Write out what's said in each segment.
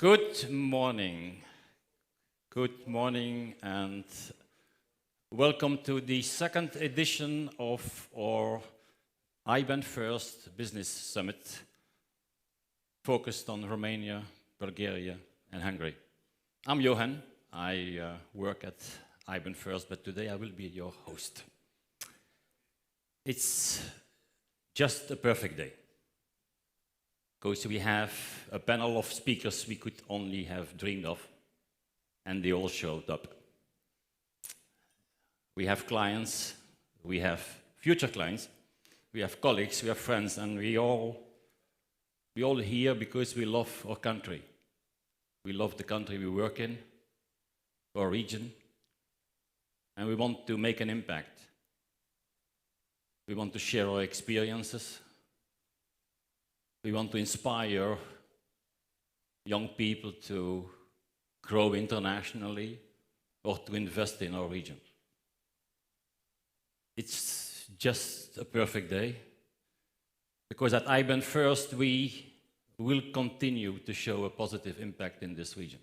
Good morning. Good morning and welcome to the second edition of our iBanFirst Business Summit focused on Romania, Bulgaria and Hungary. I'm Johan. I work at iBanFirst, but today I will be your host. It's just a perfect day, because we have a panel of speakers we could only have dreamed of, and they all showed up. We have clients, we have future clients, we have colleagues, we have friends, and we all here because we love our country. We love the country we work in, our region, and we want to make an impact. We want to share our experiences. We want to inspire young people to grow internationally or to invest in our region. It's just a perfect day, because at iBanFirst we will continue to show a positive impact in this region.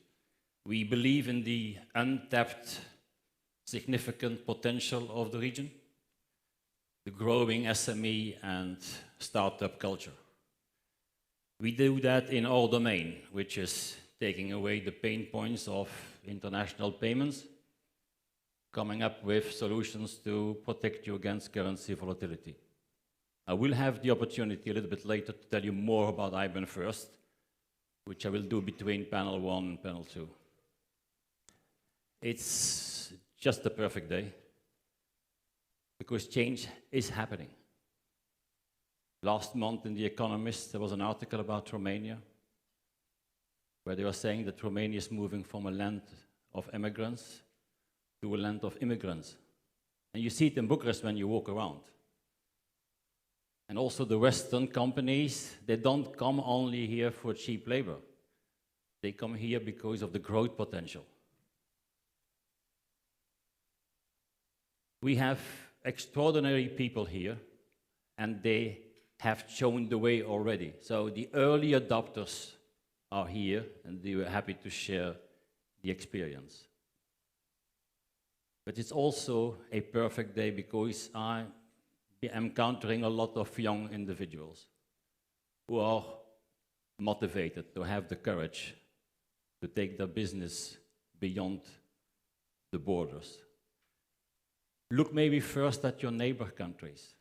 We believe in the untapped, significant potential of the region, the growing SME and startup culture. We do that in our domain, which is taking away the pain points of international payments, coming up with solutions to protect you against currency volatility. I will have the opportunity a little bit later to tell you more about iBanFirst, which I will do between panel 1 and panel 2. It's just a perfect day, because change is happening. Last month in The Economist, there was an article about Romania, where they were saying that Romania is moving from a land of immigrants to a land of immigrants. And you see it in Bucharest when you walk around. And also the Western companies, they don't come only here for cheap labor. They come here because of the growth potential. We have extraordinary people here, and they have shown the way already. So the early adopters are here, and they were happy to share the experience. But it's also a perfect day because I am encountering a lot of young individuals who are motivated to have the courage to take their business beyond the borders. Look maybe first at your neighbor countries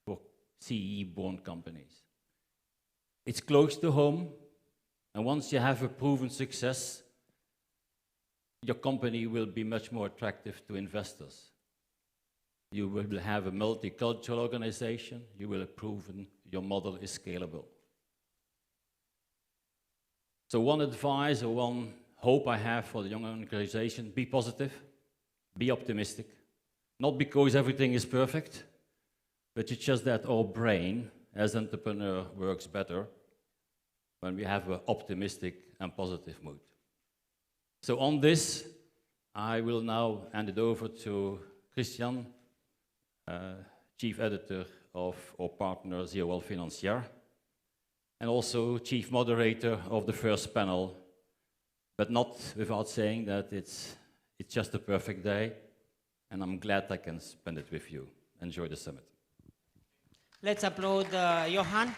for CEE-born companies. It's close to home, and once you have a proven success, your company will be much more attractive to investors. You will have a multicultural organization. You will have proven your model is scalable. So one advice or one hope I have for the young organization: be positive, be optimistic. Not because everything is perfect, but it's just that our brain as entrepreneur works better when we have an optimistic and positive mood. So on this, I will now hand it over to Christian, Chief Editor of our partner Zero Financier, and also Chief Moderator of the first panel, but not without saying that it's just a perfect day, and I'm glad I can spend it with you. Enjoy the summit. Let's applaud Johan.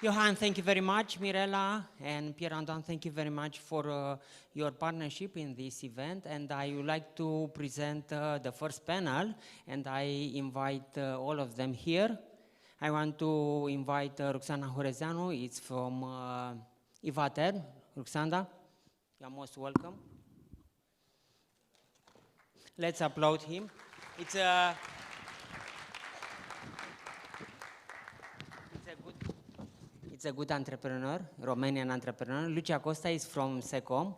Johan, thank you very much. Mirela and Pierre-Antoine, thank you very much for your partnership in this event. And I would like to present the first panel, and I invite all of them here. I want to invite Roxana Horezeanu. It's from Ivater. Roxana, you're most welcome. Let's applaud him. It's a good entrepreneur, Romanian entrepreneur. Lucia Costa is from Secom.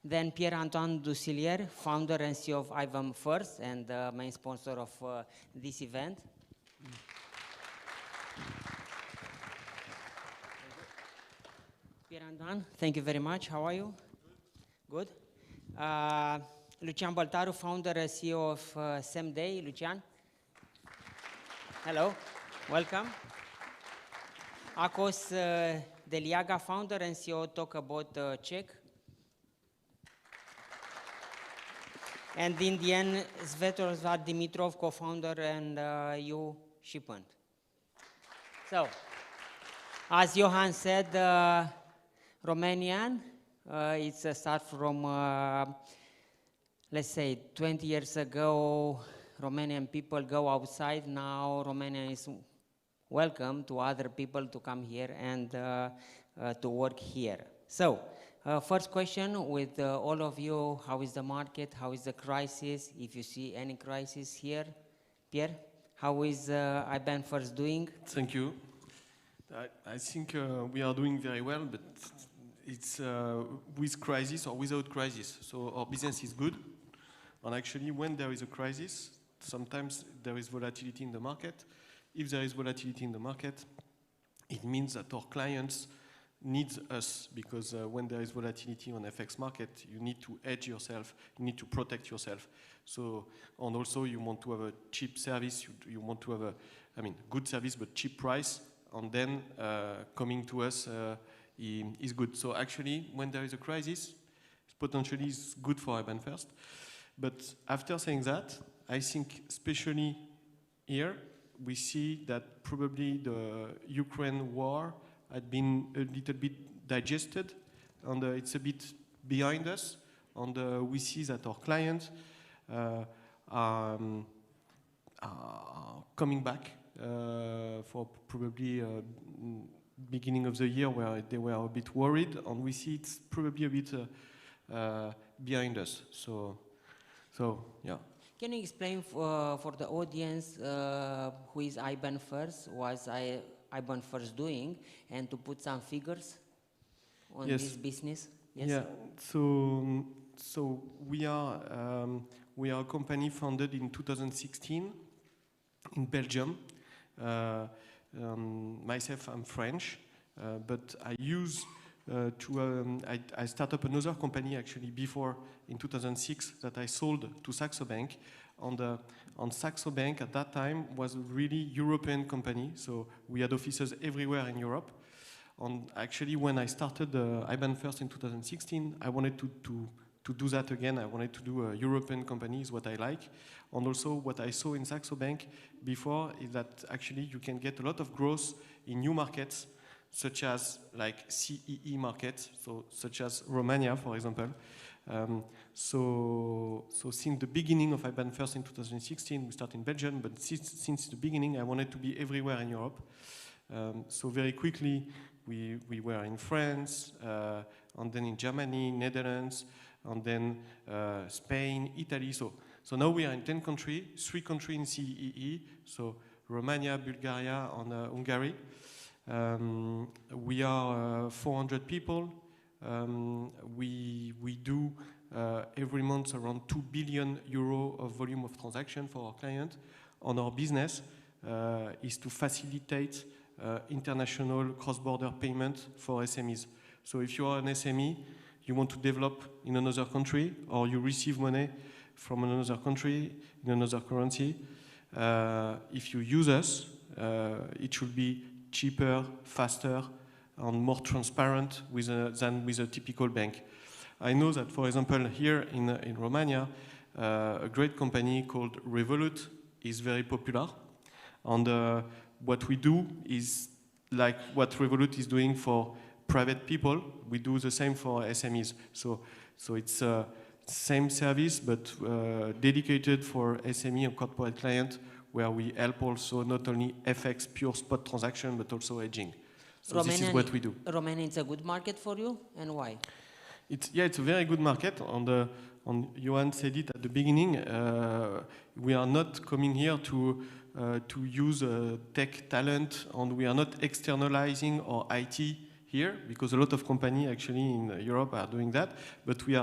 Then Pierre-Antoine Dussilier, founder and CEO of iBanFirst and main sponsor of this event. Pierre-Antoine, thank you very much. How are you? Good. Lucian Baltaru, founder and CEO of Same Day. Lucian. Hello. Welcome. Akos Deliaga, founder and CEO, Talk About Czech. And in the end, Svetlana Dimitrov, co-founder and you Shipment. So, as Johan said, Romanian, it's a start from, let's say, 20 years ago, Romanian people go outside. Now Romania is welcome to other people to come here and to work here. So, first question with all of you: how is the market? How is the crisis? If you see any crisis here, Pierre, how is iBanFirst doing? Thank you. I think we are doing very well, but it's with crisis or without crisis. So our business is good, and actually, when there is a crisis, sometimes there is volatility in the market. If there is volatility in the market, it means that our clients needs us, because when there is volatility on FX market, you need to hedge yourself, you need to protect yourself. So, and also you want to have a cheap service, you want to have a, good service but cheap price, and then coming to us is good. So actually, when there is a crisis, potentially is good for iBanFirst. But after saying that, I think especially here, we see that probably the Ukraine war had been a little bit digested, and it's a bit behind us, and we see that our clients are coming back for probably beginning of the year where they were a bit worried, and we see it's probably a bit behind us. So yeah. Can you explain for the audience who is iBanFirst, was iBanFirst doing, and to put some figures on Yes. this business? Yes. Yeah. So we are a company founded in 2016 in Belgium. Myself, I'm French, but I use I started up another company actually before in 2006 that I sold to Saxo Bank. On Saxo Bank at that time was a really European company, so we had offices everywhere in Europe. Actually, when I started iBanFirst in 2016, I wanted to do that again. I wanted to do a European company, is what I like. And also what I saw in Saxo Bank before is that actually you can get a lot of growth in new markets, such as like CEE markets, so such as Romania, for example. So since the beginning of iBanFirst in 2016, we started in Belgium, but since the beginning, I wanted to be everywhere in Europe. So very quickly, we were in France, and then in Germany, Netherlands, and then Spain, Italy. So now we are in 10 countries, 3 countries in CEE, so Romania, Bulgaria, and Hungary. We are 400 people. We do every month around 2 billion euro of volume of transaction for our client. And our business is to facilitate international cross-border payment for SMEs. So if you are an SME, you want to develop in another country, or you receive money from another country in another currency, if you use us, it should be cheaper, faster, and more transparent than with a typical bank. I know that, for example, here in Romania, a great company called Revolut is very popular. And what we do is like what Revolut is doing for private people, we do the same for SMEs. So it's same service, but dedicated for SME and corporate client, where we help also not only FX pure spot transaction, but also hedging. So this is what we do. Romania is a good market for you, and why? It's a very good market. And Johan said it at the beginning. We are not coming here to use tech talent, and we are not externalizing our IT here, because a lot of companies actually in Europe are doing that. But we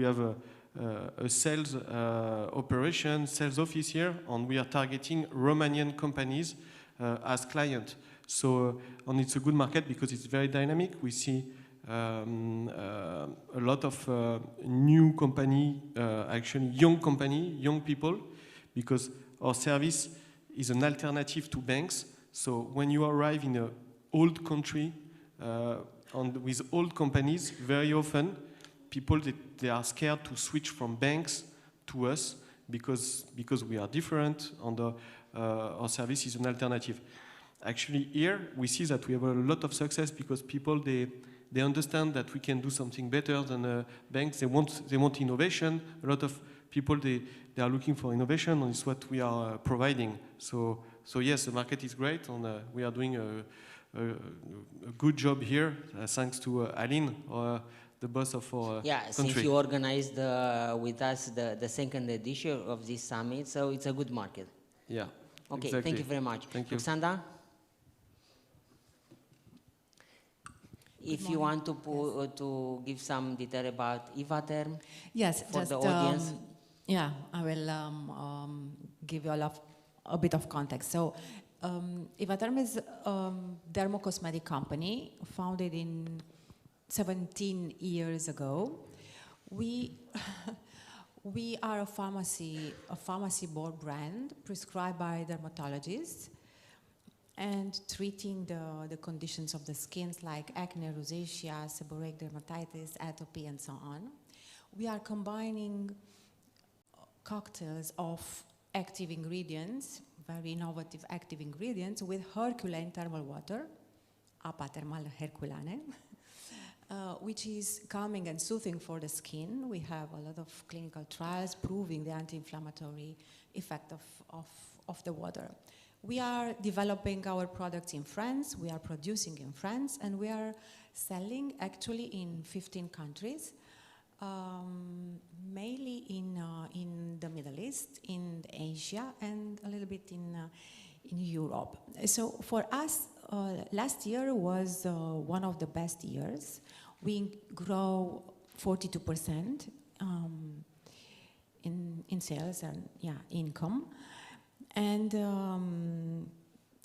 have a sales operation, sales office here, and we are targeting Romanian companies as clients. So, and it's a good market because it's very dynamic. We see a lot of new company, actually young people, because our service is an alternative to banks. So when you arrive in an old country and with old companies, very often people they are scared to switch from banks to us because we are different, and our service is an alternative. Actually, here we see that we have a lot of success because people they understand that we can do something better than banks. They want innovation. A lot of people they are looking for innovation, and it's what we are providing. So yes, the market is great, and we are doing a good job here, thanks to Aline, the boss of our country. Since you organized with us the second edition of this summit, so it's a good market. Yeah. Okay, exactly. thank you very much. Thank you. Ruxandra? If you want to give some detail about Ivaterm, yes, for just, the audience. Yeah, I will give you a bit of context. So, Ivaterm is a dermocosmetic company founded in 17 years ago. We are a pharmacy board brand prescribed by dermatologists and treating the conditions of the skins like acne, rosacea, seborrheic dermatitis, atopy, and so on. We are combining cocktails of active ingredients, very innovative active ingredients, with Herculean thermal water, apa thermal Herculane, which is calming and soothing for the skin. We have a lot of clinical trials proving the anti-inflammatory effect of the water. We are developing our products in France, we are producing in France, and we are selling actually in 15 countries, mainly in the Middle East, in Asia, and a little bit in Europe. So for us, last year was one of the best years. We grow 42% in sales and income. And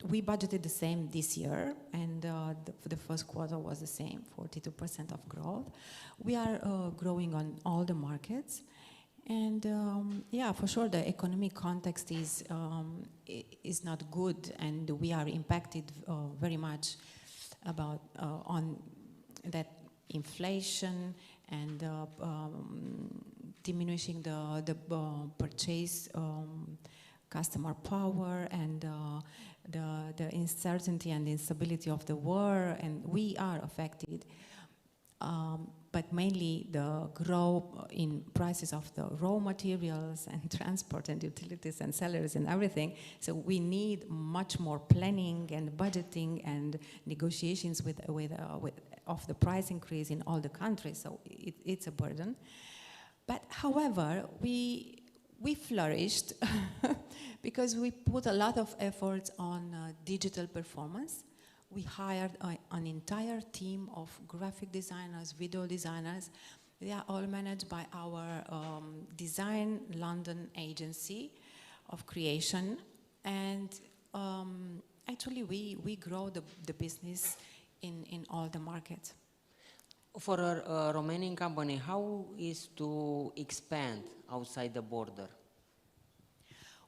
we budgeted the same this year, and the first quarter was the same, 42% of growth. We are growing on all the markets, and yeah, for sure, the economic context is not good, and we are impacted very much on that inflation and diminishing the purchase customer power, and the uncertainty and instability of the war, and we are affected. But mainly the growth in prices of the raw materials and transport and utilities and salaries and everything. So we need much more planning and budgeting and negotiations of the price increase in all the countries. So it's a burden. But however, we flourished because we put a lot of efforts on digital performance. We hired an entire team of graphic designers, video designers. They are all managed by our Design London agency of creation. And actually, we grow the business in all the markets. For a Romanian company, how is to expand outside the border?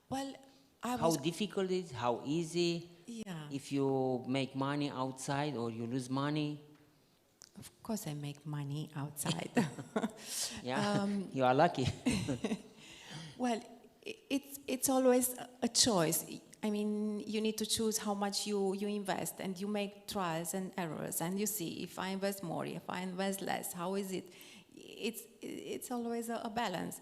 Well, how difficult is it? How easy? Yeah. If you make money outside or you lose money? Of course I make money outside. Yeah, you are lucky. Well, it's always a choice. I mean, you need to choose how much you invest, and you make trials and errors, and you see if I invest more, if I invest less, how is it? It's always a balance.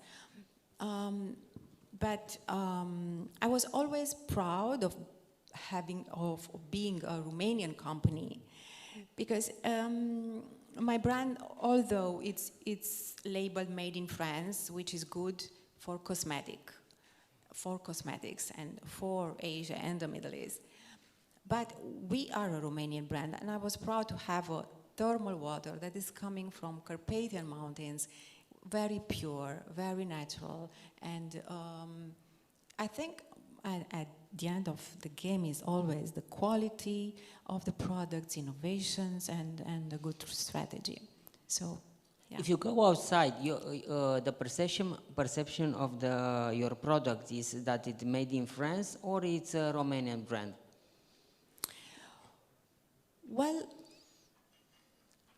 But I was always proud of being a Romanian company, because my brand, although it's labeled made in France, which is good for cosmetics and for Asia and the Middle East, but we are a Romanian brand, and I was proud to have a thermal water that is coming from Carpathian Mountains, very pure, very natural, and I think at the end of the game is always the quality of the products, innovations, and a good strategy. So, yeah. If you go outside, the perception of your product is that it's made in France or it's a Romanian brand? Well,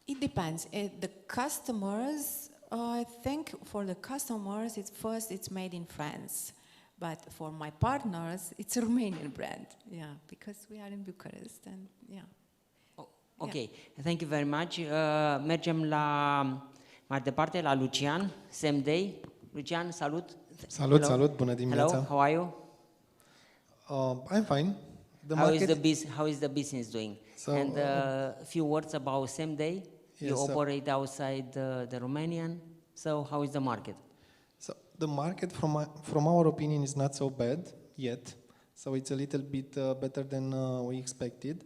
it depends. The customers, I think for the customers, it's made in France. But for my partners, it's a Romanian brand, yeah, because we are in Bucharest, and yeah. Oh, ok, yeah. Thank you very much. Mergem mai departe la Lucian, same day. Lucian, salut. Salut, Hello. salut, bună dimineața. Hello, how are you? I'm fine. How is the business doing? So, and a few words about same day. Yes, you operate outside the Romanian. So how is the market? So the market, from our opinion, is not so bad yet. So it's a little bit better than we expected.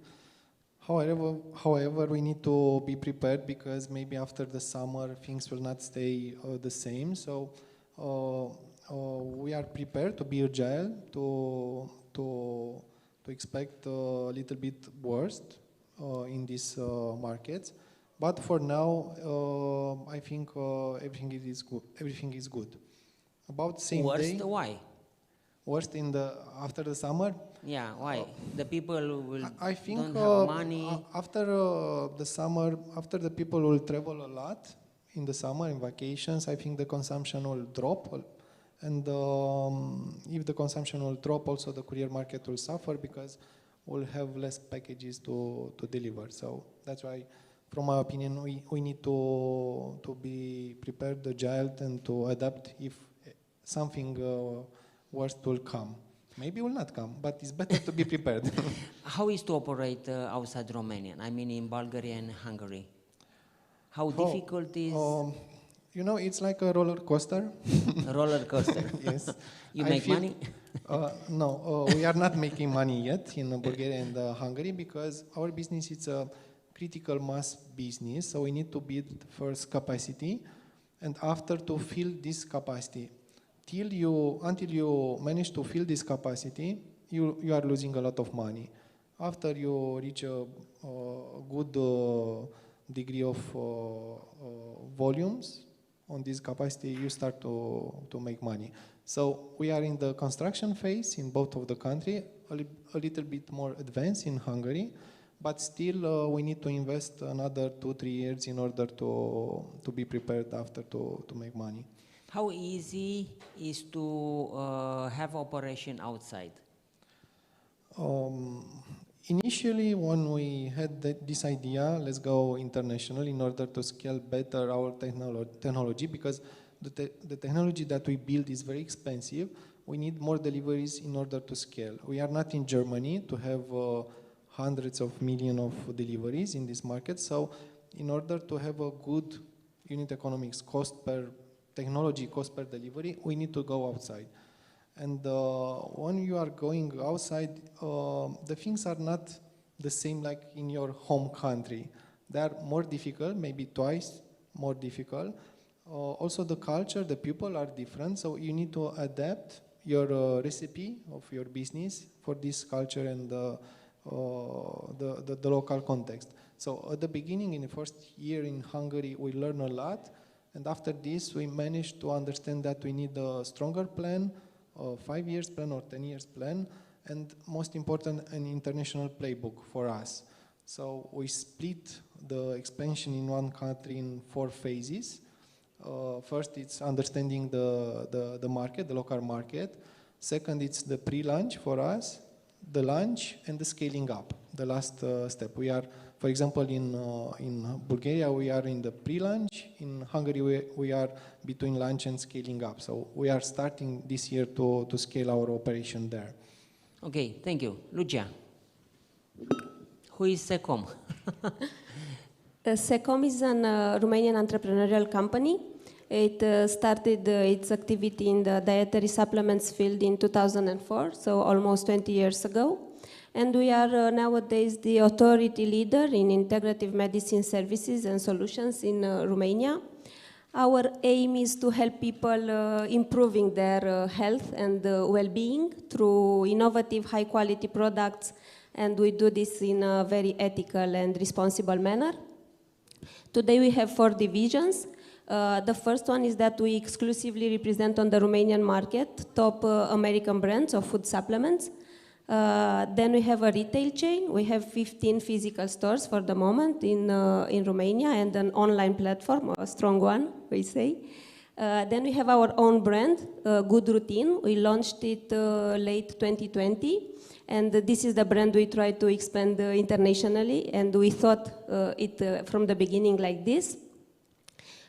However, we need to be prepared, because maybe after the summer things will not stay the same. So we are prepared to be agile, to expect a little bit worse in these markets. But for now, I think everything is good. About same day. Worst? Why? Worst after the summer? Yeah, why? The people don't have money. After the summer, after the people will travel a lot in the summer, in vacations, I think the consumption will drop. And if the consumption will drop, also the courier market will suffer, because we'll have less packages to deliver. So that's why, from my opinion, we need to be prepared, agile, and to adapt if something worse will come. Maybe will not come, but it's better to be prepared. How is to operate outside Romania? I mean, in Bulgaria and Hungary. How difficult is? You know, it's like a roller coaster. A roller coaster. Yes. You make money? No, we are not making money yet in Bulgaria and Hungary, because our business is a critical mass business. So we need to build first capacity, and after to fill this capacity. Until you manage to fill this capacity, you are losing a lot of money. After you reach a good degree of volumes on this capacity, you start to make money. So we are in the construction phase in both of the country, a little bit more advanced in Hungary, but still we need to invest another 2-3 years in order to be prepared after to make money. How easy is to have operation outside? Initially, when we had this idea, let's go international in order to scale better our technology, because the technology that we build is very expensive. We need more deliveries in order to scale. We are not in Germany to have hundreds of millions of deliveries in this market. So in order to have a good unit economics cost per technology, cost per delivery, we need to go outside. And when you are going outside, the things are not the same like in your home country. They are more difficult, maybe twice more difficult. Also the culture, the people are different, so you need to adapt your recipe of your business for this culture and the local context. So at the beginning, in the first year in Hungary, we learned a lot, and after this we managed to understand that we need a stronger plan, a 5 years plan or 10 years plan, and most important, an international playbook for us. So we split the expansion in one country in 4 phases. First, it's understanding the market, the local market. Second, it's the pre-launch for us, the launch, and the scaling up, the last step. We are, for example, in Bulgaria, we are in the pre-launch. In Hungary, we are between launch and scaling up. So we are starting this year to scale our operation there. Okay, thank you. Lucia, who is Secom? Secom is a Romanian entrepreneurial company. It started its activity in the dietary supplements field in 2004, so almost 20 years ago. And we are nowadays the authority leader in integrative medicine services and solutions in Romania. Our aim is to help people improving their health and well-being through innovative, high-quality products, and we do this in a very ethical and responsible manner. Today we have 4 divisions. The first one is that we exclusively represent on the Romanian market top American brands of food supplements. Then we have a retail chain. We have 15 physical stores for the moment in Romania and an online platform, a strong one, we say. Then we have our own brand, Good Routine. We launched it late 2020. And this is the brand we try to expand internationally. And we thought it from the beginning like this.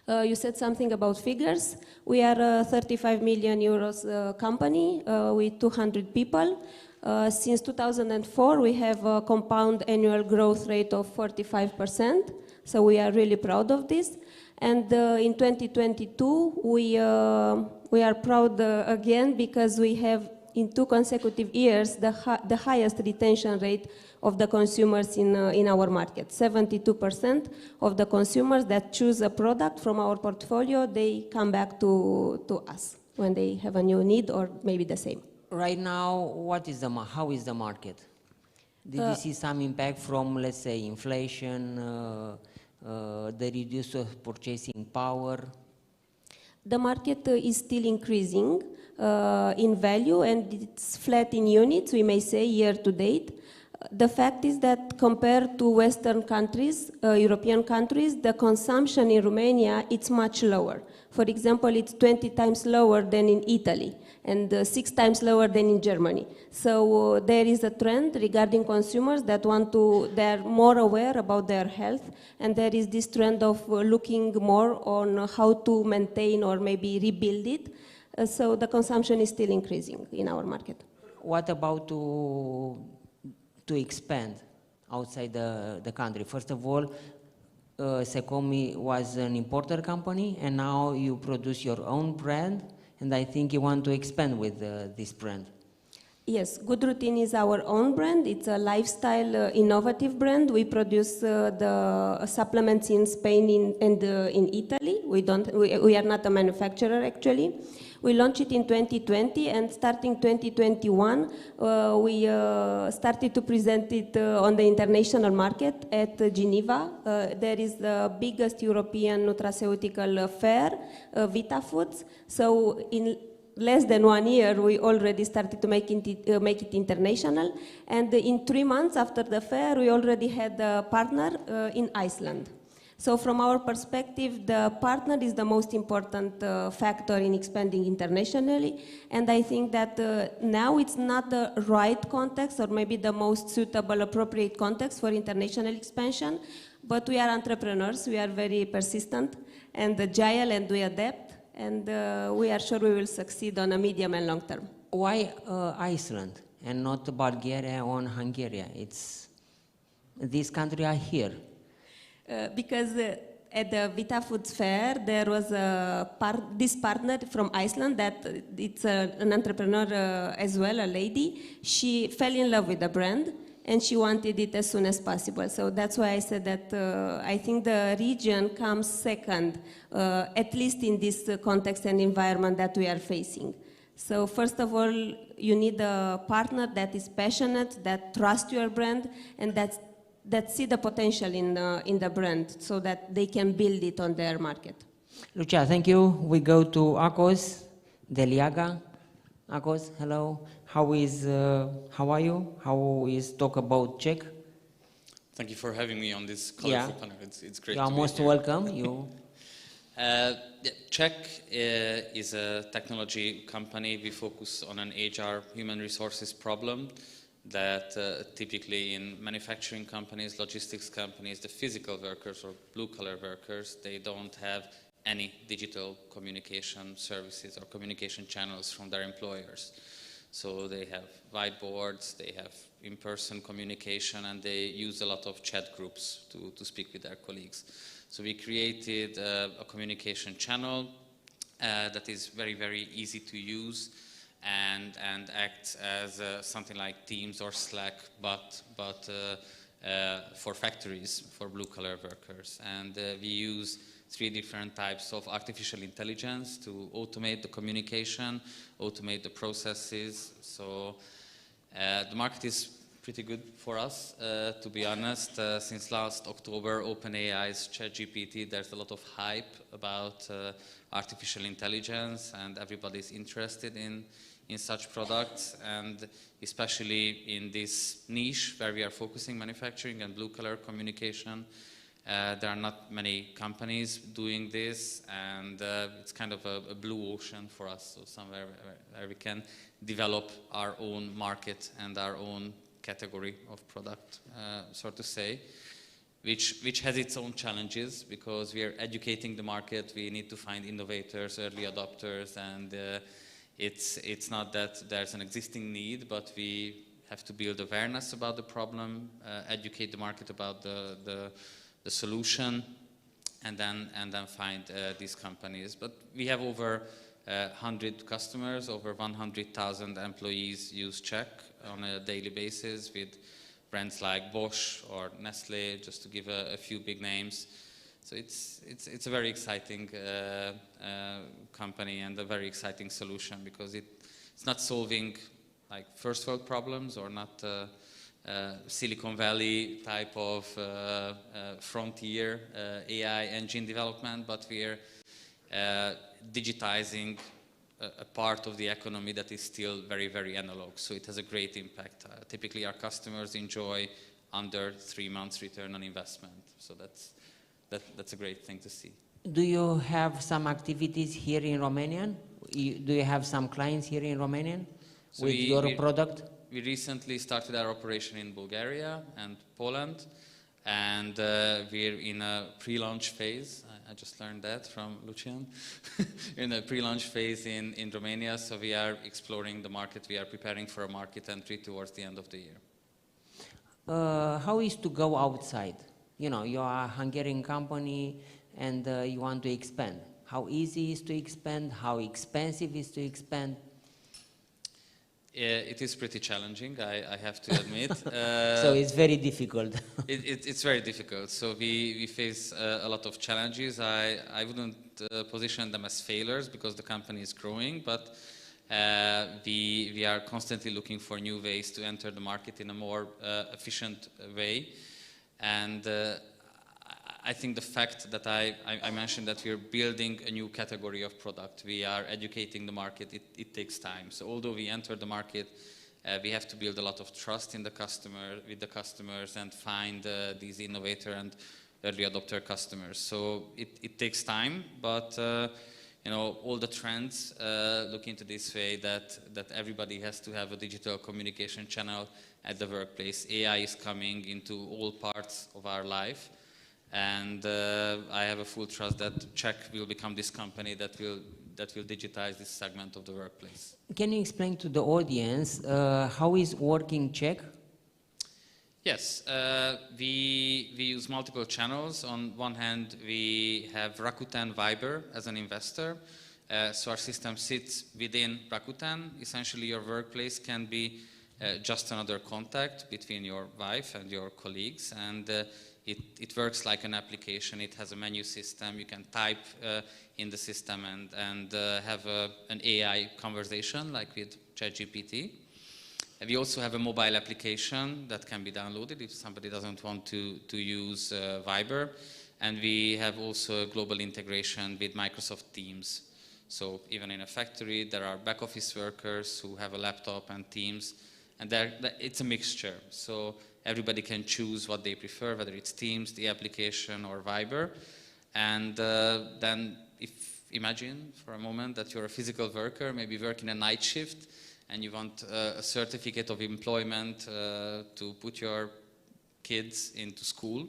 You said something about figures. We are a 35 million euros company with 200 people. Since 2004, we have a compound annual growth rate of 45%. So we are really proud of this. And in 2022, we are proud again because we have in 2 consecutive years the highest retention rate of the consumers in our market. 72% of the consumers that choose a product from our portfolio, they come back to us when they have a new need or maybe the same. Right now, how is the market? Did you see some impact from, let's say, inflation, the reduced purchasing power? The market is still increasing in value and it's flat in units, we may say, year to date. The fact is that compared to Western countries, European countries, the consumption in Romania, it's much lower. For example, it's 20 times lower than in Italy and 6 times lower than in Germany. So there is a trend regarding consumers that they're more aware about their health, and there is this trend of looking more on how to maintain or maybe rebuild it. So the consumption is still increasing in our market. What about to expand outside the country? First of all, Secom was an importer company, and now you produce your own brand, and I think you want to expand with this brand. Yes, Good Routine is our own brand. It's a lifestyle innovative brand. We produce the supplements in Spain and in Italy. We are not a manufacturer actually. We launched it in 2020 and starting 2021, we started to present it on the international market at Geneva. There is the biggest European nutraceutical fair, Vita Foods. So in less than 1 year, we already started to make it international. And in 3 months after the fair, we already had a partner in Iceland. So from our perspective, the partner is the most important factor in expanding internationally. And I think that now it's not the right context or maybe the most suitable, appropriate context for international expansion. But we are entrepreneurs, we are very persistent and agile, and we adapt. And we are sure we will succeed on a medium and long term. Why Iceland and not Bulgaria or Hungary? These countries are here. Because at the Vita Foods Fair, there was this partner from Iceland that it's an entrepreneur as well, a lady. She fell in love with the brand and she wanted it as soon as possible. So that's why I said that I think the region comes second, at least in this context and environment that we are facing. So first of all, you need a partner that is passionate, that trusts your brand, and that see the potential in the brand so that they can build it on their market. Lucia, thank you. We go to Akos Deliaga. Akos, hello. How are you? How is talk about Czech? Thank you for having me on this colorful panel. It's great. You are most welcome. Czech is a technology company. We focus on an HR, human resources problem that typically in manufacturing companies, logistics companies, the physical workers or blue-collar workers, they don't have any digital communication services or communication channels from their employers. So they have whiteboards, they have in-person communication, and they use a lot of chat groups to speak with their colleagues. So we created a communication channel that is very, very easy to use and acts as something like Teams or Slack, but for factories, for blue-collar workers. And we use 3 different types of artificial intelligence to automate the communication, automate the processes. So the market is pretty good for us, to be honest. Since last October, OpenAI's ChatGPT, there's a lot of hype about artificial intelligence, and everybody's interested in such products, and especially in this niche where we are focusing manufacturing and blue-collar communication. There are not many companies doing this, and it's kind of a blue ocean for us, so somewhere where we can develop our own market and our own category of product, so to say, which has its own challenges, because we are educating the market. We need to find innovators, early adopters, and it's not that there's an existing need, but we have to build awareness about the problem, educate the market about the solution, and then find these companies. But we have over 100 customers, over 100,000 employees use Czech on a daily basis with brands like Bosch or Nestle, just to give a few big names. So it's a very exciting company and a very exciting solution, because it's not solving like first world problems or not Silicon Valley type of frontier AI engine development, but we're digitizing a part of the economy that is still very, very analog. So it has a great impact. Typically our customers enjoy under 3 months return on investment. So that's a great thing to see. Do you have some activities here in Romania? Do you have some clients here in Romania with your product? We recently started our operation in Bulgaria and Poland, and we're in a pre-launch phase. I just learned that from Lucian. In a pre-launch phase in Romania, so we are exploring the market. We are preparing for a market entry towards the end of the year. How is to go outside? You know, you are a Hungarian company and you want to expand. How easy is to expand? How expensive is to expand? It is pretty challenging, I have to admit. So it's very difficult. It's very difficult. So we face a lot of challenges. I wouldn't position them as failures because the company is growing, but we are constantly looking for new ways to enter the market in a more efficient way. And I think the fact that I mentioned that we're building a new category of product, we are educating the market, it takes time. So although we enter the market, we have to build a lot of trust in with the customers and find these innovator and early adopter customers. So it takes time, but you know, all the trends look into this way that everybody has to have a digital communication channel at the workplace. AI is coming into all parts of our life. And I have a full trust that Czech will become this company that will digitize this segment of the workplace. Can you explain to the audience how is working Czech? Yes, we use multiple channels. On one hand, we have Rakuten Viber as an investor. So our system sits within Rakuten. Essentially, your workplace can be just another contact between your wife and your colleagues. And it works like an application. It has a menu system. You can type in the system and have an AI conversation like with ChatGPT. We also have a mobile application that can be downloaded if somebody doesn't want to use Viber. And we have also a global integration with Microsoft Teams. So even in a factory, there are back office workers who have a laptop and Teams. And it's a mixture. So everybody can choose what they prefer, whether it's Teams, the application, or Viber. And then imagine for a moment that you're a physical worker, maybe working a night shift, and you want a certificate of employment to put your kids into school.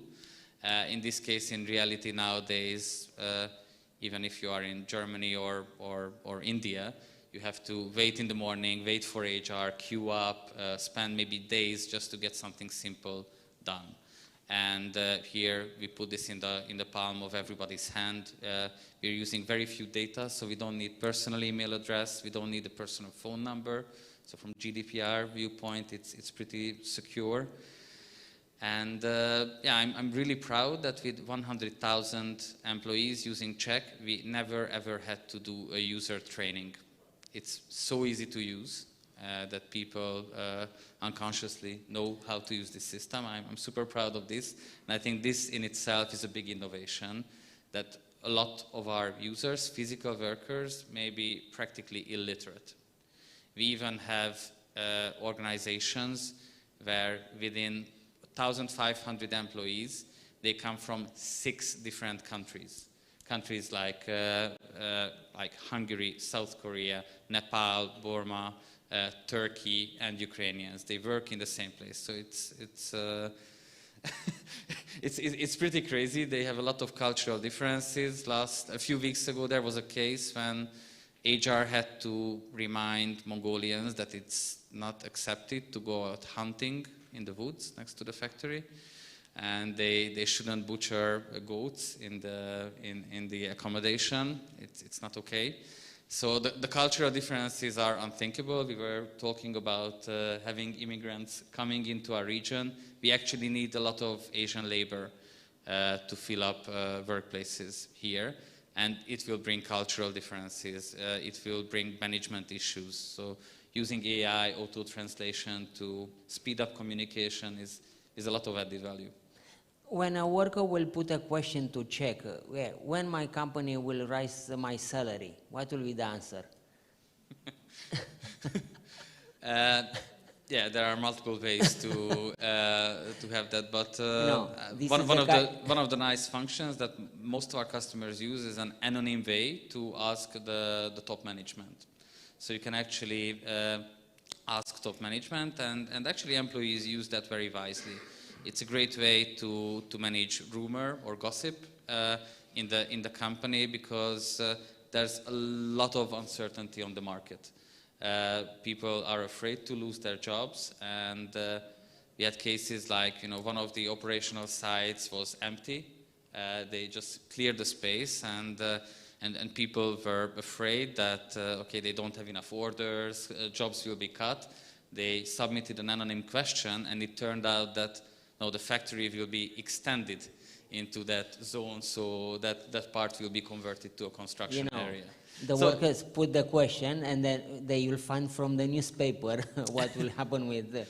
In this case, in reality nowadays, even if you are in Germany or India, you have to wait in the morning, wait for HR, queue up, spend maybe days just to get something simple done. And here we put this in the palm of everybody's hand. We're using very few data, so we don't need personal email address, we don't need a personal phone number. So from GDPR viewpoint, it's pretty secure. And yeah, I'm really proud that with 100,000 employees using Czech, we never ever had to do a user training. It's so easy to use that people unconsciously know how to use this system. I'm super proud of this. And I think this in itself is a big innovation, that a lot of our users, physical workers, may be practically illiterate. We even have organizations where within 1,500 employees, they come from 6 different countries. Countries like Hungary, South Korea, Nepal, Burma, Turkey, and Ukrainians. They work in the same place, so it's pretty crazy. They have a lot of cultural differences. A few weeks ago, there was a case when HR had to remind Mongolians that it's not accepted to go out hunting in the woods next to the factory. And they shouldn't butcher goats in the accommodation. It's not okay. So the cultural differences are unthinkable. We were talking about having immigrants coming into our region. We actually need a lot of Asian labor to fill up workplaces here. And it will bring cultural differences. It will bring management issues. So using AI, auto-translation to speed up communication is a lot of added value. When a worker will put a question to check, when my company will raise my salary, what will be the answer? Yeah, there are multiple ways to have that, but one of the nice functions that most of our customers use is an anonymous way to ask the top management. So you can actually ask top management, and actually employees use that very wisely. It's a great way to manage rumor or gossip in the company, because there's a lot of uncertainty on the market. People are afraid to lose their jobs, and we had cases like, one of the operational sites was empty. They just cleared the space, and people were afraid that okay, they don't have enough orders, jobs will be cut. they submitted an anonymous question, and it turned out that no, the factory will be extended into that zone, so that part will be converted to a construction area. The workers put the question, and then they will find from the newspaper what will happen with the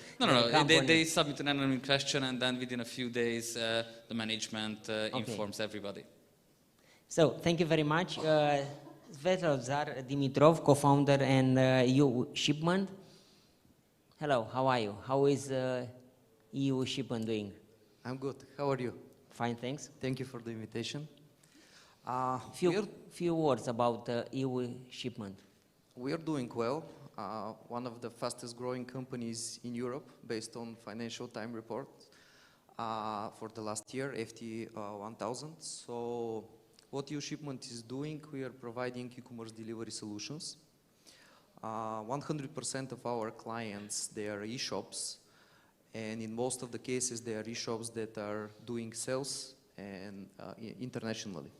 company. They submit an anonymous question, and then within a few days, the management informs everybody. So, thank you very much. Svetlozar Dimitrov, co-founder and EU Shipment. Hello, how are you? How is EU Shipment doing? I'm good. How are you? Fine, thanks. Thank you for the invitation. Few words about EU Shipment. We are doing well. One of the fastest growing companies in Europe based on Financial Times report for the last year, FT 1000. So what EU Shipment is doing, we are providing e-commerce delivery solutions. 100% of our clients, they are e-shops, and in most of the cases they are e-shops that are doing sales and internationally.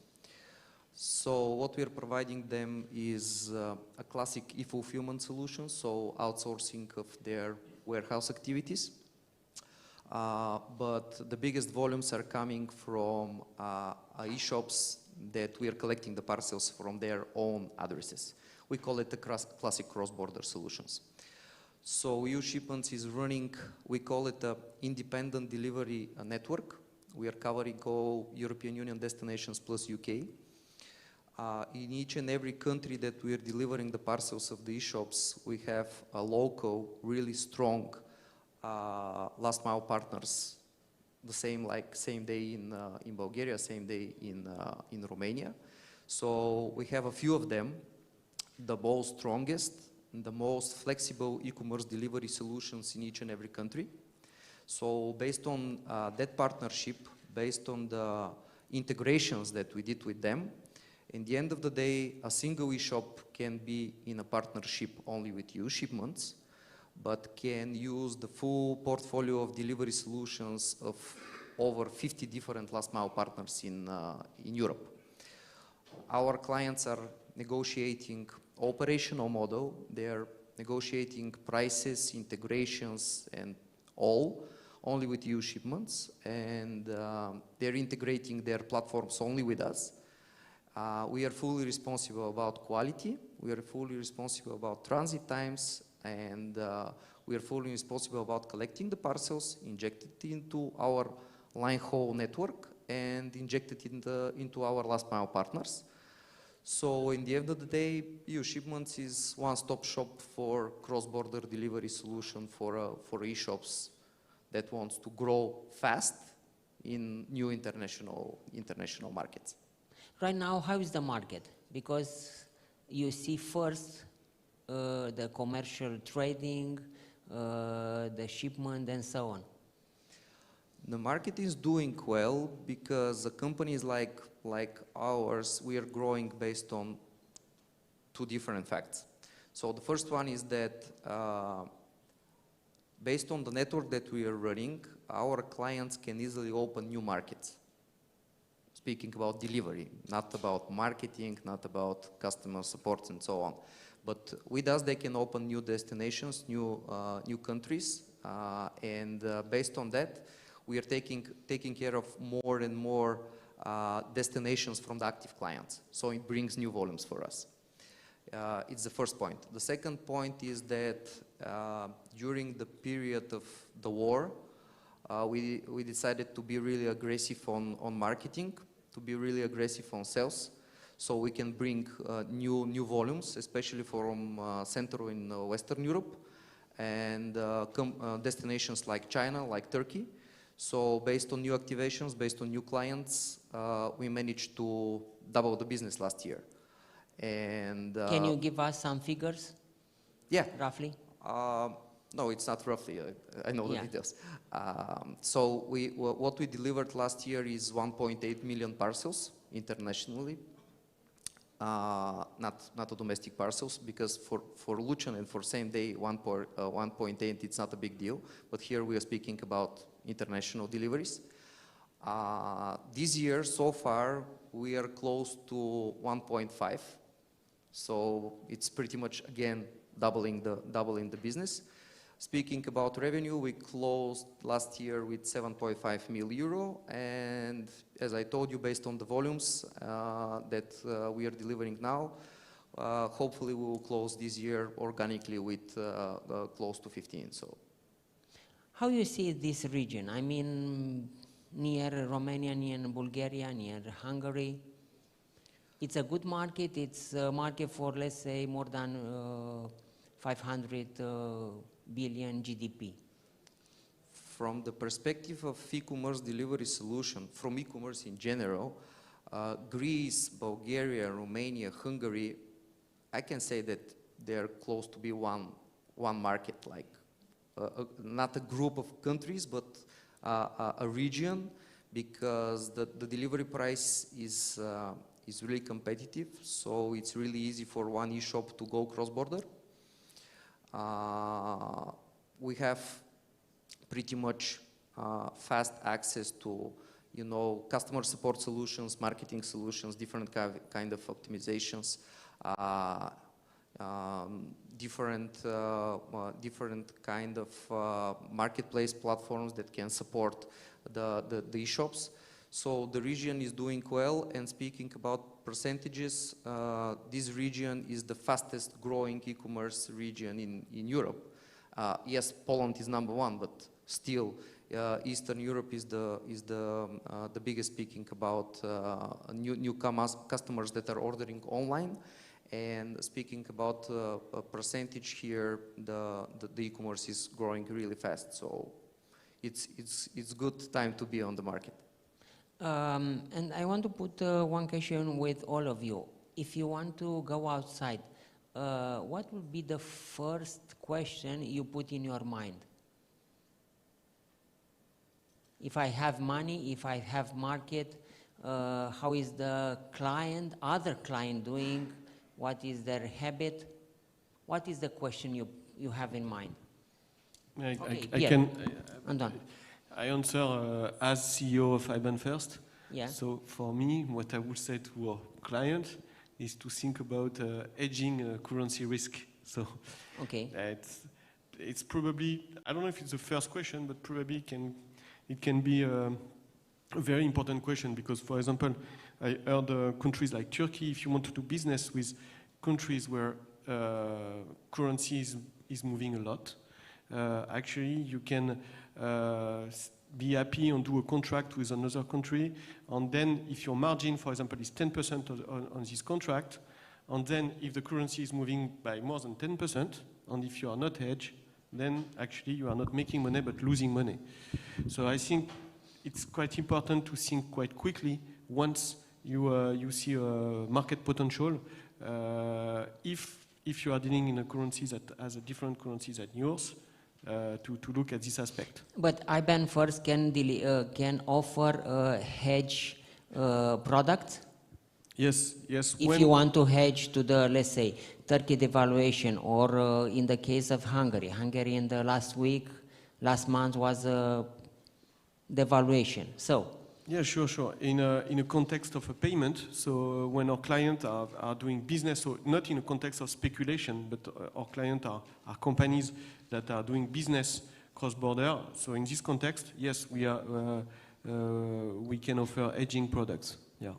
So what we are providing them is a classic e-fulfillment solution, so outsourcing of their warehouse activities. But the biggest volumes are coming from e-shops that we are collecting the parcels from their own addresses. We call it the classic cross-border solutions. So EU Shipments is running, we call it an independent delivery network. We are covering all European Union destinations plus UK. In each and every country that we are delivering the parcels of the e-shops, we have a local, really strong last mile partners. The same day in Bulgaria, same day in Romania. So we have a few of them, the most strongest, and the most flexible e-commerce delivery solutions in each and every country. So based on that partnership, based on the integrations that we did with them, in the end of the day, a single e-shop can be in a partnership only with EU Shipments, but can use the full portfolio of delivery solutions of over 50 different last mile partners in Europe. Our clients are negotiating operational model, they are negotiating prices, integrations, and all only with EU Shipments, and they're integrating their platforms only with us. We are fully responsible about quality, we are fully responsible about transit times, and we are fully responsible about collecting the parcels, injected into our line haul network, and injected into our last mile partners. So in the end of the day, EU Shipments is one-stop shop for cross-border delivery solution for e-shops that wants to grow fast in new international markets. Right now, how is the market? Because you see first the commercial trading, the shipment, and so on. The market is doing well because the companies like ours, we are growing based on two different facts. So the first one is that based on the network that we are running, our clients can easily open new markets. Speaking about delivery, not about marketing, not about customer support and so on. But with us, they can open new destinations, new countries, and based on that, we are taking care of more and more destinations from the active clients. So it brings new volumes for us. It's the first point. The second point is that during the period of the war, we decided to be really aggressive on marketing, to be really aggressive on sales, so we can bring new volumes, especially from Central and Western Europe, and destinations like China, like Turkey. So based on new activations, based on new clients, we managed to double the business last year. And can you give us some figures? Yeah. Roughly? No, it's not roughly. I know the details. So what we delivered last year is 1.8 million parcels internationally. Not domestic parcels, because for Lucian and for same day 1.8 it's not a big deal, but here we are speaking about international deliveries. This year so far we are close to 1.5, so it's pretty much again doubling the business. Speaking about revenue, we closed last year with 7.5 million euro, and as I told you, based on the volumes that we are delivering now, hopefully we will close this year organically with close to 15. So, how you see this region? I mean, near Romania, near Bulgaria, near Hungary. It's a good market. It's a market for, let's say, more than 500 billion GDP. From the perspective of e-commerce delivery solution, from e-commerce in general, Greece, Bulgaria, Romania, Hungary, I can say that they're close to be one market, like not a group of countries, but a region, because the delivery price is really competitive, so it's really easy for one e-shop to go cross-border. We have pretty much fast access to, you know, customer support solutions, marketing solutions, different kind of optimizations, different kind of marketplace platforms that can support the e-shops. So the region is doing well, and speaking about percentages, this region is the fastest growing e-commerce region in Europe. Yes, Poland is #1, but still Eastern Europe is the biggest, speaking about new customers that are ordering online. And speaking about a percentage here, the e-commerce is growing really fast. So it's good time to be on the market. And I want to put one question with all of you. If you want to go outside, what would be the first question you put in your mind? If I have money, if I have market, how is the client, other client doing? What is their habit? What is the question you have in mind? I answer as CEO of iBanFirst. Yeah. So for me, what I would say to our client is to think about hedging currency risk. So okay. It's probably, I don't know if it's the first question, but probably it can be a very important question, because, for example, I heard countries like Turkey, if you want to do business with countries where currency is moving a lot, actually you can be happy and do a contract with another country, and then if your margin, for example, is 10% on this contract, and then if the currency is moving by more than 10%, and if you are not hedged, then actually you are not making money but losing money. So I think it's quite important to think quite quickly once you see a market potential. If you are dealing in a currency that has a different currency than yours, to look at this aspect. But iBanFirst can offer a hedge product? Yes. If you want to hedge to the, let's say, Turkey devaluation, or in the case of Hungary. Hungary in the last month was a devaluation. So. Yeah, sure. In a context of a payment, so when our clients are doing business, so not in a context of speculation, but our clients are companies that are doing business cross-border. So in this context, yes, we can offer hedging products. Yeah.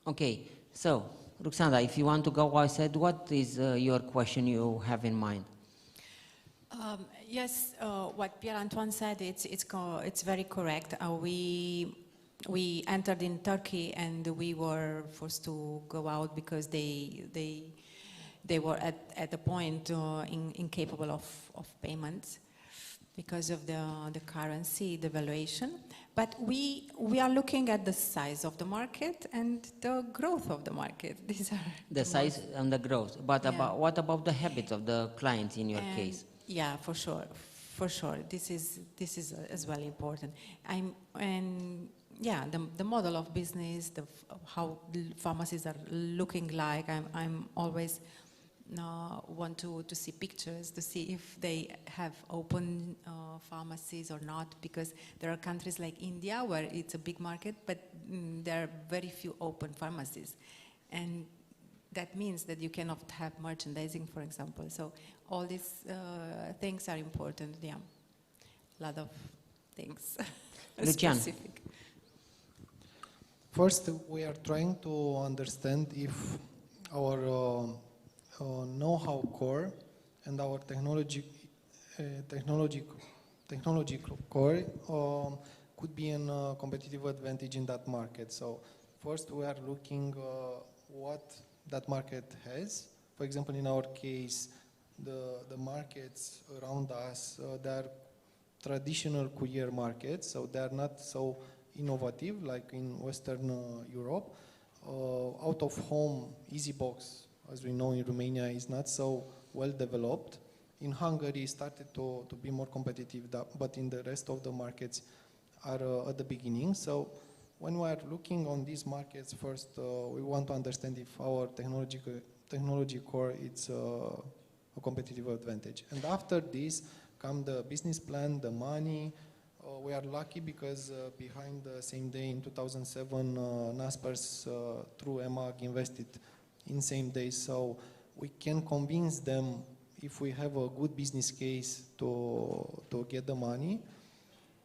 Okay, so Ruxandra, if you want to go outside, what is your question you have in mind? Yes, what Pierre-Antoine said, it's very correct. We entered in Turkey and we were forced to go out because they were at the point incapable of payments because of the currency devaluation. But we are looking at the size of the market and the growth of the market. These are the size and the growth. But yeah. What about the habits of the clients in your case? Yeah, for sure. This is as well important. Yeah, the model of business, how pharmacies are looking like. I'm always want to see pictures to see if they have open pharmacies or not, because there are countries like India where it's a big market, but there are very few open pharmacies, and that means that you cannot have merchandising, for example. So all these things are important. Yeah, a lot of things. Lucian. Specific. First, we are trying to understand if our know-how core and our technology core could be a competitive advantage in that market. So first, we are looking what that market has. For example, in our case, the markets around us, they are traditional courier markets, so they are not so innovative like in Western Europe. Out of home, easy box, as we know in Romania, is not so well developed. In Hungary, it started to be more competitive, but in the rest of the markets are at the beginning. So when we are looking on these markets, first we want to understand if our technology core is a competitive advantage. And after this come the business plan, the money. We are lucky because behind the same day in 2007, Naspers through EMAG invested in same day. So we can convince them if we have a good business case to get the money.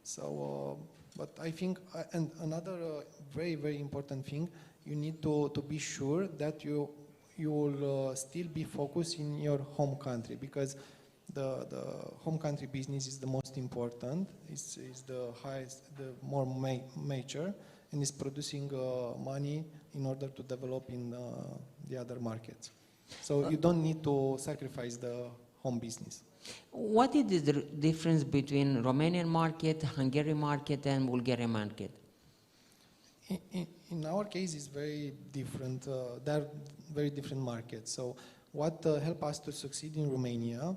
So, but I think, and another very, very important thing, you need to be sure that you will still be focused in your home country, because the home country business is the most important, is the highest, the more major, and is producing money in order to develop in the other markets. So you don't need to sacrifice the home business. What is the difference between Romanian market, Hungarian market, and Bulgarian market? In our case, it's very different. They're very different markets. So what helped us to succeed in Romania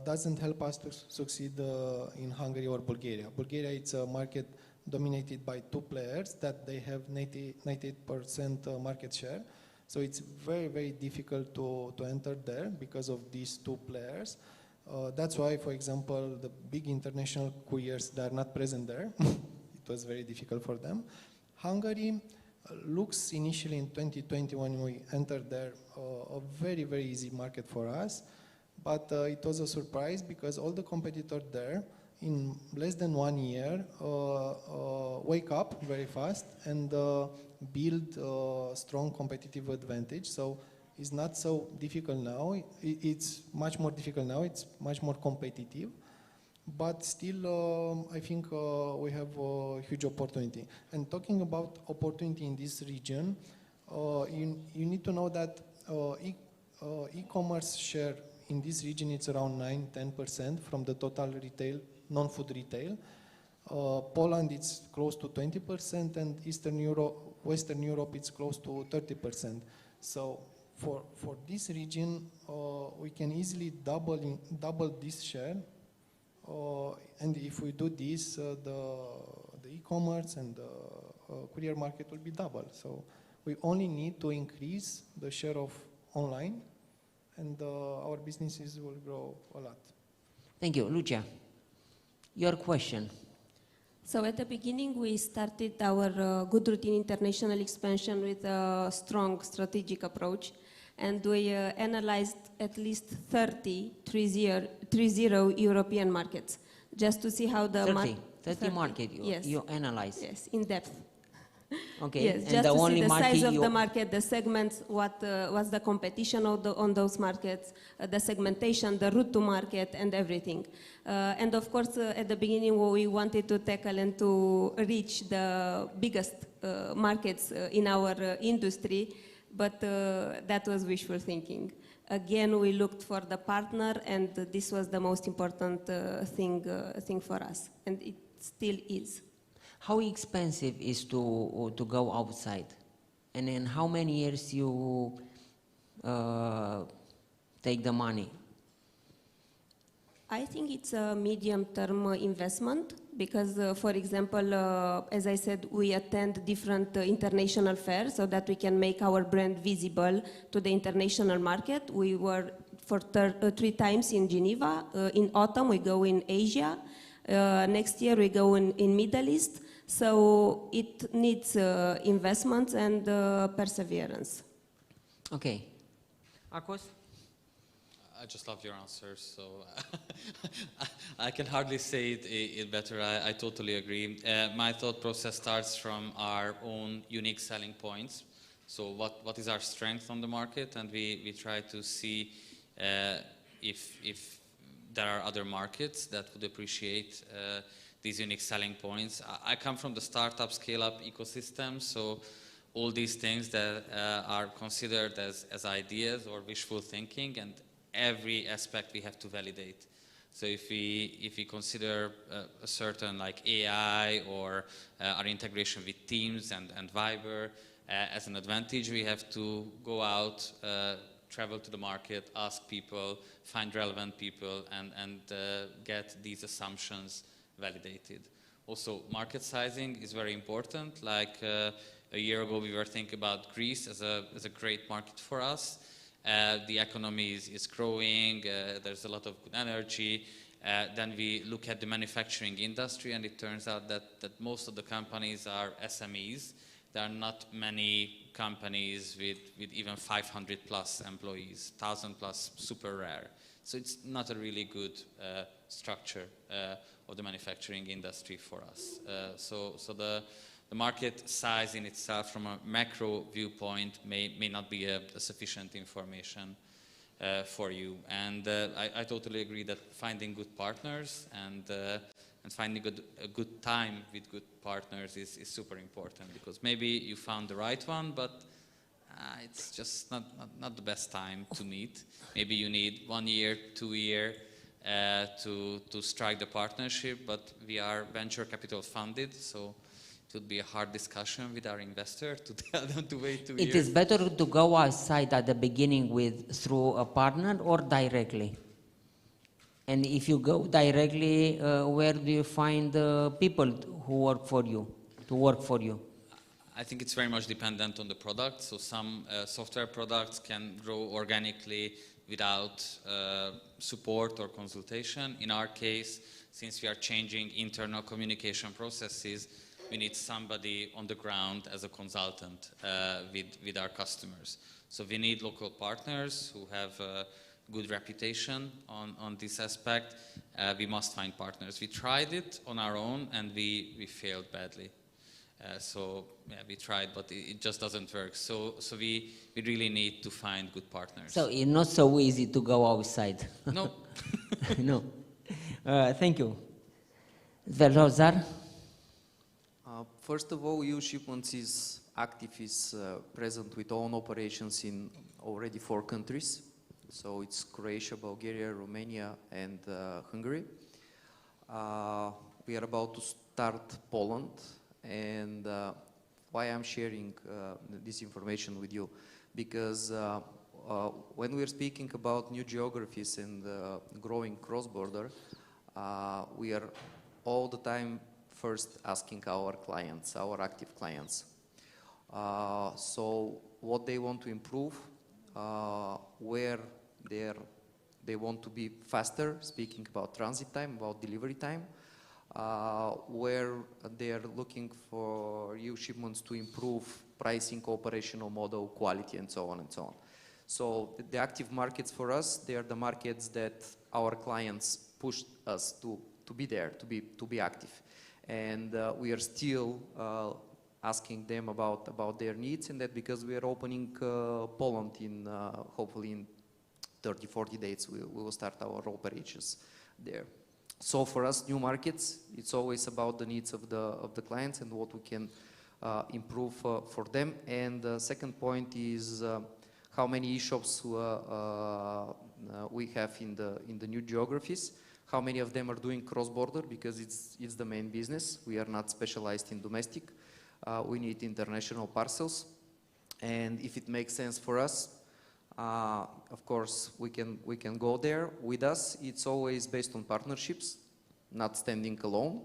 doesn't help us to succeed in Hungary or Bulgaria. Bulgaria, it's a market dominated by two players that they have 98% market share. So it's very, very difficult to enter there because of these two players. That's why, for example, the big international couriers, they are not present there. It was very difficult for them. Hungary looks initially in 2020 when we entered there a very, very easy market for us. But it was a surprise because all the competitors there in less than 1 year wake up very fast and build a strong competitive advantage. So it's not so difficult now. It's much more difficult now. It's much more competitive. But still, I think we have a huge opportunity. And talking about opportunity in this region, you need to know that e-commerce share in this region, it's around 9-10% from the total retail, non-food retail. Poland, it's close to 20%, and Western Europe, it's close to 30%. So for this region, we can easily double this share. And if we do this, the e-commerce and the courier market will be double. So we only need to increase the share of online, and our businesses will grow a lot. Thank you. Lucia, your question. So at the beginning, we started our Good Routine international expansion with a strong strategic approach, and we analyzed at least 30 European markets, just to see how the 30 market yes. You analyze. Yes, in depth. Okay. Yes, and just the to only see the size of you the market, the segments, what's the competition on those markets, the segmentation, the route to market, and everything. And of course, at the beginning, we wanted to tackle and to reach the biggest markets in our industry, but that was wishful thinking. Again, we looked for the partner, and this was the most important thing for us, and it still is. How expensive is to go outside, and in how many years you take the money? I think it's a medium-term investment because, for example, as I said, we attend different international fairs so that we can make our brand visible to the international market. We were for 3 times in Geneva. In autumn, we go in Asia. Next year, we go in Middle East. So it needs investments and perseverance. Okay. Akos? I just love your answers, so I can hardly say it better. I totally agree. My thought process starts from our own unique selling points. So what is our strength on the market, and we try to see if there are other markets that would appreciate these unique selling points. I come from the startup scale-up ecosystem, so all these things that are considered as ideas or wishful thinking, and every aspect we have to validate. So if we consider a certain like AI or our integration with Teams and Viber as an advantage, we have to go out, travel to the market, ask people, find relevant people, and get these assumptions validated. Also, market sizing is very important. Like a year ago, we were thinking about Greece as a great market for us. The economy is growing, there's a lot of good energy. Then we look at the manufacturing industry, and it turns out that most of the companies are SMEs. There are not many companies with even 500 plus employees, 1,000 plus, super rare. So it's not a really good structure of the manufacturing industry for us. So the market size in itself from a macro viewpoint may not be a sufficient information for you. And I totally agree that finding good partners and finding a good time with good partners is super important, because maybe you found the right one, but it's just not the best time to meet. Maybe you need 1 year, 2 years to strike the partnership, but we are venture capital funded, so it would be a hard discussion with our investor to tell them to wait 2 years. It is better to go outside at the beginning through a partner or directly? And if you go directly, where do you find people who work for you, to work for you? I think it's very much dependent on the product. So some software products can grow organically without support or consultation. In our case, since we are changing internal communication processes, we need somebody on the ground as a consultant with our customers. So we need local partners who have a good reputation on this aspect. We must find partners. We tried it on our own, and we failed badly. So yeah, we tried, but it just doesn't work. So we really need to find good partners. So it's not so easy to go outside. No. No. Thank you. Velozar? First of all, EU Shipments is active, is present with own operations in already 4 countries. So it's Croatia, Bulgaria, Romania, and Hungary. We are about to start Poland. And why I'm sharing this information with you, because when we're speaking about new geographies and growing cross-border, we are all the time first asking our clients, our active clients. So what they want to improve, where they want to be faster, speaking about transit time, about delivery time, where they are looking for EU Shipments to improve pricing, operational model, quality, and so on and so on. So the active markets for us, they are the markets that our clients push us to be there, to be active. And we are still asking them about their needs, and that because we are opening Poland in hopefully in 30, 40 days, we will start our operations there. So for us, new markets, it's always about the needs of the clients and what we can improve for them. And the second point is how many e-shops we have in the new geographies. How many of them are doing cross-border, because it's the main business. We are not specialized in domestic. We need international parcels. And if it makes sense for us, of course, we can go there. With us, it's always based on partnerships, not standing alone.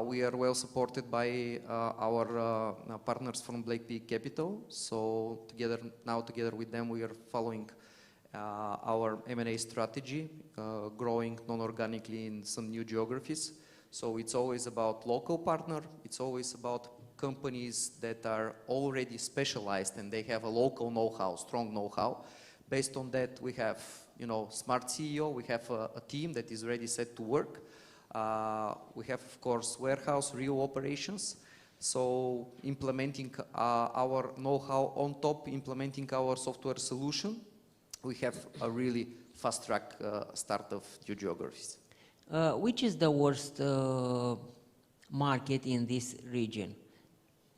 We are well supported by our partners from Black Pig Capital. So together with them, we are following our M&A strategy, growing non-organically in some new geographies. So it's always about local partner. It's always about companies that are already specialized and they have a local know-how, strong know-how. Based on that, we have, you know, smart CEO, we have a team that is ready set to work. We have, of course, warehouse, real operations. So implementing our know-how on top, implementing our software solution, we have a really fast-track start of new geographies. Which is the worst market in this region?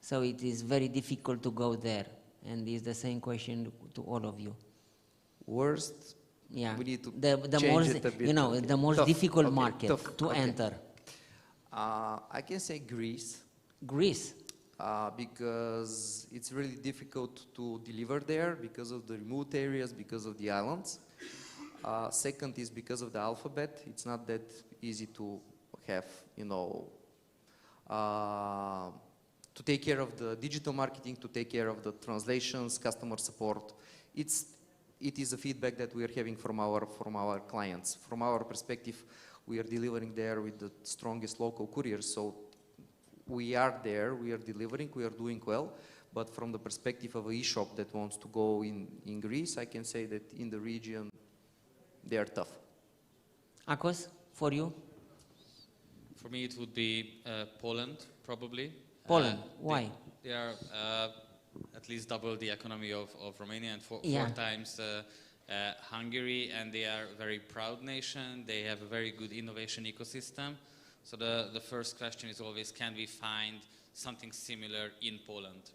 So it is very difficult to go there, and it's the same question to all of you. Worst? Yeah, we need to the change most, it a bit. you know, the most Tough. difficult Okay, market tough. to Okay. enter. I can say Greece. Greece. Because it's really difficult to deliver there because of the remote areas, because of the islands. Second is because of the alphabet. It's not that easy to have, you know, to take care of the digital marketing, to take care of the translations, customer support. It is a feedback that we are having from our clients. From our perspective, we are delivering there with the strongest local couriers. So we are there, we are delivering, we are doing well. But from the perspective of an e-shop that wants to go in Greece, I can say that in the region, they are tough. Akos, for you? For me, it would be Poland, probably. Poland, why? They are at least double the economy of Romania and four times Hungary, and they are a very proud nation. They have a very good innovation ecosystem. So the first question is always, can we find something similar in Poland?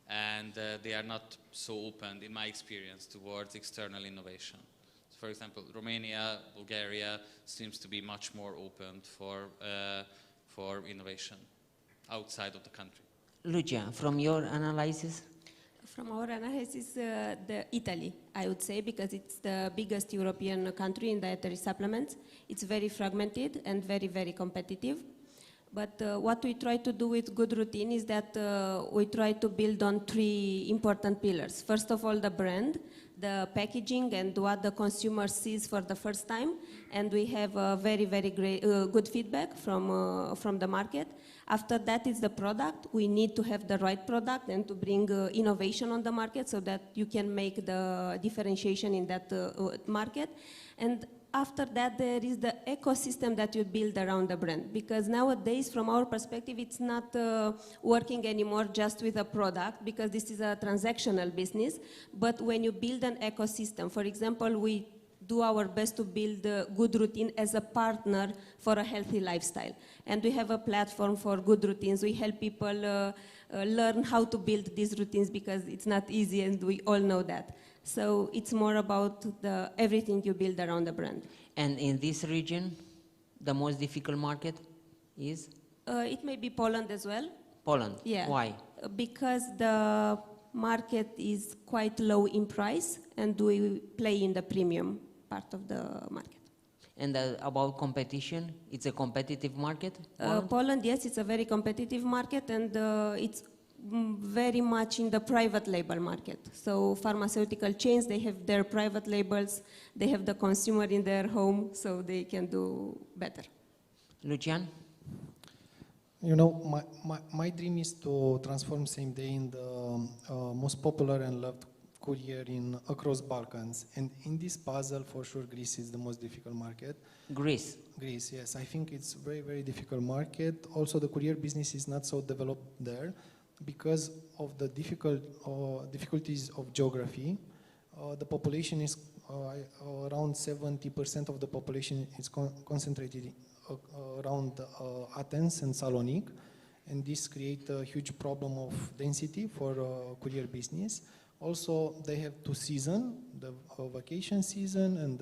And they are not so open, in my experience, towards external innovation. So for example, Romania, Bulgaria seems to be much more open for innovation outside of the country. Lucia, from your analysis? From our analysis, Italy, I would say, because it's the biggest European country in dietary supplements. It's very fragmented and very, very competitive. But what we try to do with Good Routine is that we try to build on three important pillars. First of all, the brand, the packaging, and what the consumer sees for the first time. And we have very, very great, good feedback from the market. After that is the product. We need to have the right product and to bring innovation on the market so that you can make the differentiation in that market. And after that, there is the ecosystem that you build around the brand. Because nowadays, from our perspective, it's not working anymore just with a product, because this is a transactional business. But when you build an ecosystem, for example, we do our best to build a Good Routine as a partner for a healthy lifestyle. And we have a platform for good routines. We help people learn how to build these routines, because it's not easy, and we all know that. So it's more about everything you build around the brand. And in this region, the most difficult market is? It may be Poland as well. Poland. Yeah. Why? Because the market is quite low in price, and we play in the premium part of the market. And about competition, it's a competitive market? Poland, yes, it's a very competitive market, and it's very much in the private label market. So pharmaceutical chains, they have their private labels, they have the consumer in their home, so they can do better. Lucian? You know, my dream is to transform same day in the most popular and loved courier across Balkans. And in this puzzle, for sure, Greece is the most difficult market. Greece? Greece, yes. I think it's very, very difficult market. Also, the courier business is not so developed there because of the difficulties of geography. The population is around 70% of the population is concentrated around Athens and Salonic, and this creates a huge problem of density for courier business. Also, they have two seasons, the vacation season and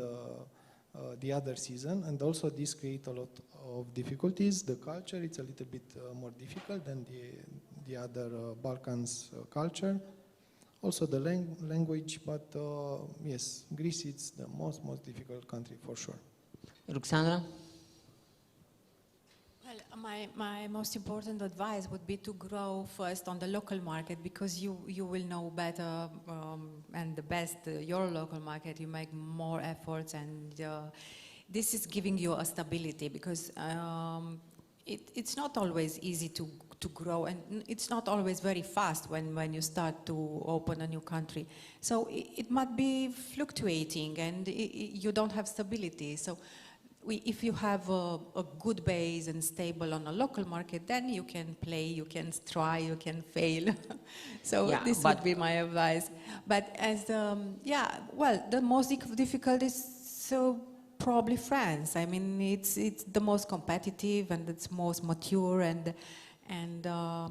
the other season, and also this creates a lot of difficulties. The culture, it's a little bit more difficult than the other Balkans culture. Also the language, but yes, Greece is the most difficult country for sure. Ruxandra? Well, my most important advice would be to grow first on the local market, because you will know better and the best your local market. You make more efforts, and this is giving you a stability, because it's not always easy to to grow, and it's not always very fast when you start to open a new country. So it might be fluctuating, and you don't have stability. So if you have a good base and stable on a local market, then you can play, you can try, you can fail. So Yeah, this would be my advice. But as well, the most difficult is probably France. I mean, it's the most competitive and it's most mature, and I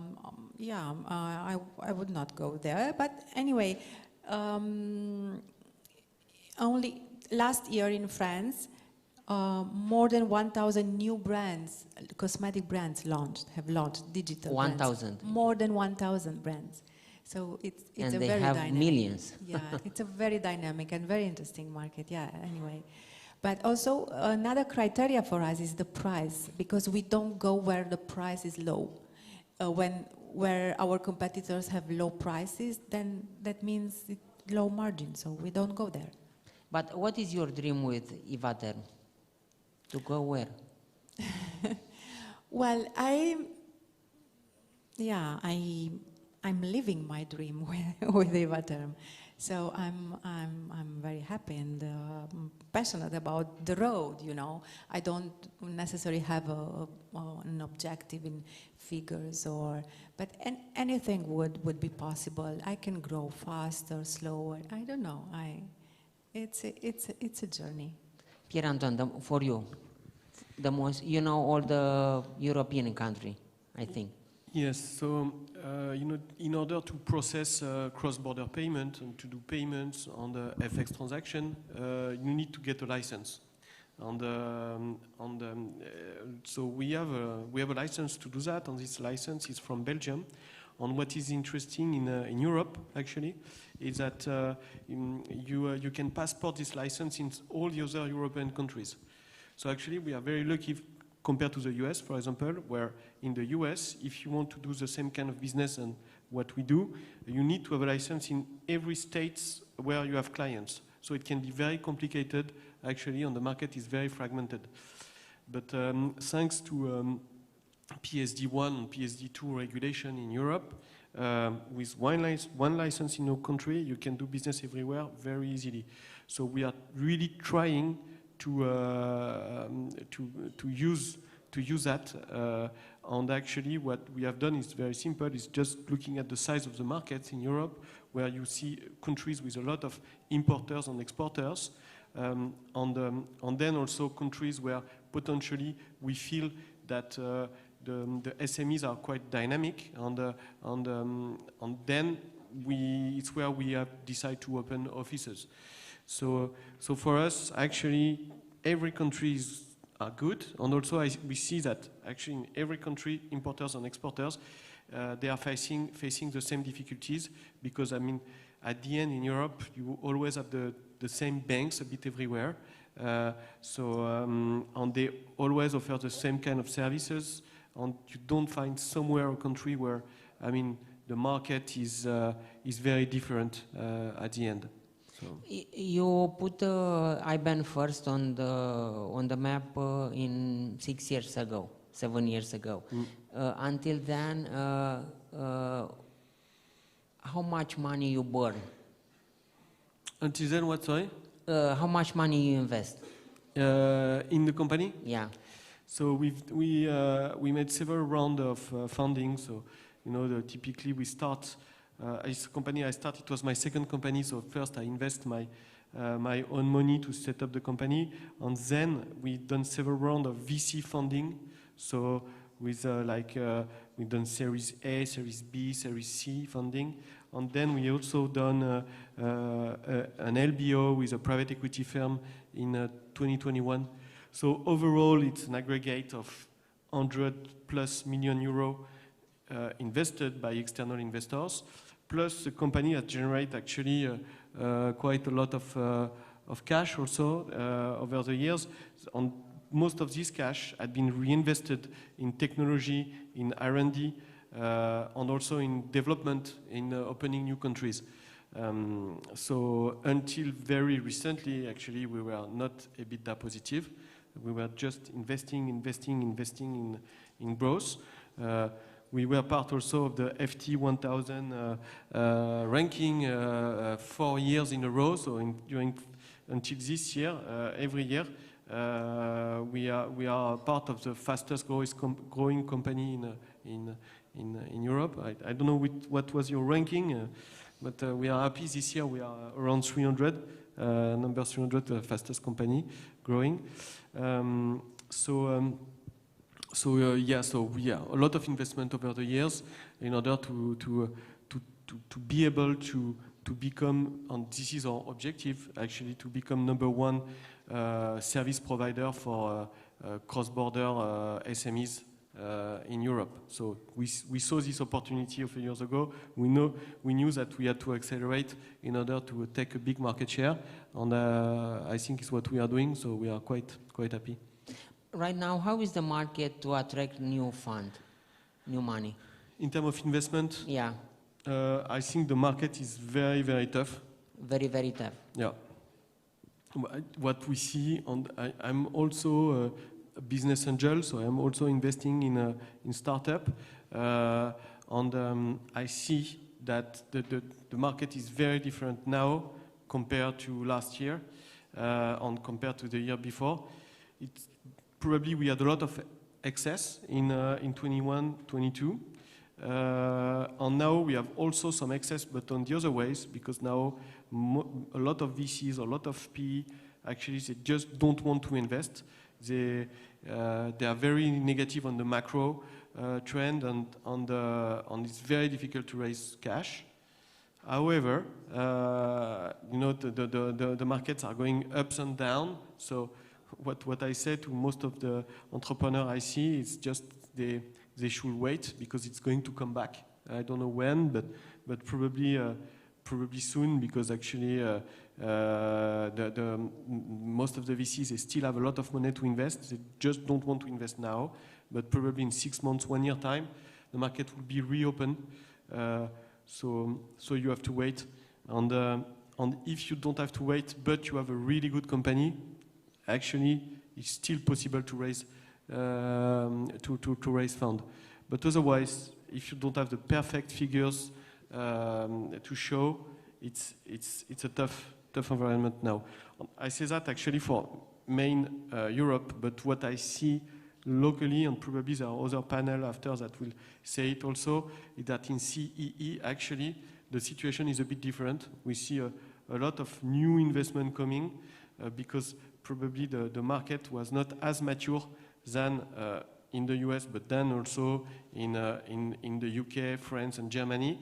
would not go there. But anyway, only last year in France, more than 1,000 new brands, cosmetic brands have launched digital 1,000. brands. More than 1,000 brands. So it's And a they very have dynamic. millions. Yeah, it's a very dynamic and very interesting market. Yeah, anyway. But also another criteria for us is the price, because we don't go where the price is low. Where our competitors have low prices, then that means low margin, so we don't go there. But what is your dream with Ivaterm? To go where? Well, I'm living my dream with Ivaterm. So I'm very happy and passionate about the road, you know. I don't necessarily have an objective in figures but anything would be possible. I can grow faster, slower, I don't know. It's a journey. Pierre-Antoine, for you, the most, you know, all the European country, I think. Yes, so in order to process cross-border payment and to do payments on the FX transaction, you need to get a license. So we have a license to do that, and this license is from Belgium. And what is interesting in Europe, actually, is that you can passport this license in all the other European countries. So actually, we are very lucky compared to the US, for example, where in the US, if you want to do the same kind of business and what we do, you need to have a license in every state where you have clients. So it can be very complicated, actually, and the market is very fragmented. But thanks to PSD1 and PSD2 regulation in Europe, with one license in your country, you can do business everywhere very easily. So we are really trying to use that, and actually what we have done is very simple. It's just looking at the size of the markets in Europe, where you see countries with a lot of importers and exporters, and then also countries where potentially we feel that the SMEs are quite dynamic, and then it's where we have decided to open offices. So for us, actually, every country are good, and also we see that actually in every country, importers and exporters, they are facing the same difficulties, because I mean, at the end in Europe, you always have the same banks a bit everywhere, and they always offer the same kind of services, and you don't find somewhere a country where, I mean, the market is very different at the end. So. You put iBanFirst on the map in 7 years ago. Until then, how much money you burn? Until then, what, sorry? How much money you invest? In the company? Yeah. So we made several rounds of funding. So you know, typically we start. As a company I started, it was my second company. So first I invest my own money to set up the company, and then we've done several rounds of VC funding. So with we've done Series A, Series B, Series C funding, and then we also done an LBO with a private equity firm in 2021. So overall, it's an aggregate of 100+ million euro invested by external investors. Plus, the company has generated actually quite a lot of cash also over the years. And most of this cash had been reinvested in technology, in R&D, and also in development, in opening new countries. So until very recently, actually, we were not EBITDA positive. We were just investing in growth. we were part also of the FT 1000 ranking 4 years in a row. So until this year, every year, we are part of the fastest growing company in Europe. I don't know what was your ranking, but we are happy this year. We are around 300, number 300, the fastest company growing. So a lot of investment over the years in order to be able to become, and this is our objective actually, to become #1 service provider for cross-border SMEs in Europe. So we saw this opportunity a few years ago. We knew that we had to accelerate in order to take a big market share, and I think it's what we are doing. So we are quite happy. Right now, how is the market to attract new money? In terms of investment, Yeah, I think the market is very, very tough. very, very tough. Yeah. What we see, and I'm also a business angel, so I'm also investing in startup, and I see that the market is very different now compared to last year, and compared to the year before. Probably we had a lot of excess in 21, 22. And now we have also some excess, but on the other ways, because now a lot of VCs, a lot of PE, actually they just don't want to invest. They are very negative on the macro trend, and it's very difficult to raise cash. However, the markets are going ups and down. So what I say to most of the entrepreneurs I see is just they should wait, because it's going to come back. I don't know when, but probably soon, because actually most of the VCs, they still have a lot of money to invest. They just don't want to invest now, but probably in 6 months, 1 year time, the market will be reopened. So you have to wait, and if you don't have to wait, but you have a really good company, actually it's still possible to raise fund. But otherwise, if you don't have the perfect figures to show, it's a tough environment now. I say that actually for main Europe, but what I see locally, and probably there are other panel after that will say it also, is that in CEE actually the situation is a bit different. We see a lot of new investment coming because probably the market was not as mature than in the US, but then also in the UK, France, and Germany,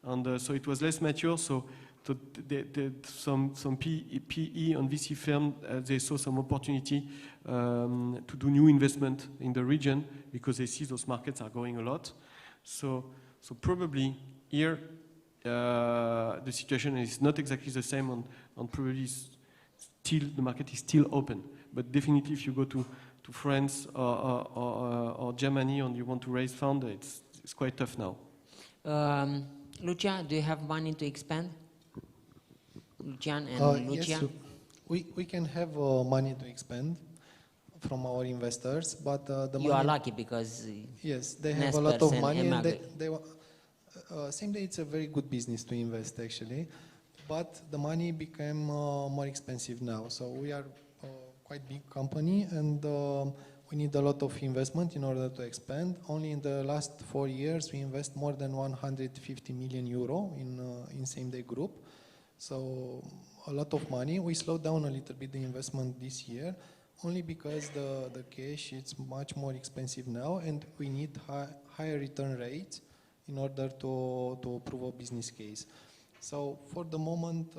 and so it was less mature. So some PE and VC firm, they saw some opportunity to do new investment in the region because they see those markets are growing a lot. So probably here the situation is not exactly the same, and probably still the market is still open. But definitely, if you go to France or Germany and you want to raise fund, it's quite tough now. Lucia, do you have money to expand? Lucian and Lucia? Yes, we can have money to expand from our investors, but the you money, are lucky because yes, they have a lot of money, and same day it's a very good business to invest actually, but the money became more expensive now. So we are quite big company, and we need a lot of investment in order to expand. Only in the last 4 years we invest more than 150 million euro in same day group. So a lot of money. We slowed down a little bit the investment this year, only because the cash is much more expensive now, and we need higher return rates in order to prove a business case. So for the moment,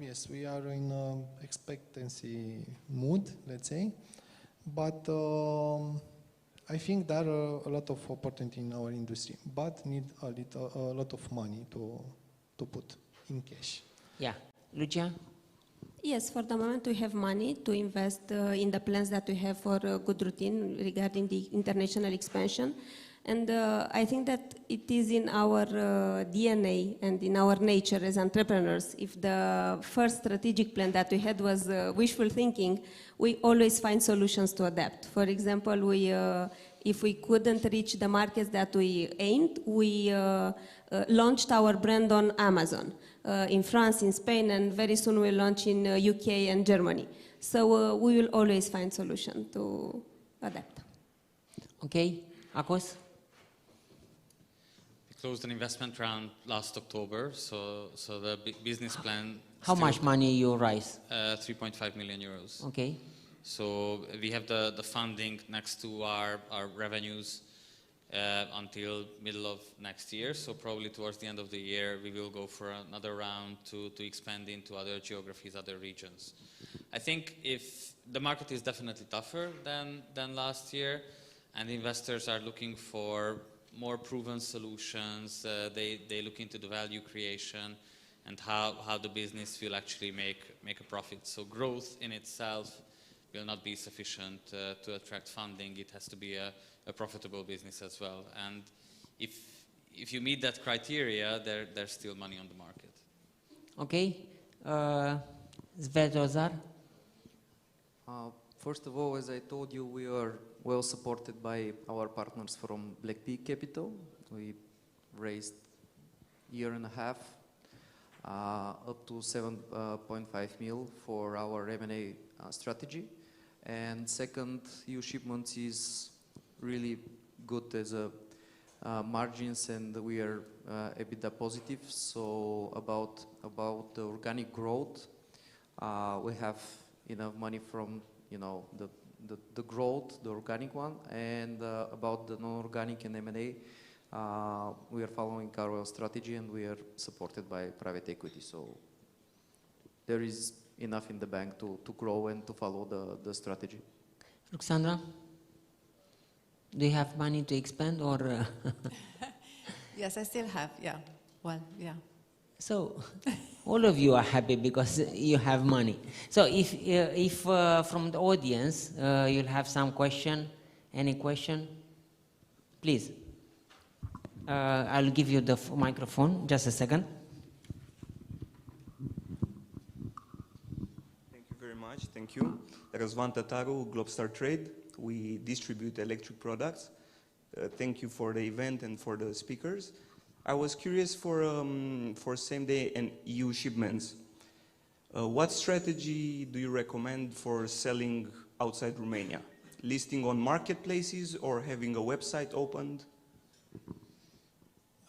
yes, we are in expectancy mood, let's say, but I think there are a lot of opportunity in our industry, but need a lot of money to put in cash. Yeah, Lucia? Yes, for the moment we have money to invest in the plans that we have for a good routine regarding the international expansion. And I think that it is in our DNA and in our nature as entrepreneurs. If the first strategic plan that we had was wishful thinking, we always find solutions to adapt. For example, we if we couldn't reach the markets that we aimed, we launched our brand on Amazon, in France, in Spain, and very soon we'll launch in UK and Germany. So we will always find solution to adapt. Okay, Akos? We closed an investment round last October, so the business plan. How much money you raise? 3.5 million euros. Okay. So we have the funding next to our revenues until middle of next year. So probably towards the end of the year, we will go for another round to expand into other geographies, other regions. I think if the market is definitely tougher than last year, and investors are looking for more proven solutions, they look into the value creation and how the business will actually make a profit. So growth in itself will not be sufficient to attract funding. It has to be a profitable business as well. And if you meet that criteria, there's still money on the market. Okay. Svetozar? First of all, as I told you, we are well supported by our partners from Black Pig Capital. We raised year and a half, up to 7.5 mil for our M&A strategy. And second, EU shipments is really good as a margins, and we are EBITDA positive. So about the organic growth, we have enough money from the growth, the organic one, and about the non-organic and M&A, we are following our strategy and we are supported by private equity. So there is enough in the bank to grow and to follow the strategy. Ruxandra? Do you have money to expand or? Yes, I still have, yeah. Well, yeah. So, all of you are happy because you have money. So, if from the audience you'll have some question, any question, please. I'll give you the microphone. Just a second. Thank you very much. Thank you. Răzvan Tataru, Globstar Trade. We distribute electric products. Thank you for the event and for the speakers. I was curious for same-day and EU shipments. What strategy do you recommend for selling outside Romania? Listing on marketplaces or having a website opened?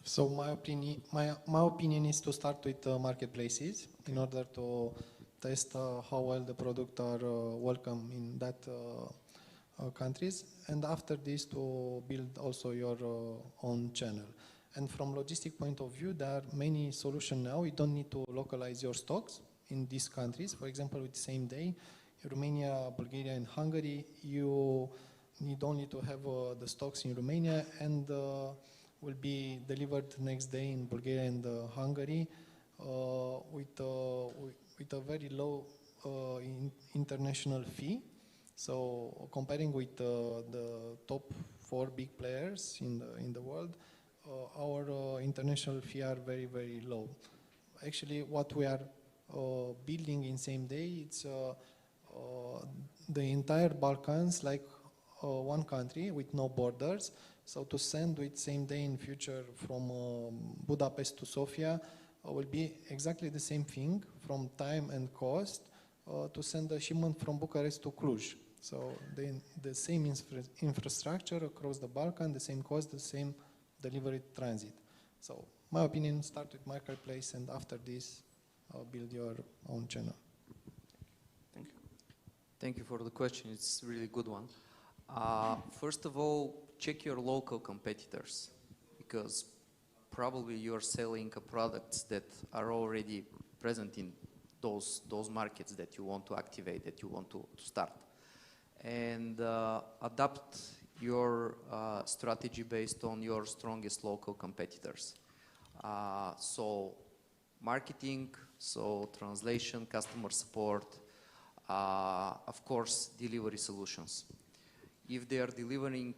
So my opinion is to start with marketplaces in order to test how well the products are welcome in that countries, and after this to build also your own channel. And from logistic point of view, there are many solutions now. You don't need to localize your stocks in these countries. For example, with same day, Romania, Bulgaria and Hungary, you need only to have the stocks in Romania and will be delivered next day in Bulgaria and Hungary with a very low international fee. So comparing with the top 4 big players in the world, our international fee are very, very low. Actually, what we are building in same day, it's the entire Balkans like one country with no borders. So to send with same day in future from Budapest to Sofia will be exactly the same thing from time and cost to send a shipment from Bucharest to Cluj. So the same infrastructure across the Balkan, the same cost, the same delivery transit. So my opinion, start with marketplace and after this build your own channel. Thank you. Thank you for the question. It's a really good one. First of all, check your local competitors, because probably you're selling products that are already present in those markets that you want to activate, that you want to start. And adapt your strategy based on your strongest local competitors. So marketing, so translation, customer support, of course, delivery solutions. If they are delivering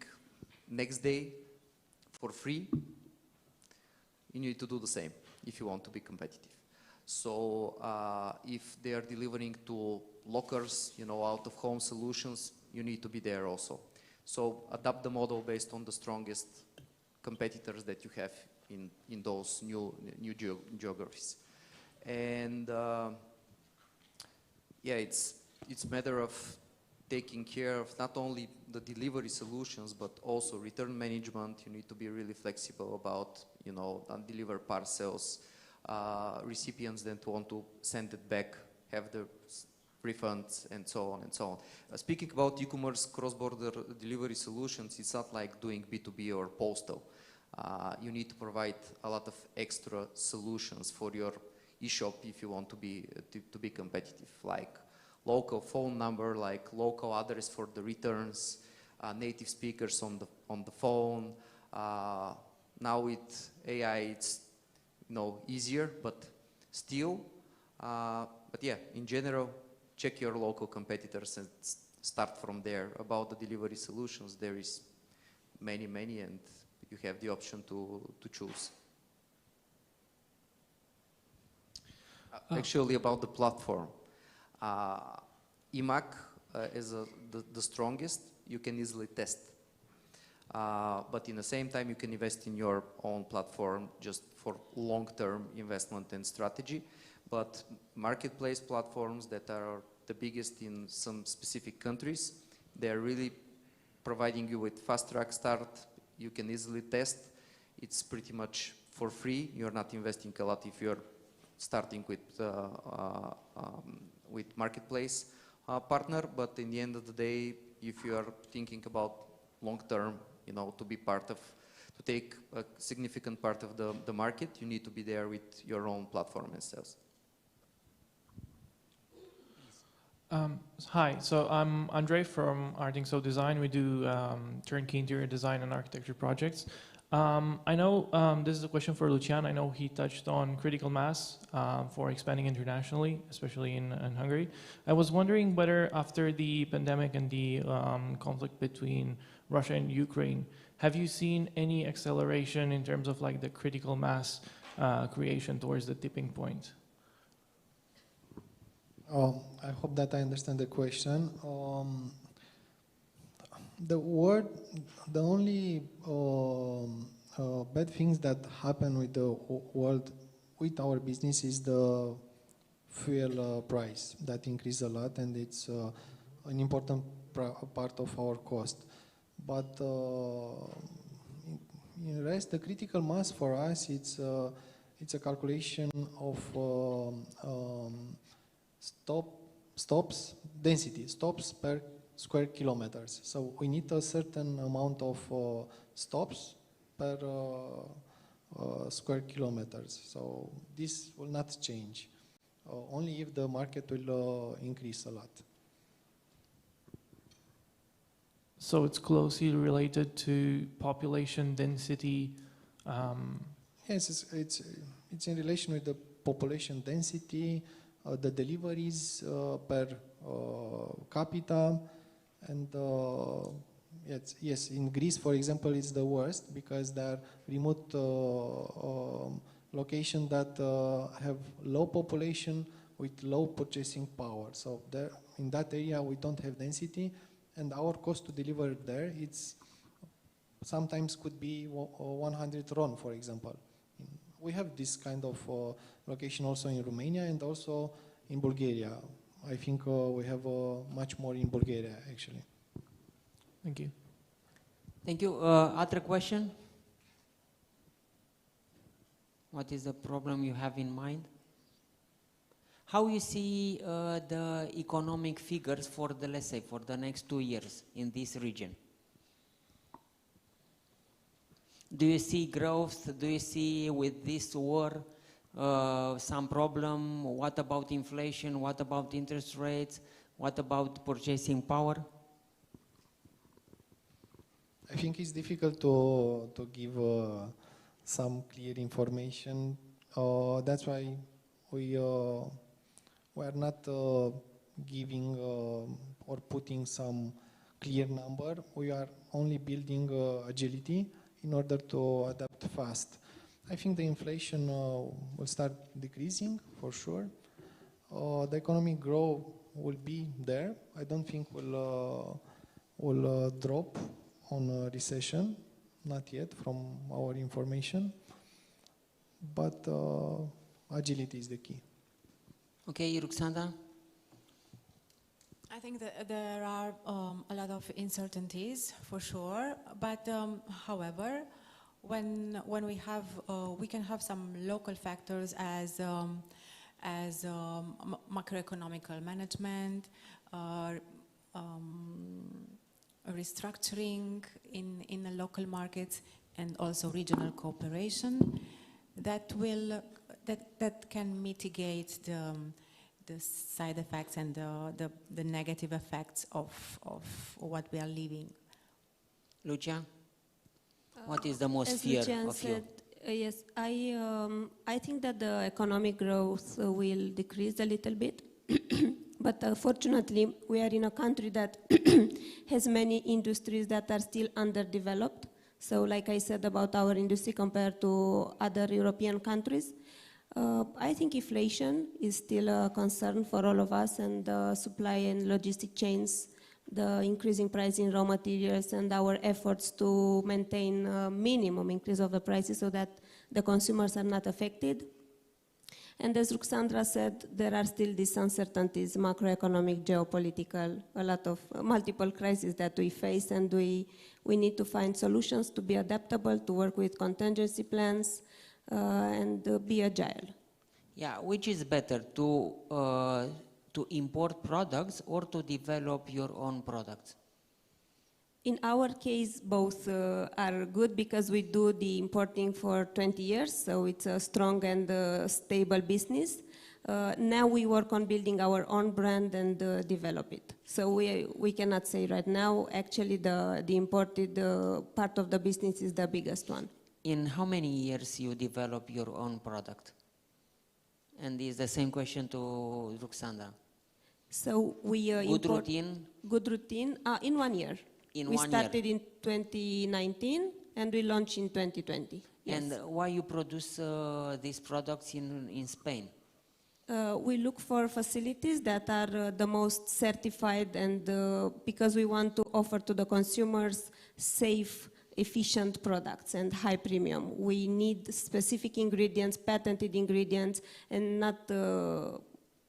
next day for free, you need to do the same if you want to be competitive. So if they are delivering to lockers, out-of-home solutions, you need to be there also. So adapt the model based on the strongest competitors that you have in those new geographies. And yeah, it's a matter of taking care of not only the delivery solutions, but also return management. You need to be really flexible about, undelivered parcels, recipients that want to send it back, have the refunds, and so on and so on. Speaking about e-commerce cross-border delivery solutions, it's not like doing B2B or postal. You need to provide a lot of extra solutions for your e-shop if you want to be competitive, like local phone number, like local address for the returns, native speakers on the phone. Now with AI, it's easier, but still. But yeah, in general, check your local competitors and start from there. About the delivery solutions, there is many, and you have the option to choose. Actually, about the platform, eMAC is the strongest. You can easily test. But in the same time, you can invest in your own platform just for long-term investment and strategy. But marketplace platforms that are the biggest in some specific countries, they are really providing you with fast-track start. You can easily test. It's pretty much for free. You're not investing a lot if you're starting with marketplace partner. But in the end of the day, if you are thinking about long-term, to take a significant part of the market, you need to be there with your own platform and sales. Hi, so I'm Andre from Artingso Design. We do turnkey interior design and architecture projects. I know this is a question for Lucian. I know he touched on critical mass for expanding internationally, especially in Hungary. I was wondering whether after the pandemic and the conflict between Russia and Ukraine, have you seen any acceleration in terms of like the critical mass creation towards the tipping point? I hope that I understand the question. The only bad things that happen with the world, with our business, is the fuel price that increased a lot, and it's an important part of our cost. But in the rest, the critical mass for us, it's a calculation of stops per square kilometers. So we need a certain amount of stops per square kilometers. So this will not change, only if the market will increase a lot. So it's closely related to population density. Yes, it's in relation with the population density, the deliveries per capita, and yes, in Greece, for example, it's the worst because there are remote locations that have low population with low purchasing power. So there, in that area, we don't have density, and our cost to deliver there, it's sometimes could be 100 RON, for example. We have this kind of location also in Romania and also in Bulgaria. I think we have much more in Bulgaria, actually. Thank you. Thank you. Other question? What is the problem you have in mind? How you see the economic figures for the, let's say, for the next 2 years in this region? Do you see growth? Do you see with this war some problem? What about inflation? What about interest rates? What about purchasing power? I think it's difficult to give some clear information. That's why we are not giving or putting some clear number. We are only building agility in order to adapt fast. I think the inflation will start decreasing for sure. The economic growth will be there. I don't think we'll will drop on a recession. Not yet, from our information. But agility is the key. Okay, Ruxandra? I think that there are a lot of uncertainties for sure, but however, when we have we can have some local factors as macroeconomical management, restructuring in the local markets, and also regional cooperation that can mitigate the side effects and the negative effects of what we are living. Lucia? What is the most As fear Lucian of said, you? Yes, I think that the economic growth will decrease a little bit. But fortunately, we are in a country that has many industries that are still underdeveloped. So like I said about our industry compared to other European countries, I think inflation is still a concern for all of us, and the supply and logistic chains, the increasing price in raw materials, and our efforts to maintain a minimum increase of the prices so that the consumers are not affected. And as Ruxandra said, there are still these uncertainties, macroeconomic, geopolitical, a lot of multiple crises that we face, and we need to find solutions to be adaptable, to work with contingency plans, and be agile. Yeah, which is better, to import products or to develop your own products? In our case, both are good because we do the importing for 20 years, so it's a strong and stable business. Now we work on building our own brand and develop it. So we cannot say right now, actually the imported part of the business is the biggest one. In how many years you develop your own product? And is the same question to Ruxandra. So we Good routine? Good routine in 1 year. We started in 2019 and we launched in 2020. Yes. And why you produce these products in Spain? We look for facilities that are the most certified, and because we want to offer to the consumers safe, efficient products and high premium. We need specific ingredients, patented ingredients, and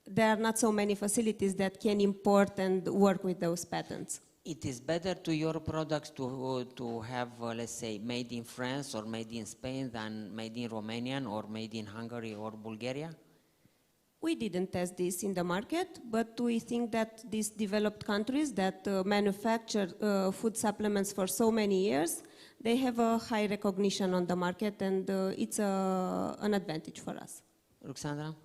there are not so many facilities that can import and work with those patents. It is better to your products to have, let's say, made in France or made in Spain than made in Romania or made in Hungary or Bulgaria? We didn't test this in the market, but we think that these developed countries that manufacture food supplements for so many years, they have a high recognition on the market, and it's an advantage for us. Ruxandra?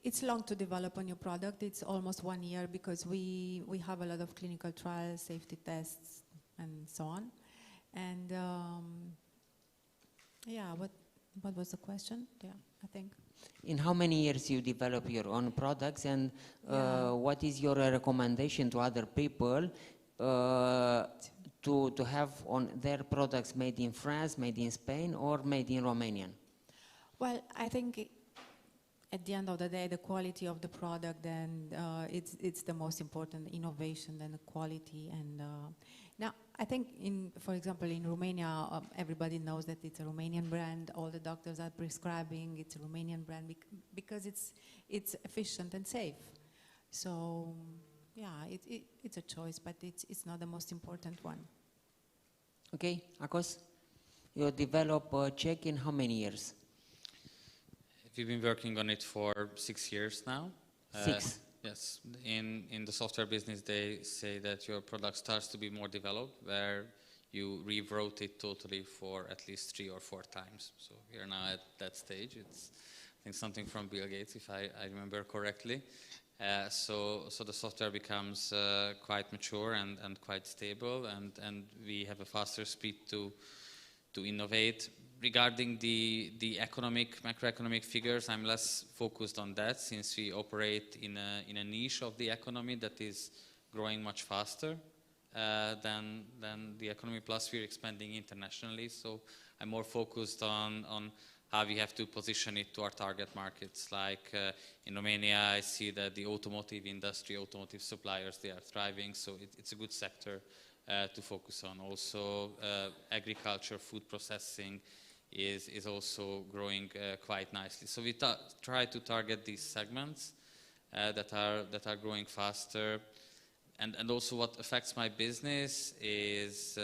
It's long to develop a new product. It's almost 1 year because we have a lot of clinical trials, safety tests, and so on. And yeah, what was the question? Yeah, I think. In how many years you develop your own products, and what is your recommendation to other people to have on their products made in France, made in Spain, or made in Romanian? Well, I think at the end of the day, the quality of the product, and it's the most important innovation and the quality. And now, I think, for example, in Romania, everybody knows that it's a Romanian brand. All the doctors are prescribing it's a Romanian brand because it's efficient and safe. So, yeah, it's a choice, but it's not the most important one. Okay, Akos, you develop Czech in how many years? We've been working on it for 6 years now. 6? Yes. In the software business, they say that your product starts to be more developed, where you rewrote it totally for at least 3 or 4 times. So we are now at that stage. It's, I think, something from Bill Gates, if I remember correctly. So the software becomes quite mature and quite stable, and we have a faster speed to innovate. Regarding the macroeconomic figures, I'm less focused on that, since we operate in a niche of the economy that is growing much faster than the economy. Plus, we're expanding internationally, so I'm more focused on how we have to position it to our target markets. Like in Romania, I see that the automotive industry, automotive suppliers, they are thriving, so it's a good sector to focus on. Also, agriculture, food processing is also growing quite nicely. So we try to target these segments that are growing faster. And also what affects my business is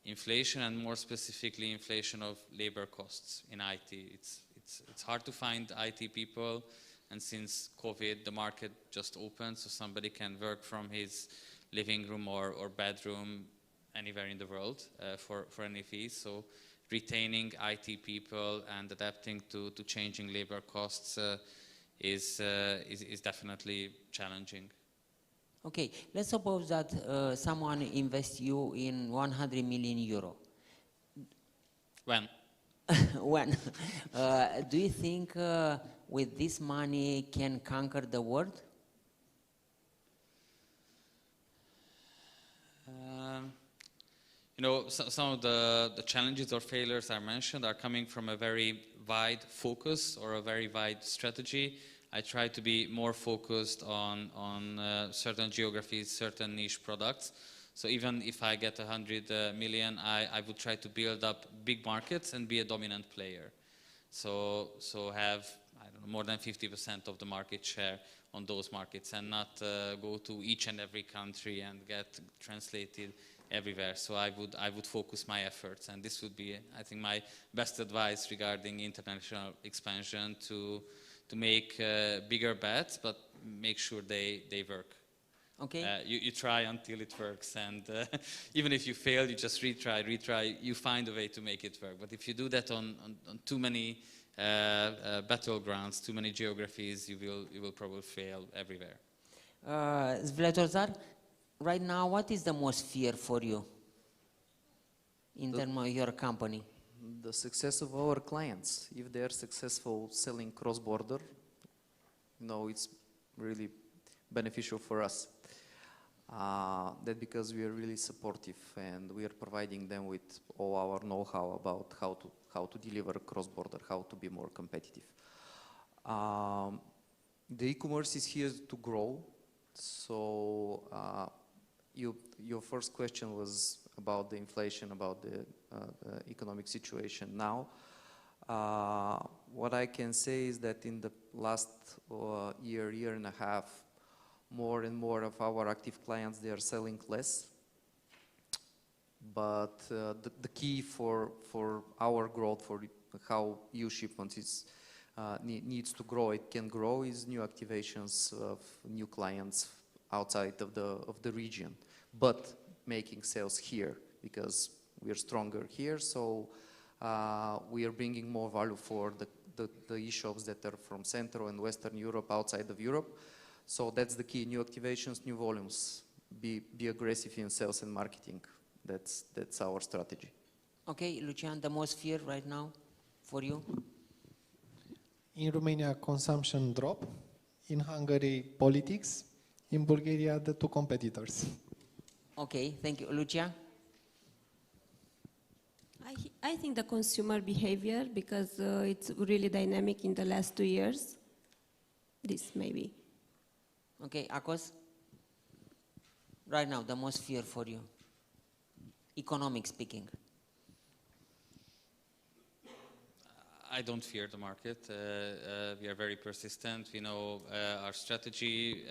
inflation, and more specifically inflation of labor costs in IT. It's hard to find IT people, and since COVID, the market just opened, so somebody can work from his living room or bedroom anywhere in the world for any fees. So retaining IT people and adapting to changing labor costs is definitely challenging. Okay, let's suppose that someone invests you in 100 million euro. When? When? Do you think with this money can conquer the world? You know, some of the challenges or failures I mentioned are coming from a very wide focus or a very wide strategy. I try to be more focused on certain geographies, certain niche products. So even if I get 100 million, I would try to build up big markets and be a dominant player. So have, I don't know, more than 50% of the market share on those markets, and not go to each and every country and get translated everywhere. So I would focus my efforts, and this would be, I think, my best advice regarding international expansion, to make bigger bets, but make sure they work. Okay. You try until it works, and even if you fail, you just retry, you find a way to make it work. But if you do that on too many battlegrounds, too many geographies, you will probably fail everywhere. Svetozar, right now, what is the most fear for you in terms of your company? The success of our clients. If they are successful selling cross-border, you know, it's really beneficial for us. That because we are really supportive, and we are providing them with all our know-how about how to deliver cross-border, how to be more competitive. The e-commerce is here to grow. So your first question was about the inflation, about the economic situation now. What I can say is that in the last year and a half, more and more of our active clients, they are selling less. But the key for our growth, for how e-shipments needs to grow, it can grow, is new activations of new clients outside of the region, but making sales here, because we are stronger here. So we are bringing more value for the e-shops that are from Central and Western Europe, outside of Europe. So that's the key: new activations, new volumes. Be aggressive in sales and marketing. That's our strategy. Okay, Lucian, the most fear right now for you? In Romania, consumption drop. In Hungary, politics. In Bulgaria, the two competitors. Okay, thank you. Lucia? I think the consumer behavior, because it's really dynamic in the last 2 years. This maybe. Okay, Akos? Right now, the most fear for you, economic speaking. I don't fear the market. We are very persistent. We know our strategy.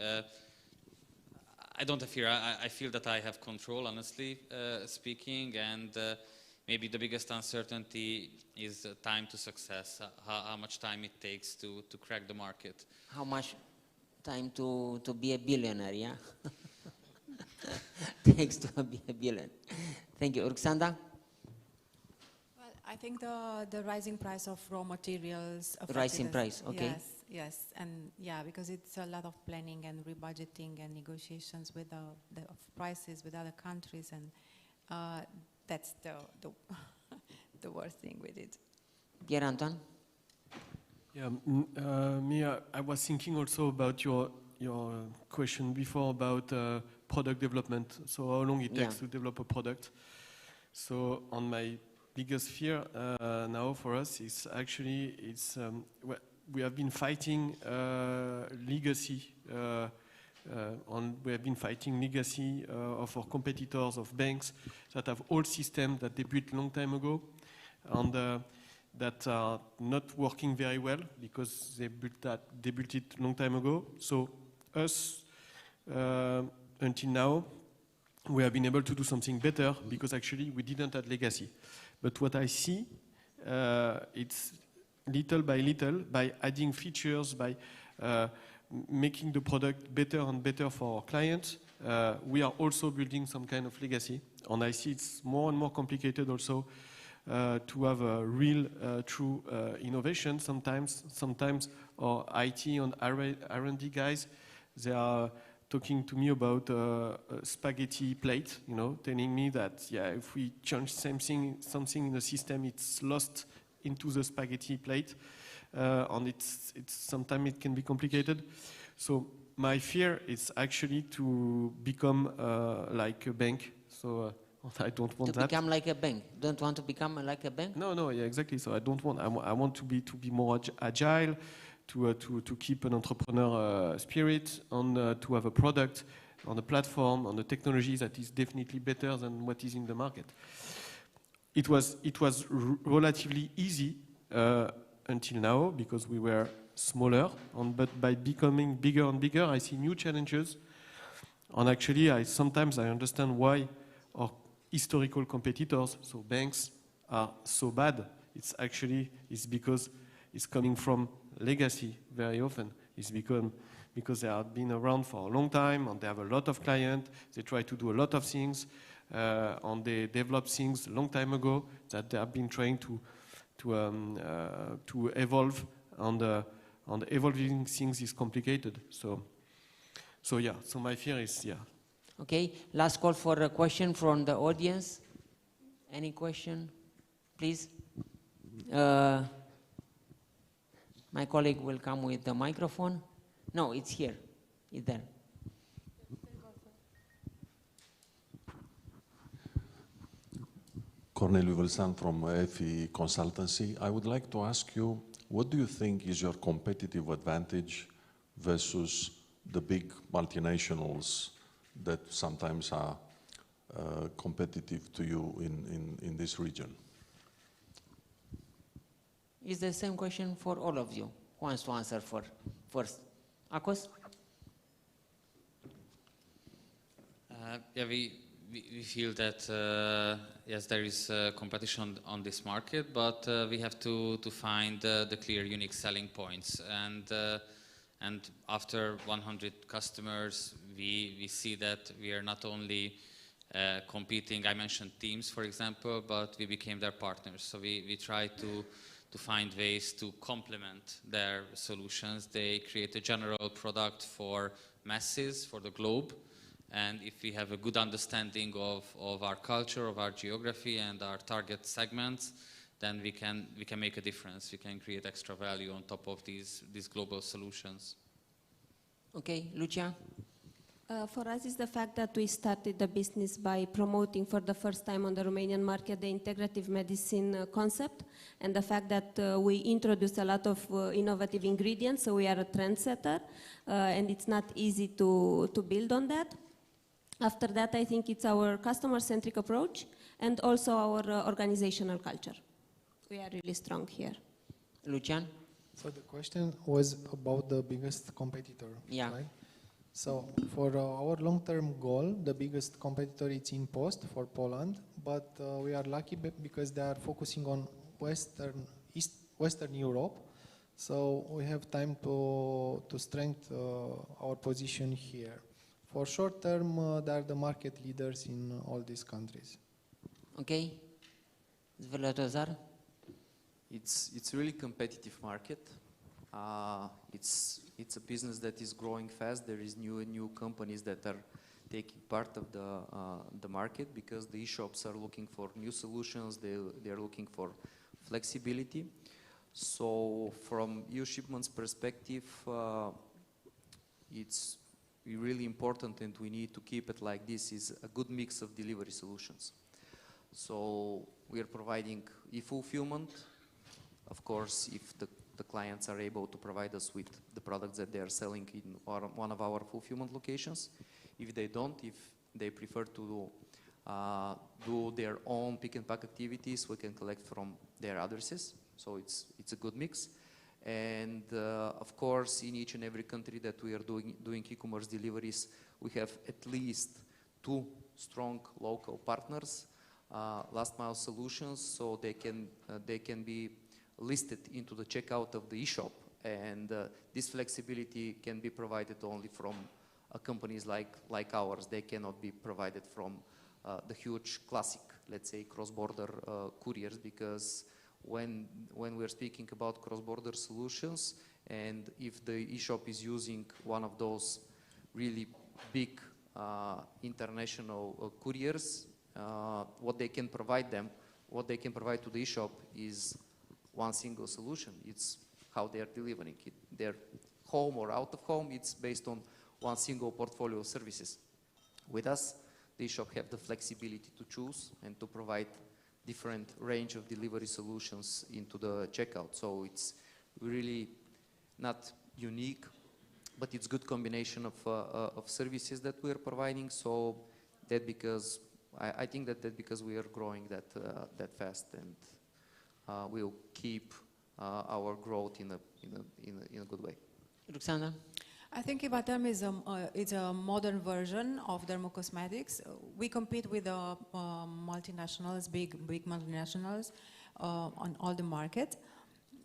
I don't have fear. I feel that I have control, honestly speaking, and maybe the biggest uncertainty is time to success, how much time it takes to crack the market. How much time to be a billionaire, yeah? Takes to be a billionaire. Thank you. Ruxanda? Well, I think the rising price of raw materials. Rising price, okay. Yes, and yeah, because it's a lot of planning and rebudgeting and negotiations with the prices with other countries, and that's the worst thing with it. Pierre Antoine? Yeah, I was thinking also about your question before about product development. So how long it takes to develop a product. So on my biggest fear now for us is actually we have been fighting legacy. We have been fighting legacy of our competitors, of banks that have old systems that they built long time ago, and that are not working very well because they built it long time ago. So us, until now, we have been able to do something better because actually we didn't have legacy. But what I see, it's little by little, by adding features, by making the product better and better for our clients, we are also building some kind of legacy. And I see it's more and more complicated also to have a real, true innovation. Sometimes our IT and R&D guys, they are talking to me about a spaghetti plate, you know, telling me that, yeah, if we change something in the system, it's lost into the spaghetti plate, and sometimes it can be complicated. So my fear is actually to become like a bank. So I don't want that. To become like a bank. Don't want to become like a bank? No, yeah, exactly. So I don't want. I want to be more agile, to keep an entrepreneur spirit, and to have a product on a platform, on a technology that is definitely better than what is in the market. It was relatively easy until now because we were smaller, but by becoming bigger and bigger, I see new challenges. And actually, sometimes I understand why our historical competitors, so banks, are so bad. It's because it's coming from legacy very often. It's because they have been around for a long time and they have a lot of clients. They try to do a lot of things, and they developed things a long time ago that they have been trying to evolve, and evolving things is complicated. So yeah. So my fear is, yeah. Okay. Last call for a question from the audience. Any question, please? My colleague will come with the microphone. No, it's here. It's there. Corneliu Vâlcean from FE Consultancy. I would like to ask you, what do you think is your competitive advantage versus the big multinationals that sometimes are competitive to you in this region? It's the same question for all of you. Who wants to answer first? Akos? Yeah, we feel that yes, there is competition on this market, but we have to find the clear, unique selling points. And after 100 customers, we see that we are not only competing. I mentioned teams, for example, but we became their partners. So we try to find ways to complement their solutions. They create a general product for masses, for the globe. And if we have a good understanding of our culture, of our geography and our target segments, then we can make a difference. We can create extra value on top of these global solutions. Okay, Lucia? For us, it's the fact that we started the business by promoting for the first time on the Romanian market the integrative medicine concept, and the fact that we introduced a lot of innovative ingredients, so we are a trendsetter, and it's not easy to build on that. After that, I think it's our customer-centric approach and also our organizational culture. We are really strong here. Lucian? So the question was about the biggest competitor, yeah. Right? So for our long-term goal, the biggest competitor is InPost for Poland, but we are lucky because they are focusing on Western Europe. So we have time to strengthen our position here. For short term, they are the market leaders in all these countries. Okay. Zveletozar? It's really competitive market. It's a business that is growing fast. There is new companies that are taking part of the market because the e-shops are looking for new solutions. They are looking for flexibility. So from e-shipments perspective, it's really important, and we need to keep it like this, is a good mix of delivery solutions. So we are providing e-fulfillment. Of course, if the clients are able to provide us with the products that they are selling in one of our fulfillment locations. If they don't, if they prefer to do their own pick and pack activities, we can collect from their addresses. So it's a good mix. And of course, in each and every country that we are doing e-commerce deliveries, we have at least 2 strong local partners, last mile solutions, so they can be listed into the checkout of the e-shop. And this flexibility can be provided only from companies like ours. They cannot be provided from the huge classic, let's say, cross-border couriers, because when we're speaking about cross-border solutions, and if the e-shop is using one of those really big international couriers, what they can provide to the e-shop is one single solution. It's how they are delivering it. Their home or out of home, it's based on one single portfolio of services. With us, the e-shop have the flexibility to choose and to provide different range of delivery solutions into the checkout. So it's really not unique, but it's good combination of services that we are providing. So that because I think that because we are growing that fast, and we'll keep our growth in a good way. Roxana? I think Ivaterm is a modern version of dermocosmetics. We compete with multinationals, big multinationals, on all the market.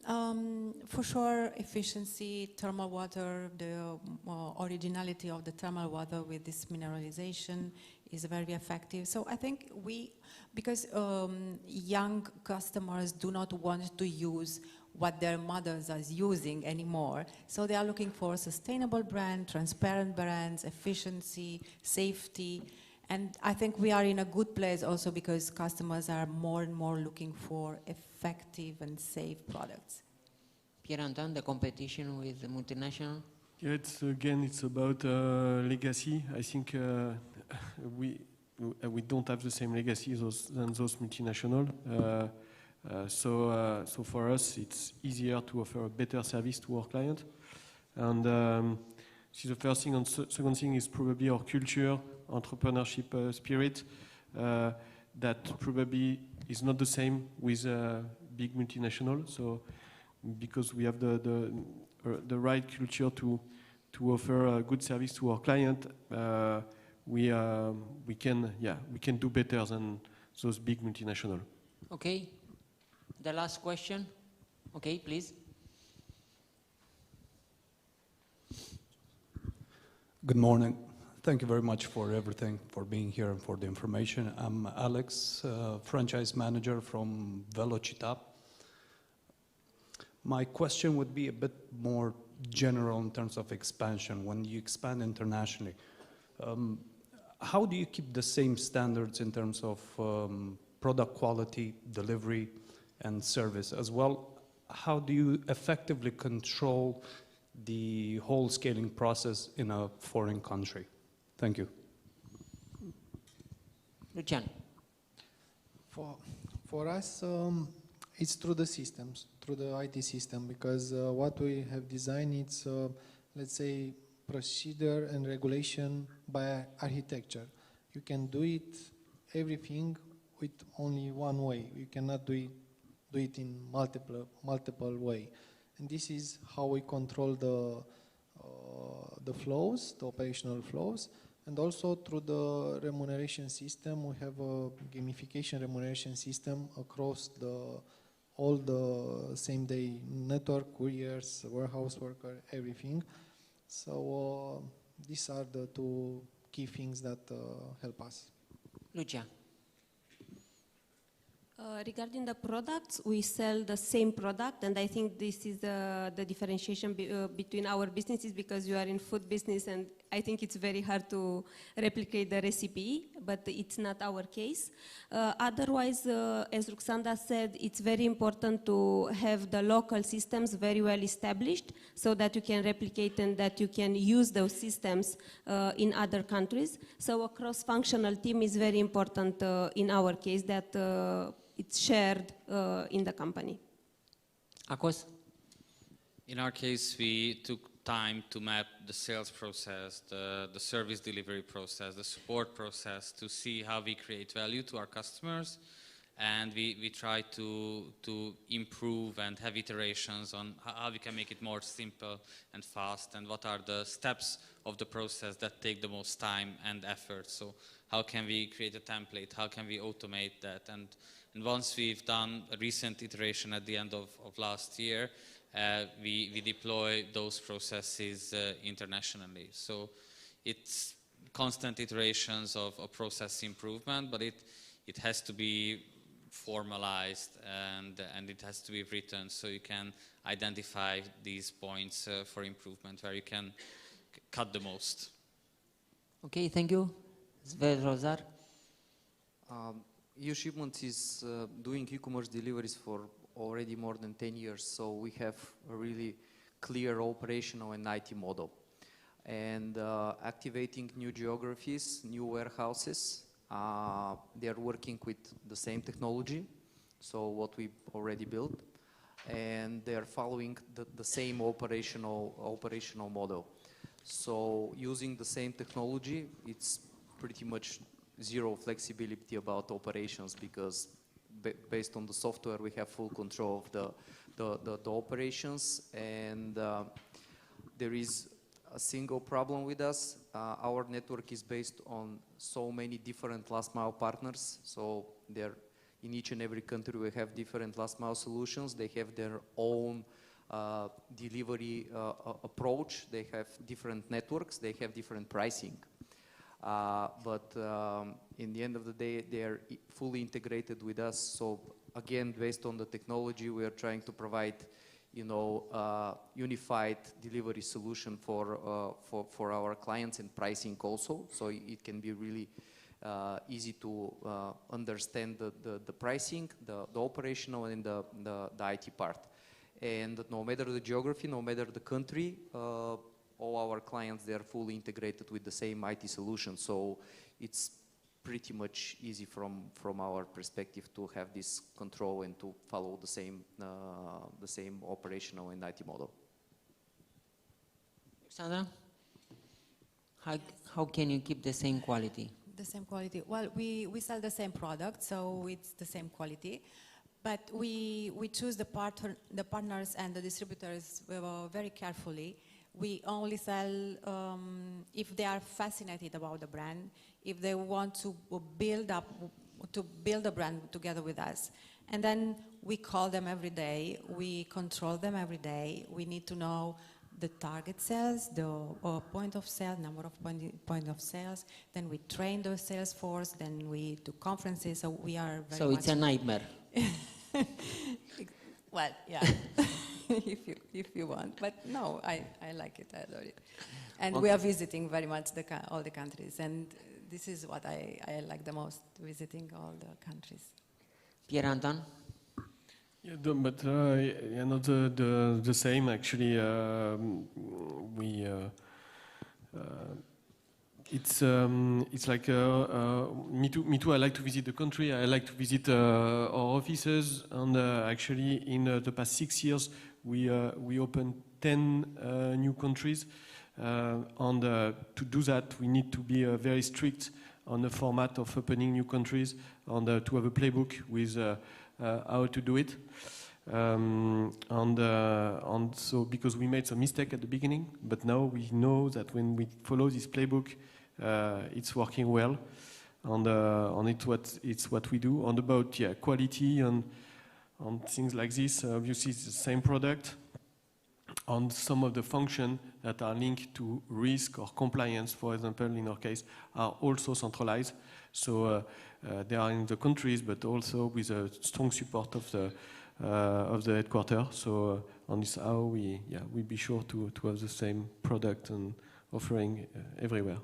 For sure, efficiency, thermal water, the originality of the thermal water with this mineralization is very effective. So I think because young customers do not want to use what their mothers are using anymore. So they are looking for a sustainable brand, transparent brands, efficiency, safety. And I think we are in a good place also because customers are more and more looking for effective and safe products. Pierre-Antoine, the competition with the multinational? Yeah, it's about legacy. I think we don't have the same legacy than those multinational. So for us, it's easier to offer a better service to our client. And this is the first thing. And second thing is probably our culture, entrepreneurship spirit, that probably is not the same with big multinational. So because we have the right culture to offer a good service to our client, we can do better than those big multinational. Okay. The last question. Okay, please. Good morning. Thank you very much for everything, for being here and for the information. I'm Alex, franchise manager from Velocita. My question would be a bit more general in terms of expansion. When you expand internationally, how do you keep the same standards in terms of product quality, delivery, and service? As well, how do you effectively control the whole scaling process in a foreign country? Thank you. Lucian. For us, it's through the systems, through the IT system, because what we have designed, it's, let's say, procedure and regulation by architecture. You can do it, everything, with only one way. You cannot do it in multiple way. And this is how we control the flows, the operational flows. And also through the remuneration system, we have a gamification remuneration system across all the same day network, couriers, warehouse worker, everything. So these are the 2 key things that help us. Lucia. Regarding the products, we sell the same product, and I think this is the differentiation between our businesses, because you are in food business and I think it's very hard to replicate the recipe, but it's not our case. Otherwise, as Ruxandra said, it's very important to have the local systems very well established so that you can replicate and that you can use those systems in other countries. So a cross-functional team is very important in our case, that it's shared in the company. Akos? In our case, we took time to map the sales process, the service delivery process, the support process, to see how we create value to our customers. And we try to improve and have iterations on how we can make it more simple and fast, and what are the steps of the process that take the most time and effort. So how can we create a template? How can we automate that? And once we've done a recent iteration at the end of last year, we deploy those processes internationally. So it's constant iterations of process improvement, but it has to be formalized and it has to be written so you can identify these points for improvement where you can cut the most. Okay, thank you. Sven Rozar. eShipments is doing e-commerce deliveries for already more than 10 years, so we have a really clear operational and IT model. And activating new geographies, new warehouses, they are working with the same technology, so what we already built, and they are following the same operational model. So using the same technology, it's pretty much zero flexibility about operations, because based on the software we have full control of the operations, and there is a single problem with us. Our network is based on so many different last mile partners, so they're in each and every country we have different last mile solutions. They have their own delivery approach, they have different networks, they have different pricing. But in the end of the day, they are fully integrated with us. So again, based on the technology, we are trying to provide, unified delivery solution for our clients, and pricing also. So it can be really easy to understand the pricing, the operational, and the IT part. And no matter the geography, no matter the country, all our clients, they are fully integrated with the same IT solution. So it's pretty much easy from our perspective to have this control and to follow the same operational and IT model. Alexandra, how can you keep the same quality? The same quality. Well, we sell the same product, so it's the same quality. But we choose the partners and the distributors very carefully. We only sell if they are fascinated about the brand, if they want to build a brand together with us. And then we call them every day, we control them every day. We need to know the target sales, the point of sale, number of point of sales. Then we train the sales force, then we do conferences, so we are very So it's a nightmare. Well, yeah. if you want, but no, I like it, I adore it. And we are visiting very much all the countries, and this is what I like the most, visiting all the countries. Pierre-Antoine? Yeah, but not the same actually. It's like me too. I like to visit the country. I like to visit our offices, and actually in the past 6 years we opened 10 new countries. And to do that, we need to be very strict on the format of opening new countries, and to have a playbook with how to do it. And so because we made some mistake at the beginning, but now we know that when we follow this playbook, it's working well, and it's what we do. And about quality and things like this, obviously it's the same product, and some of the functions that are linked to risk or compliance, for example, in our case, are also centralized. So they are in the countries, but also with a strong support of the headquarters. So on this, how we be sure to have the same product and offering everywhere.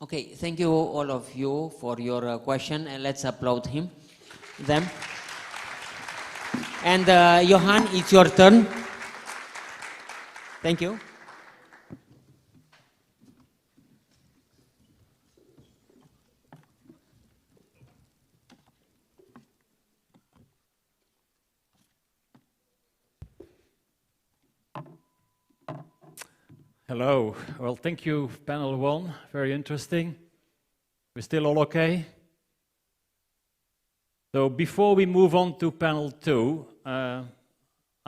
Okay, thank you all of you for your question, and let's applaud them. And Johan, it's your turn. Thank you. Hello. Well, thank you, panel one. Very interesting. We're still all okay? So before we move on to panel two, I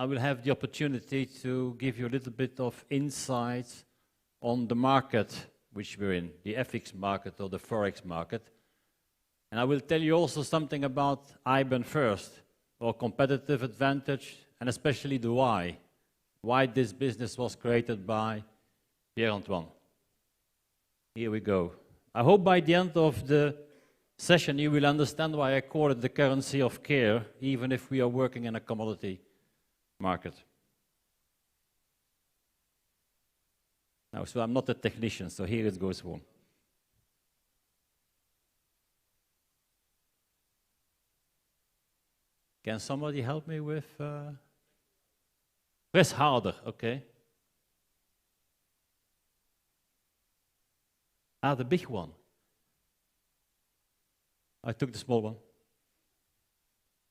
will have the opportunity to give you a little bit of insight on the market which we're in, the FX market or the Forex market. And I will tell you also something about iBanFirst, our competitive advantage, and especially the why this business was created by Pierre-Antoine. Here we go. I hope by the end of the session you will understand why I call it the currency of care, even if we are working in a commodity market. Now, so I'm not a technician, so here it goes on. Can somebody help me with... Press harder, okay. Ah, the big one. I took the small one.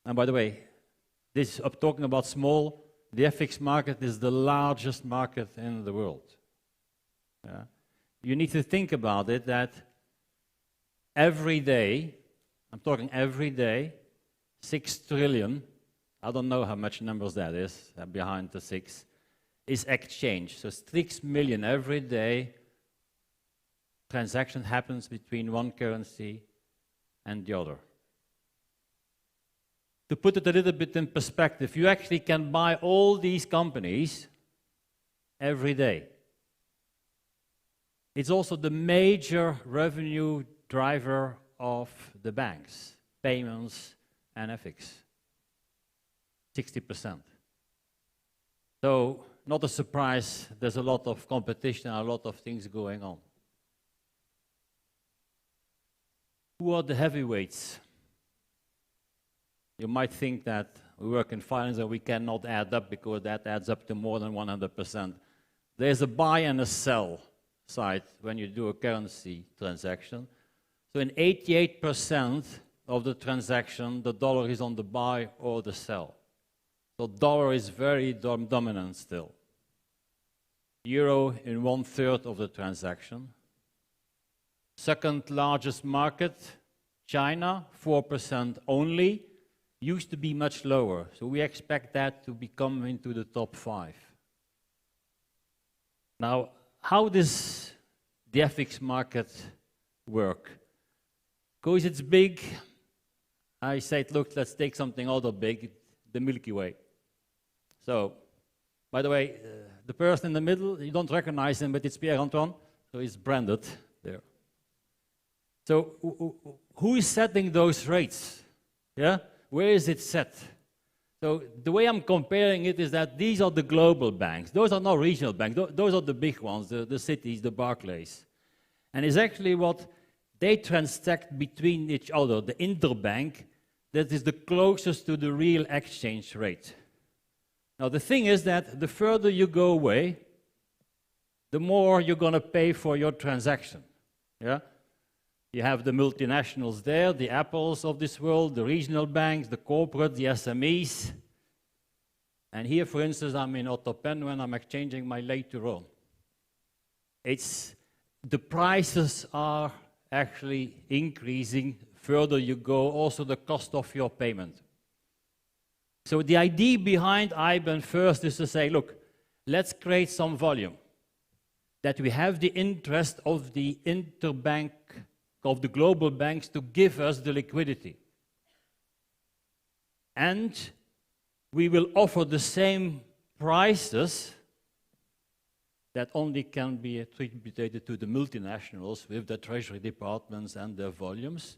And by the way, I'm talking about small. The FX market is the largest market in the world. Yeah. You need to think about it that every day, I'm talking every day, 6 trillion, I don't know how much numbers that is, behind the 6, is exchange. So 6 million every day transaction happens between one currency and the other. To put it a little bit in perspective, you actually can buy all these companies every day. It's also the major revenue driver of the banks, payments and FX. 60%. So, not a surprise, there's a lot of competition, a lot of things going on. Who are the heavyweights? You might think that we work in finance and we cannot add up because that adds up to more than 100%. There's a buy and a sell side when you do a currency transaction. So in 88% of the transaction, the dollar is on the buy or the sell. So dollar is very dominant still. Euro in 1/3 of the transaction. Second largest market, China, 4% only. Used to be much lower. So we expect that to become into the top 5. Now, how does the FX market work? Because it's big, I said, look, let's take something other big, the Milky Way. So, by the way, the person in the middle, you don't recognize him, but it's Pierre-Antoine, so he's branded there. So, who is setting those rates? Yeah? Where is it set? So, the way I'm comparing it is that these are the global banks. Those are not regional banks. Those are the big ones, the cities, the Barclays. And it's actually what they transact between each other, the interbank, that is the closest to the real exchange rate. Now, the thing is that the further you go away, the more you're going to pay for your transaction. Yeah? You have the multinationals there, the Apples of this world, the regional banks, the corporate, the SMEs. And here, for instance, I'm in Ottopen when I'm exchanging my lei to Rome. The prices are actually increasing further you go, also the cost of your payment. So the idea behind iBanFirst is to say, look, let's create some volume, that we have the interest of the interbank, of the global banks to give us the liquidity. And we will offer the same prices that only can be attributed to the multinationals with their treasury departments and their volumes,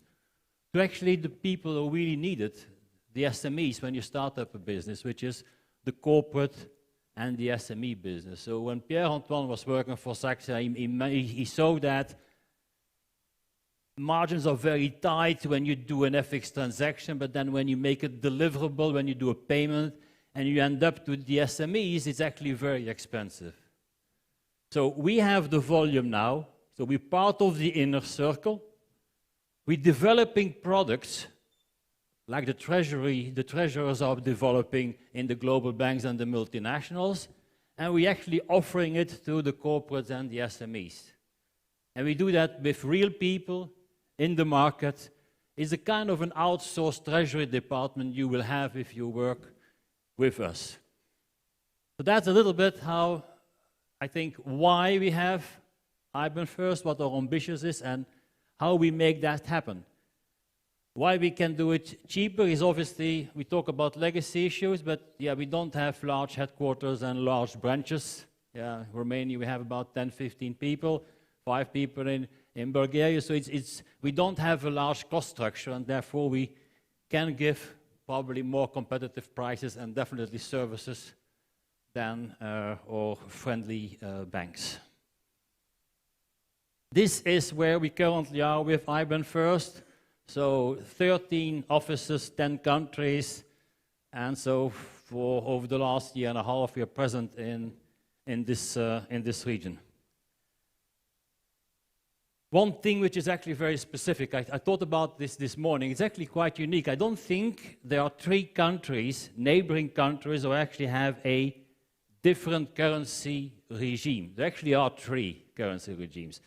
to actually the people who really need it, the SMEs when you start up a business, which is the corporate and the SME business. So when Pierre-Antoine was working for Saxa, he saw that margins are very tight when you do an FX transaction, but then when you make it deliverable, when you do a payment, and you end up with the SMEs, it's actually very expensive. So we have the volume now, so we're part of the inner circle. We're developing products like the treasurers are developing in the global banks and the multinationals, and we're actually offering it to the corporates and the SMEs. And we do that with real people in the market. It's a kind of an outsourced treasury department you will have if you work with us. So that's a little bit how I think why we have iBanFirst, what our ambition is, and how we make that happen. Why we can do it cheaper is obviously, we talk about legacy issues, but yeah, we don't have large headquarters and large branches. Yeah, Romania, we have about 10, 15 people, 5 people in Bulgaria, so we don't have a large cost structure, and therefore we can give probably more competitive prices and definitely services than our friendly banks. This is where we currently are with iBanFirst. So 13 offices, 10 countries, and so for over the last year and a half, we are present in this region. One thing which is actually very specific, I thought about this morning, it's actually quite unique. I don't think there are 3 countries, neighboring countries, who actually have a different currency regime. There actually are 3 currency regimes.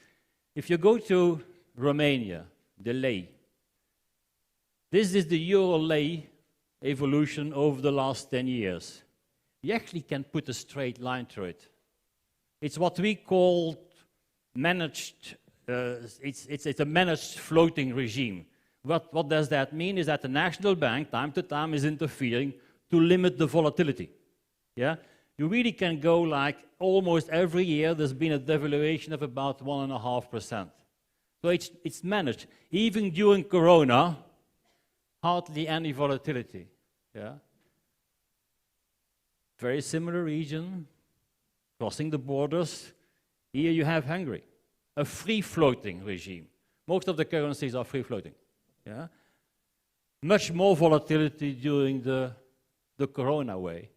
If you go to Romania, the lei, this is the euro-lei evolution over the last 10 years. You actually can put a straight line through it. It's what we call managed, it's a managed floating regime. What does that mean? Is that the national bank, time to time, is interfering to limit the volatility. Yeah? You really can go like almost every year, there's been a devaluation of about 1.5%. So it's managed. Even during Corona, hardly any volatility. Yeah? Very similar region, crossing the borders. Here you have Hungary, a free-floating regime. Most of the currencies are free-floating. Yeah? Much more volatility during the Corona wave.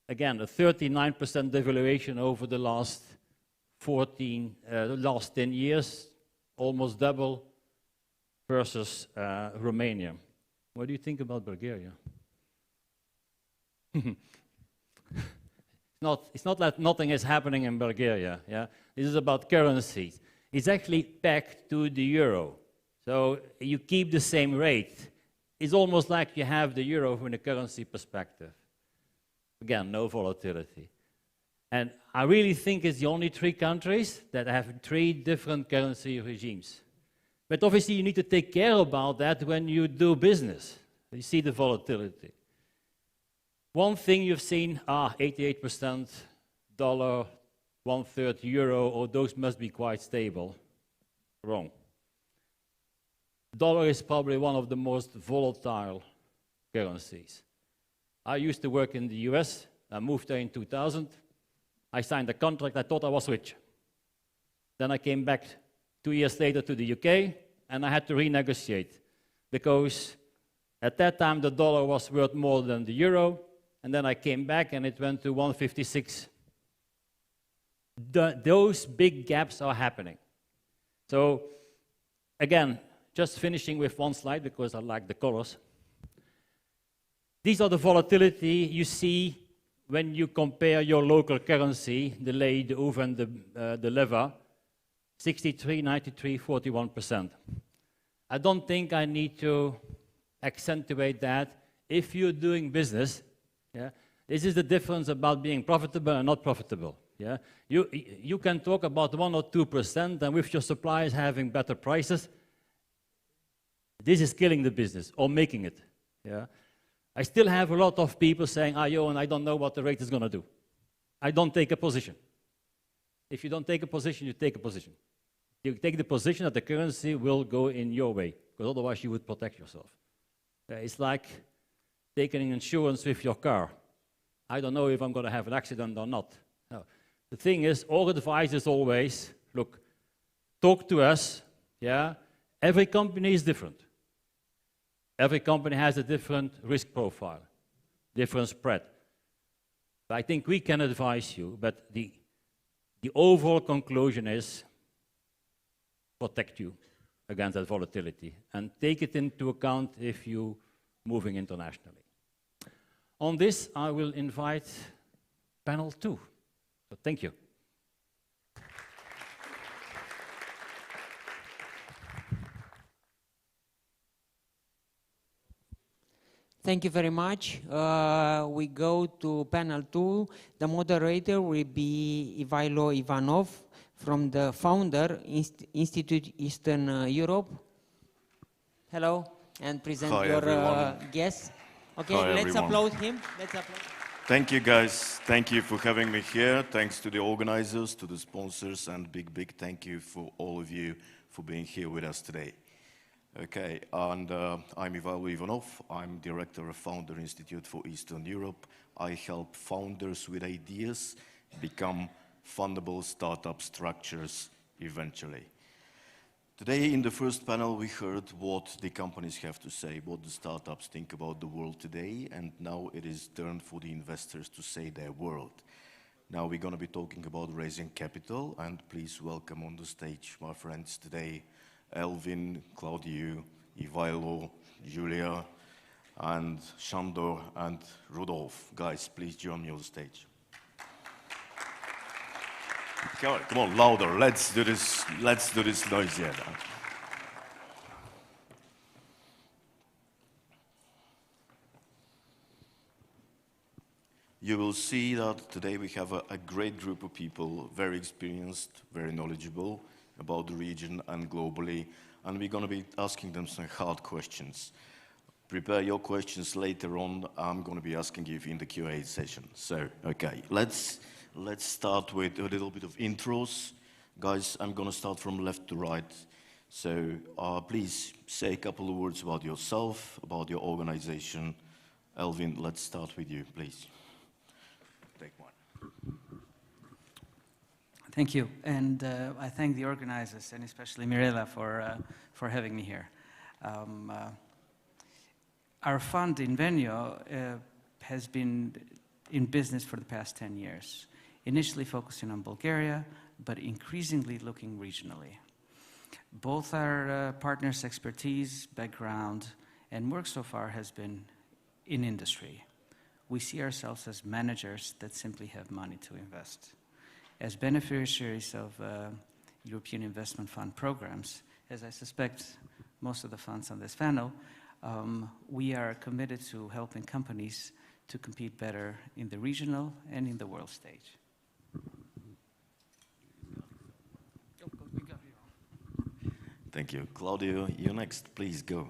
Again, a 39% devaluation over the last 10 years, almost double versus Romania. What do you think about Bulgaria? It's not that nothing is happening in Bulgaria. Yeah? This is about currencies. It's actually pegged to the euro. So you keep the same rate. It's almost like you have the euro from a currency perspective. Again, no volatility. And I really think it's the only 3 countries that have 3 different currency regimes. But obviously you need to take care about that when you do business. You see the volatility. One thing you've seen, 88% dollar, 1/3 euro, or those must be quite stable. Wrong. Dollar is probably one of the most volatile currencies. I used to work in the US. I moved there in 2000. I signed a contract. I thought I was rich. Then I came back 2 years later to the UK, and I had to renegotiate because at that time the dollar was worth more than the euro, and then I came back and it went to 156. Those big gaps are happening. So again, just finishing with one slide because I like the colors. These are the volatility you see when you compare your local currency, the lei, the UV, and the leva, 63, 93, 41%. I don't think I need to accentuate that. If you're doing business, yeah, this is the difference about being profitable and not profitable. Yeah? You can talk about 1 or 2%, and with your suppliers having better prices, this is killing the business or making it. Yeah? I still have a lot of people saying, Johan, I don't know what the rate is going to do. I don't take a position. If you don't take a position, you take a position. You take the position that the currency will go in your way, because otherwise you would protect yourself. It's like taking insurance with your car. I don't know if I'm going to have an accident or not. No. The thing is, our advice is always, look, talk to us, yeah? Every company is different. Every company has a different risk profile, different spread. I think we can advise you, but the overall conclusion is protect you against that volatility and take it into account if you're moving internationally. On this, I will invite panel 2. So thank you. Thank you very much. We go to panel 2. The moderator will be Ivailo Ivanov from the founder, Institute Eastern Europe. Hello, and present Hi, your guest. Okay, Hi, let's everyone. applaud him. Let's applaud. Thank you, guys. Thank you for having me here. Thanks to the organizers, to the sponsors, and big thank you for all of you for being here with us today. Okay, and I'm Ivailo Ivanov. I'm Director of Founder Institute for Eastern Europe. I help founders with ideas become fundable startup structures eventually. Today in the first panel we heard what the companies have to say, what the startups think about the world today, and now it is turn for the investors to say their word. Now we're going to be talking about raising capital, and please welcome on the stage my friends today, Elvin, Claudio, Ivailo, Julia, and Shandor, and Rudolf. Guys, please join me on the stage. Come on, louder. Let's do this noisier. You will see that today we have a great group of people, very experienced, very knowledgeable about the region and globally, and we're going to be asking them some hard questions. Prepare your questions later on. I'm going to be asking you in the Q&A session. So, okay, let's start with a little bit of intros. Guys, I'm going to start from left to right. So please say a couple of words about yourself, about your organization. Elvin, let's start with you, please. Take one. Thank you, and I thank the organizers and especially Mirela for having me here. Our fund Invenio has been in business for the past 10 years, initially focusing on Bulgaria, but increasingly looking regionally. Both our partners' expertise, background, and work so far has been in industry. We see ourselves as managers that simply have money to invest. As beneficiaries of European Investment Fund programs, as I suspect most of the funds on this panel, we are committed to helping companies to compete better in the regional and in the world stage. Thank you. Claudio, you're next. Please go.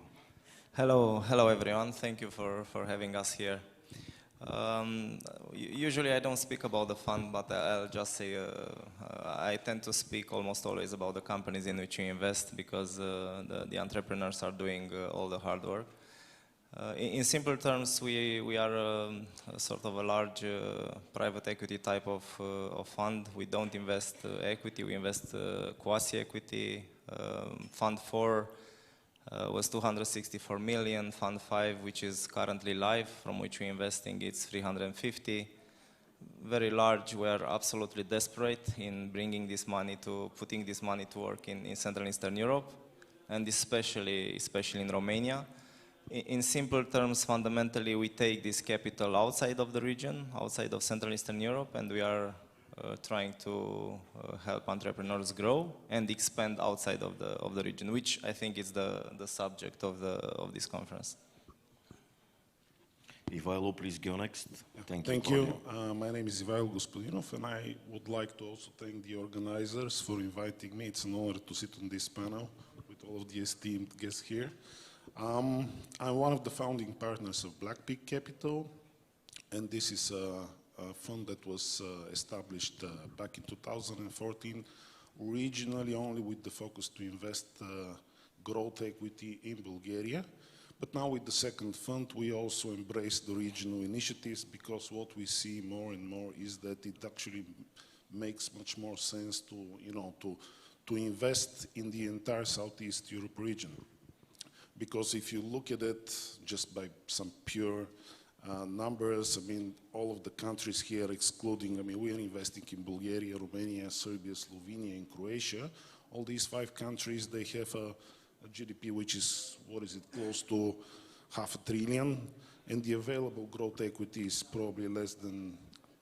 Hello everyone. Thank you for having us here. Usually I don't speak about the fund, but I'll just say I tend to speak almost always about the companies in which we invest because the entrepreneurs are doing all the hard work. In simple terms, we are sort of a large private equity type of fund. We don't invest equity, we invest quasi-equity. Fund 4 was 264 million. Fund 5, which is currently live, from which we're investing, it's 350. Very large. We are absolutely desperate in bringing this money putting this money to work in Central and Eastern Europe, and especially in Romania. In simple terms, fundamentally, we take this capital outside of the region, outside of Central and Eastern Europe, and we are trying to help entrepreneurs grow and expand outside of the region, which I think is the subject of this conference. Ivailo, please go next. Thank you. Thank you. My name is Ivailo Gospodinov, and I would like to also thank the organizers for inviting me. It's an honor to sit on this panel with all of the esteemed guests here. I'm one of the founding partners of Black Pig Capital, and this is a fund that was established back in 2014, originally only with the focus to invest growth equity in Bulgaria. But now with the second fund, we also embrace the regional initiatives, because what we see more and more is that it actually makes much more sense to, to invest in the entire Southeast Europe region. Because if you look at it just by some pure numbers, I mean, all of the countries here excluding, I mean, we are investing in Bulgaria, Romania, Serbia, Slovenia, and Croatia. All these 5 countries, they have a GDP which is, what is it, close to $500 billion, and the available growth equity is probably less than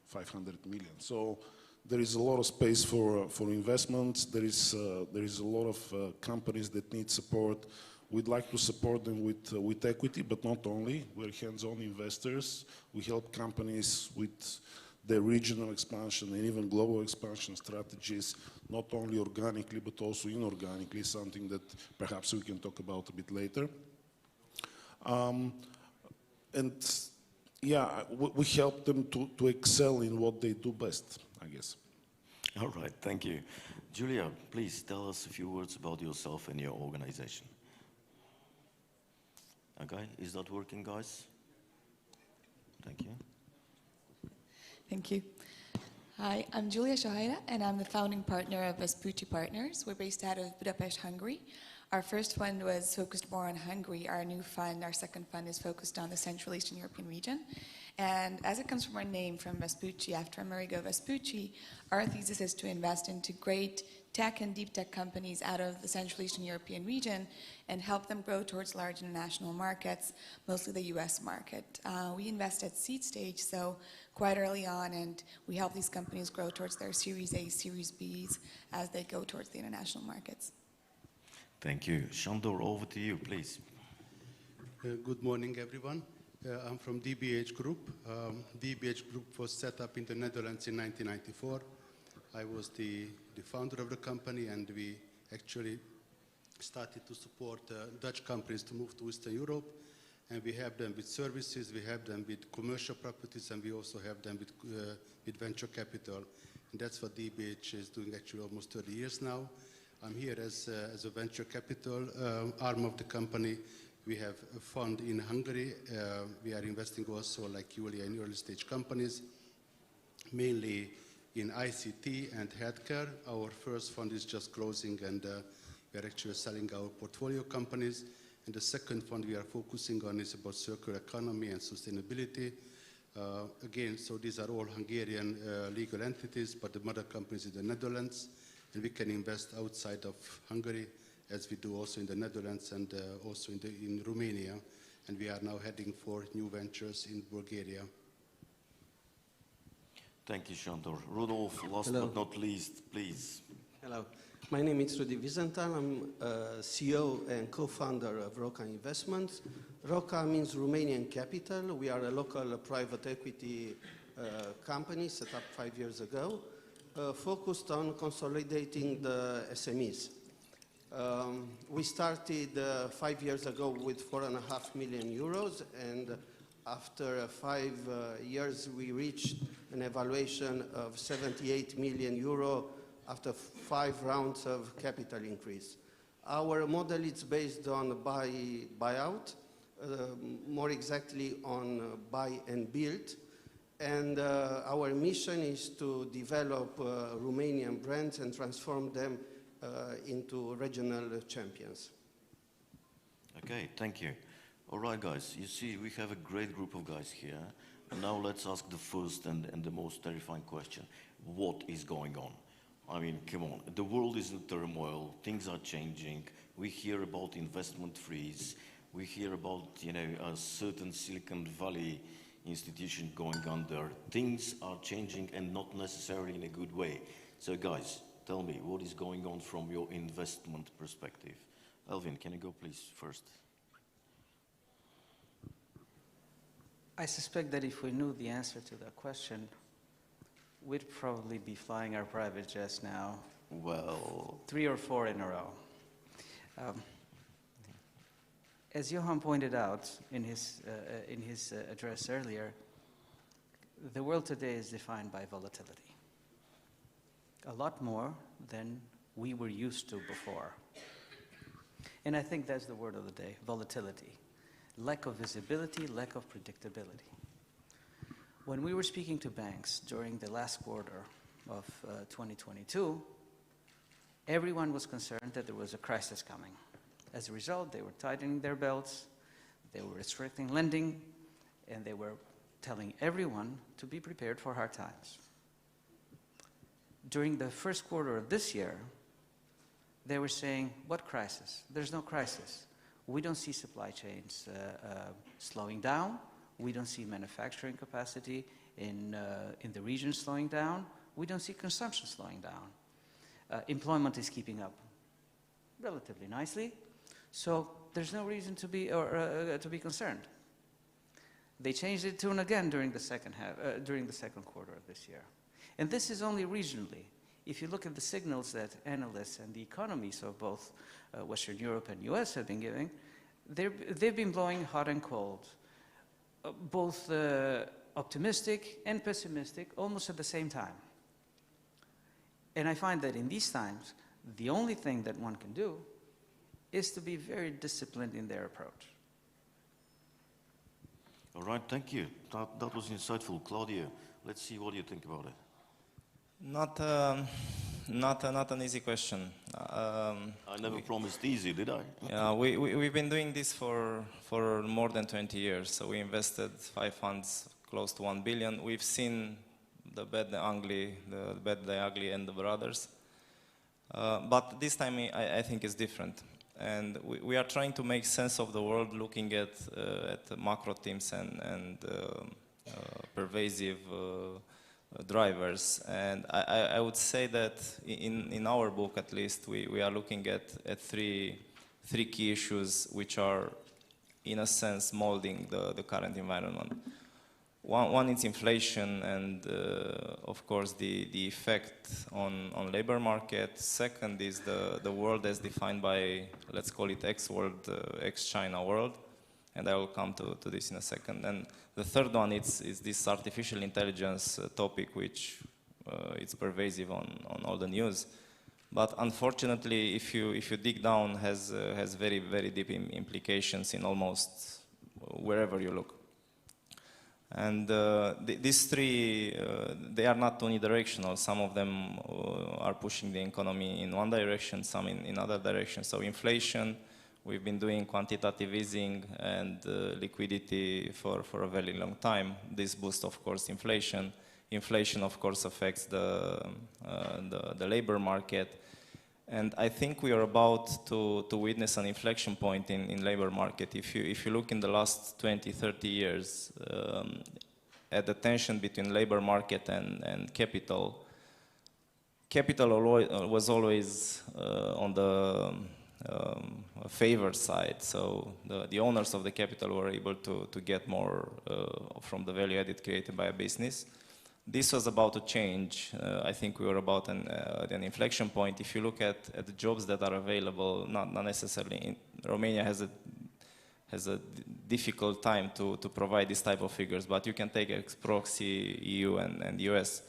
500 million. So there is a lot of space for investments. There is a lot of companies that need support. We'd like to support them with equity, but not only. We're hands-on investors. We help companies with their regional expansion and even global expansion strategies, not only organically, but also inorganically, something that perhaps we can talk about a bit later. And yeah, we help them to excel in what they do best, I guess. All right, thank you. Julia, please tell us a few words about yourself and your organization. Okay, is that working, guys? Thank you. Thank you. Hi, I'm Julia Shohaira, and I'm the founding partner of Vespucci Partners. We're based out of Budapest, Hungary. Our first fund was focused more on Hungary. Our new fund, our second fund, is focused on the Central Eastern European region. And as it comes from our name, from Vespucci, after Amerigo Vespucci, our thesis is to invest into great tech and deep tech companies out of the Central Eastern European region and help them grow towards large international markets, mostly the US market. We invest at seed stage, so quite early on, and we help these companies grow towards their Series A, Series Bs as they go towards the international markets. Thank you. Shandor, over to you, please. Good morning, everyone. I'm from DBH Group. DBH Group was set up in the Netherlands in 1994. I was the founder of the company, and we actually started to support Dutch companies to move to Eastern Europe. And we have them with services, we have them with commercial properties, and we also have them with venture capital. And that's what DBH is doing actually almost 30 years now. I'm here as a venture capital arm of the company. We have a fund in Hungary. We are investing also, like Julia, in early stage companies, mainly in ICT and healthcare. Our first fund is just closing, and we are actually selling our portfolio companies. And the second fund we are focusing on is about circular economy and sustainability. Again, so these are all Hungarian legal entities, but the mother company is in the Netherlands. And we can invest outside of Hungary, as we do also in the Netherlands and also in Romania. And we are now heading for new ventures in Bulgaria. Thank you, Shandor. Rudolf, last but not least, please. Hello. My name is Rudi Wiesenthal. I'm CEO and co-founder of Roca Investments. Roca means Romanian capital. We are a local private equity company set up 5 years ago, focused on consolidating the SMEs. We started 5 years ago with 4.5 million euros, and after 5 years we reached an evaluation of 78 million euro after 5 rounds of capital increase. Our model is based on buyout, more exactly on buy and build. And our mission is to develop Romanian brands and transform them into regional champions. Okay, thank you. All right, guys, you see, we have a great group of guys here. And now let's ask the first and the most terrifying question. What is going on? I mean, come on, the world is in turmoil, things are changing. We hear about investment freeze. We hear about, a certain Silicon Valley institution going under. Things are changing and not necessarily in a good way. So guys, tell me, what is going on from your investment perspective? Elvin, can you go please first? I suspect that if we knew the answer to that question, we'd probably be flying our private jets now. Well, 3 or 4 in a row. As Johan pointed out in his address earlier, the world today is defined by volatility. A lot more than we were used to before. And I think that's the word of the day, volatility. lack of visibility, lack of predictability. When we were speaking to banks during the last quarter of 2022, everyone was concerned that there was a crisis coming. As a result, they were tightening their belts, they were restricting lending, and they were telling everyone to be prepared for hard times. During the first quarter of this year, they were saying, what crisis? There's no crisis. We don't see supply chains slowing down. We don't see manufacturing capacity in the region slowing down. We don't see consumption slowing down. Employment is keeping up relatively nicely. So there's no reason to be concerned. They changed the tune again during the second quarter of this year. And this is only regionally. If you look at the signals that analysts and the economies of both Western Europe and US have been giving, they've been blowing hot and cold, both optimistic and pessimistic, almost at the same time. And I find that in these times, the only thing that one can do is to be very disciplined in their approach. All right, thank you. That was insightful. Claudia, let's see what you think about it. Not an easy question. I never promised easy, did I? Yeah, we've been doing this for more than 20 years. So we invested 5 funds, close to 1 billion. We've seen the bad, the ugly, and the brothers. But this time I think it's different. And we are trying to make sense of the world, looking at macro themes and pervasive drivers. And I would say that in our book, at least, we are looking at three key issues which are, in a sense, molding the current environment. One is inflation and, of course, the effect on labor market. Second is the world as defined by, let's call it ex-world, ex-China world. And I will come to this in a second. And the third one is this artificial intelligence topic, which is pervasive on all the news. But unfortunately, if you dig down, has very, very deep implications in almost wherever you look. And these three, they are not unidirectional. Some of them are pushing the economy in one direction, some in other directions. So inflation, we've been doing quantitative easing and liquidity for a very long time. This boosts, of course, inflation. Inflation, of course, affects the labor market. And I think we are about to witness an inflection point in labor market. If you look in the last 20, 30 years at the tension between labor market and capital, was always on the favored side. So the owners of the capital were able to get more from the value added created by a business. This was about to change. I think we were about an inflection point. If you look at the jobs that are available, not necessarily Romania has a difficult time to provide this type of figures, but you can take ex-proxy EU and US.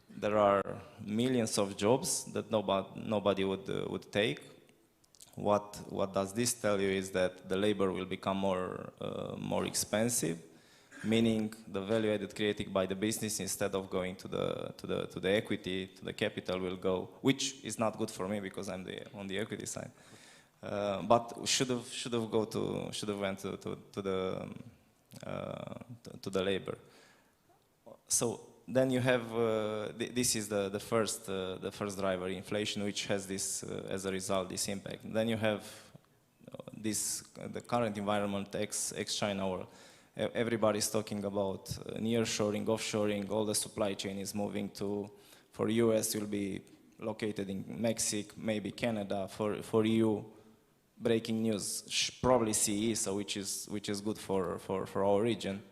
There are millions of jobs that nobody would take. What does this tell you is that the labor will become more expensive, meaning the value added created by the business, instead of going to the equity, to the capital, will go, which is not good for me because I'm on the equity side. But should have went to the labor. So then you have this is the first driver, inflation, which has this as a result this impact. Then you have the current environment, ex-China world. Everybody's talking about nearshoring, offshoring. All the supply chain is moving for US, will be located in Mexico, maybe Canada. For EU, breaking news, probably CEE, so which is good for our region.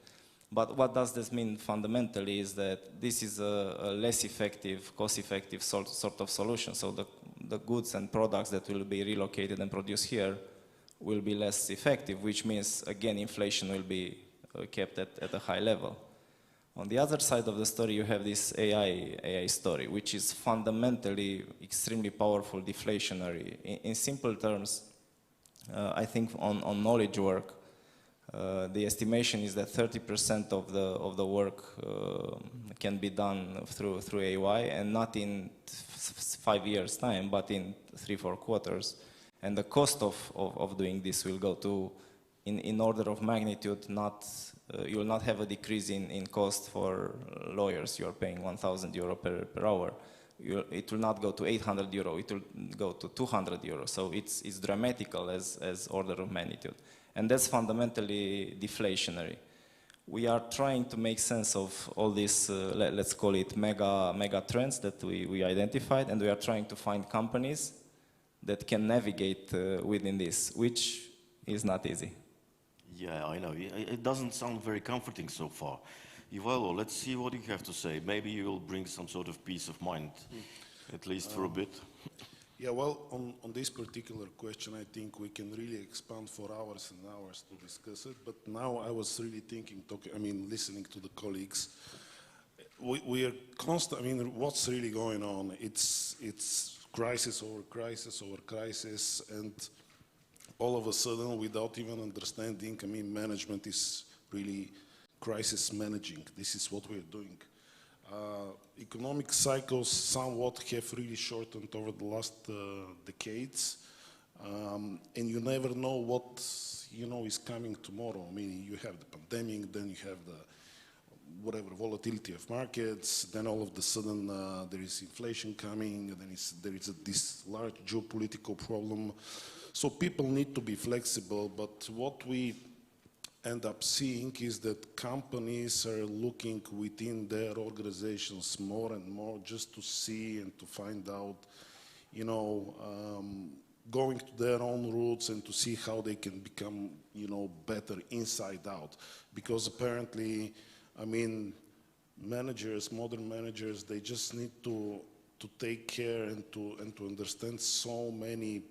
But what does this mean fundamentally is that this is a less effective, cost-effective sort of solution. So the goods and products that will be relocated and produced here will be less effective, which means, again, inflation will be kept at a high level. On the other side of the story, you have this AI story, which is fundamentally extremely powerful, deflationary. In simple terms, I think on knowledge work, The estimation is that 30% of the work can be done through AI, and not in 5 years' time, but in 3-4 quarters. And the cost of doing this will go to, in order of magnitude, you will not have a decrease in cost for lawyers. You are paying 1,000 euro per hour. It will not go to 800 euro, it will go to 200 euro. So it's dramatical as order of magnitude. And that's fundamentally deflationary. We are trying to make sense of all these, let's call it mega trends that we identified, and we are trying to find companies that can navigate within this, which is not easy. Yeah, I know. It doesn't sound very comforting so far. Ivalo, let's see what you have to say. Maybe you will bring some sort of peace of mind, at least for a bit. Yeah, well, on this particular question, I think we can really expand for hours and hours to discuss it. But now I was really thinking, listening to the colleagues, we are constant. What's really going on? It's crisis over crisis over crisis, and all of a sudden, without even understanding, management is really crisis managing. This is what we're doing. Economic cycles somewhat have really shortened over the last decades, and you never know what is coming tomorrow. You have the pandemic, then you have the volatility of markets, then all of a sudden there is inflation coming, and then there is this large geopolitical problem. So people need to be flexible, but what we end up seeing is that companies are looking within their organizations more and more just to see and to find out, going to their own roots and to see how they can become, better inside out. Because apparently, managers, modern managers, they just need to take care and to understand so many,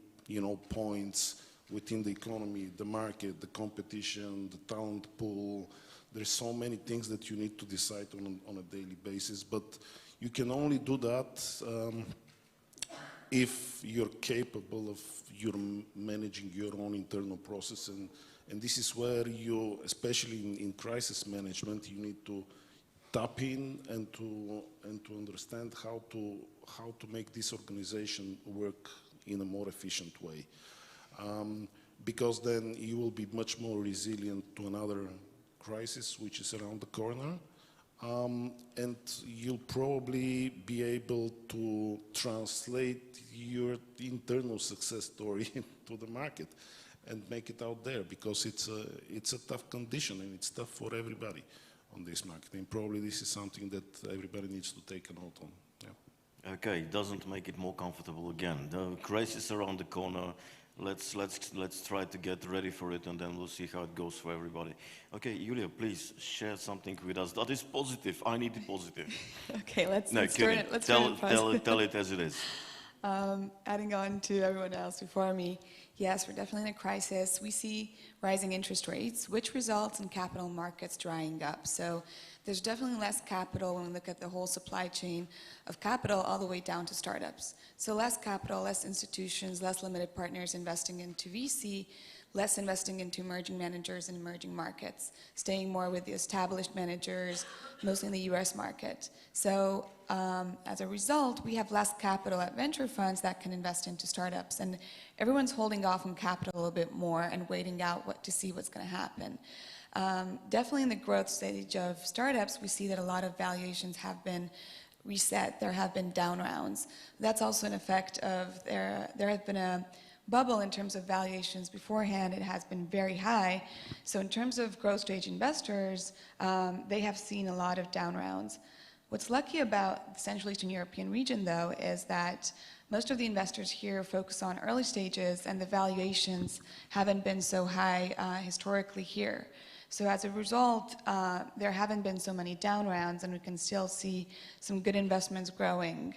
points within the economy, the market, the competition, the talent pool. There's so many things that you need to decide on a daily basis, but you can only do that if you're capable of managing your own internal process, and this is where you, especially in crisis management, you need to tap in and to understand how to make this organization work in a more efficient way. Because then you will be much more resilient to another crisis which is around the corner, and you'll probably be able to translate your internal success story to the market and make it out there, because it's a tough condition and it's tough for everybody on this market, and probably this is something that everybody needs to take a note on. Yeah. Okay, it doesn't make it more comfortable again. The crisis around the corner. Let's try to get ready for it, and then we'll see how it goes for everybody. Okay, Julia, please share something with us that is positive. I need the positive. Okay, let's tell it as it is. Adding on to everyone else before me, yes, we're definitely in a crisis. We see rising interest rates, which results in capital markets drying up. So there's definitely less capital when we look at the whole supply chain of capital all the way down to startups. So less capital, less institutions, less limited partners investing into VC, less investing into emerging managers and emerging markets, staying more with the established managers, mostly in the US market. So as a result, we have less capital at venture funds that can invest into startups, and everyone's holding off on capital a little bit more and waiting out to see what's going to happen. Definitely in the growth stage of startups, we see that a lot of valuations have been reset. There have been down rounds. That's also an effect of there has been a bubble in terms of valuations beforehand. It has been very high. So in terms of growth stage investors, they have seen a lot of down rounds. What's lucky about the Central Eastern European region, though, is that most of the investors here focus on early stages, and the valuations haven't been so high historically here. So as a result, there haven't been so many down rounds, and we can still see some good investments growing.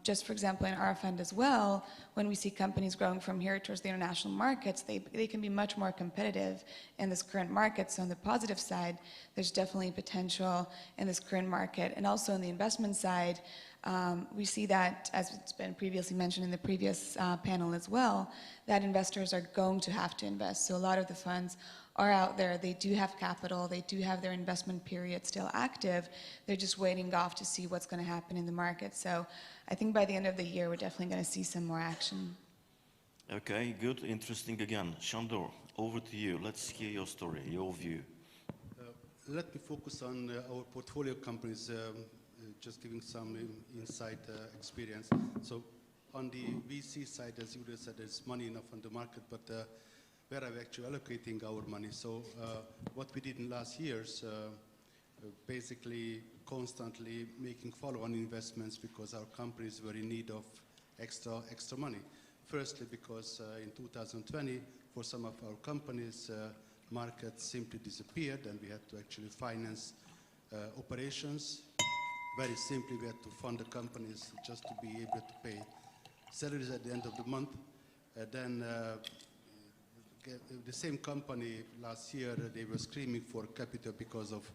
Just for example, in our fund as well, when we see companies growing from here towards the international markets, they can be much more competitive in this current market. So on the positive side, there's definitely potential in this current market. And also on the investment side, we see that, as it's been previously mentioned in the previous panel as well, that investors are going to have to invest. So a lot of the funds are out there. They do have capital. They do have their investment period still active. They're just waiting off to see what's going to happen in the market. So I think by the end of the year, we're definitely going to see some more action. Okay, good, interesting again. Shandor, over to you. Let's hear your story, your view. Let me focus on our portfolio companies, just giving some insight experience. So on the VC side, as Julia said, there's money enough on the market, but where are we actually allocating our money? So what we did in last years, basically constantly making follow-on investments because our companies were in need of extra money. Firstly, because in 2020, for some of our companies, markets simply disappeared and we had to actually finance operations. Very simply, we had to fund the companies just to be able to pay salaries at the end of the month. Then the same company last year, they were screaming for capital because of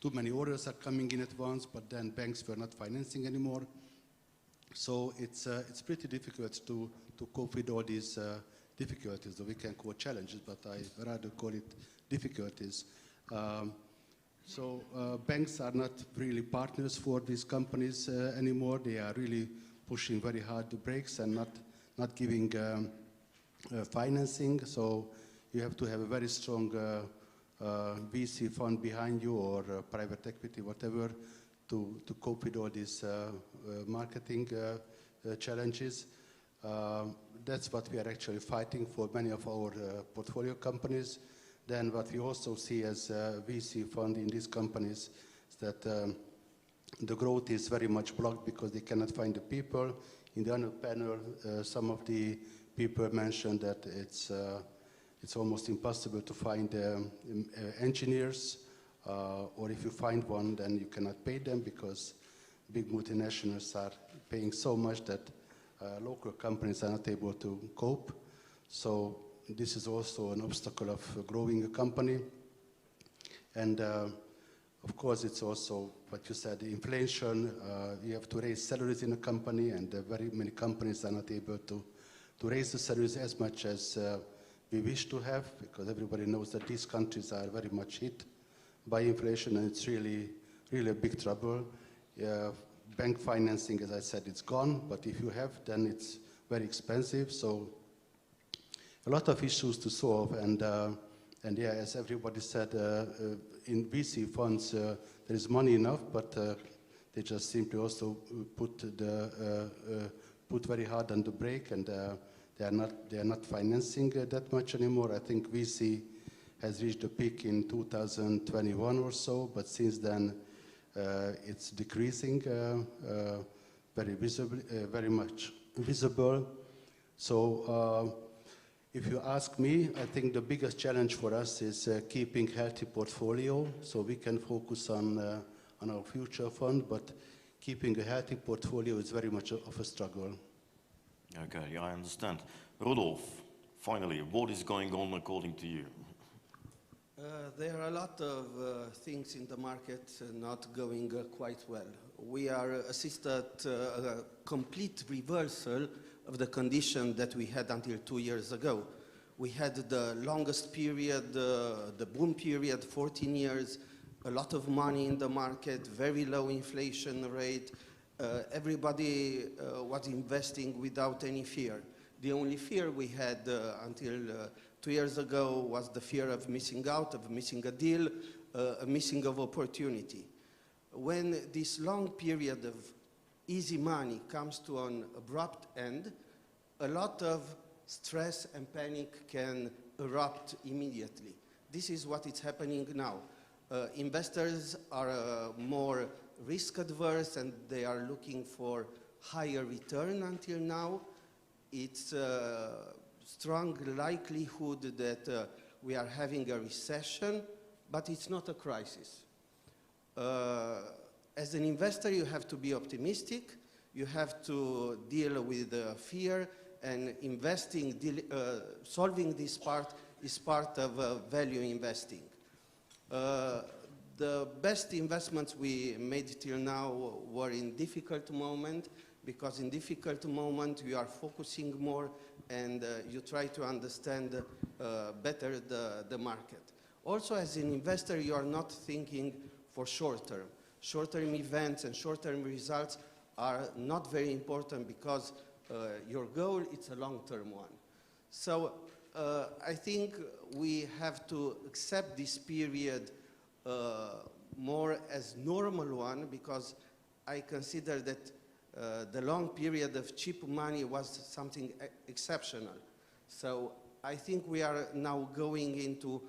too many orders are coming in at once, but then banks were not financing anymore. So it's pretty difficult to cope with all these difficulties, though we can call challenges, but I rather call it difficulties. Banks are not really partners for these companies anymore. They are really pushing very hard the brakes and not giving financing. So you have to have a very strong VC fund behind you or private equity, whatever, to cope with all these marketing challenges. That's what we are actually fighting for many of our portfolio companies. Then what we also see as VC fund in these companies is that the growth is very much blocked because they cannot find the people. In the other panel, some of the people mentioned that it's almost impossible to find engineers, or if you find one, then you cannot pay them because big multinationals are paying so much that local companies are not able to cope. So this is also an obstacle of growing a company. And of course, it's also what you said, inflation. You have to raise salaries in a company, and very many companies are not able to raise the salaries as much as we wish to have, because everybody knows that these countries are very much hit by inflation, and it's really a big trouble. Bank financing, as I said, it's gone, but if you have, then it's very expensive. So a lot of issues to solve, and yeah, as everybody said, in VC funds there is money enough, but they just simply also put very hard on the brake, and they are not financing that much anymore. I think VC has reached a peak in 2021 or so, but since then it's decreasing very much visible. So if you ask me, I think the biggest challenge for us is keeping healthy portfolio, so we can focus on our future fund, but keeping a healthy portfolio is very much of a struggle. Okay, I understand. Rudolf, finally, what is going on according to you? There are a lot of things in the market not going quite well. We are assisted a complete reversal of the condition that we had until 2 years ago. We had the longest period, the boom period, 14 years, a lot of money in the market, very low inflation rate. Everybody was investing without any fear. The only fear we had until 2 years ago was the fear of missing out, of missing a deal, a missing of opportunity. When this long period of easy money comes to an abrupt end, a lot of stress and panic can erupt immediately. This is what is happening now. Investors are more risk adverse and they are looking for higher return until now. It's a strong likelihood that we are having a recession, but it's not a crisis. As an investor, you have to be optimistic. You have to deal with fear, and investing, solving this part is part of value investing. The best investments we made till now were in difficult moment, because in difficult moment you are focusing more and you try to understand better the market. Also, as an investor, you are not thinking for short term. Short-term events and short-term results are not very important because your goal is a long-term one. So I think we have to accept this period more as normal one, because I consider that the long period of cheap money was something exceptional. So I think we are now going into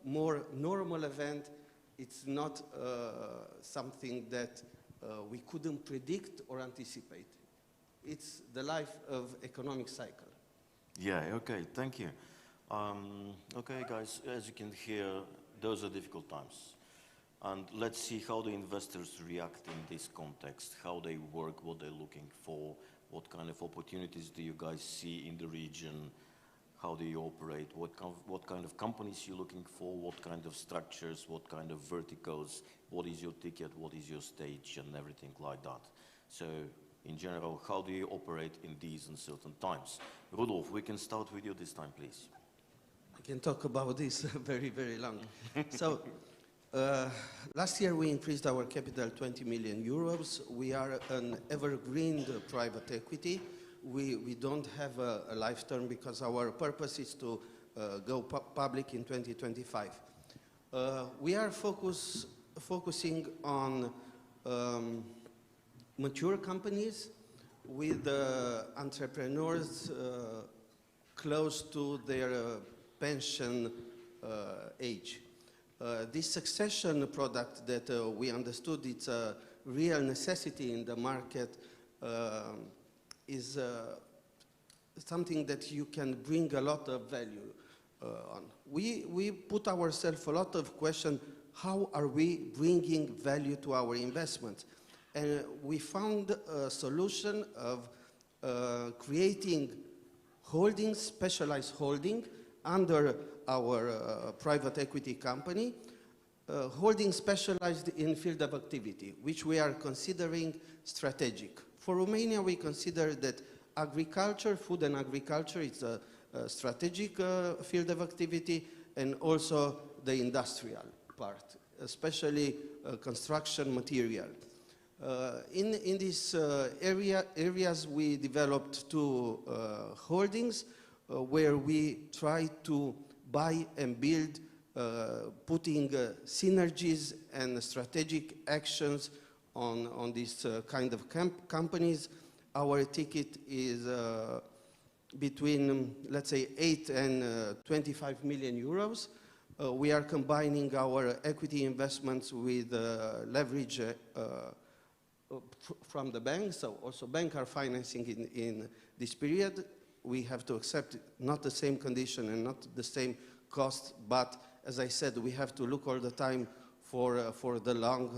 more normal event. It's not something that we couldn't predict or anticipate. It's the life of economic cycle. Yeah, okay, thank you. Okay, guys, as you can hear, those are difficult times. And let's see how the investors react in this context, how they work, what they're looking for, what kind of opportunities do you guys see in the region, how do you operate, what kind of companies you're looking for, what kind of structures, what kind of verticals, what is your ticket, what is your stage, and everything like that. So, in general, how do you operate in these uncertain times? Rudolf, we can start with you this time, please. I can talk about this very, very long. So, last year we increased our capital 20 million euros. We are an evergreen private equity. We don't have a life term because our purpose is to go public in 2025. We are focusing on mature companies with entrepreneurs close to their pension age. This succession product that we understood it's a real necessity in the market is something that you can bring a lot of value on. We put ourselves a lot of questions, how are we bringing value to our investments? And we found a solution of creating holdings, specialized holding, under our private equity company, holding specialized in field of activity, which we are considering strategic. For Romania, we consider that agriculture, food and agriculture, is a strategic field of activity, and also the industrial part, especially construction material. In these areas, we developed two holdings where we try to buy and build, putting synergies and strategic actions on these kind of companies. Our ticket is between, let's say, 8 and 25 million euros. We are combining our equity investments with leverage from the bank, so also banks are financing in this period. We have to accept not the same condition and not the same cost, but as I said, we have to look all the time for the long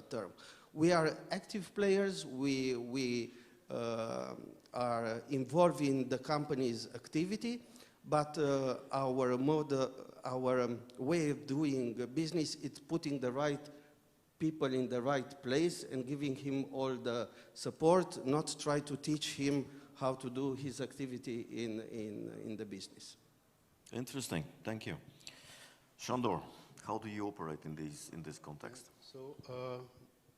term. We are active players. We are involved in the company's activity, but our way of doing business is putting the right people in the right place and giving him all the support, not try to teach him how to do his activity in the business. Interesting, thank you. Shandor, how do you operate in this context? So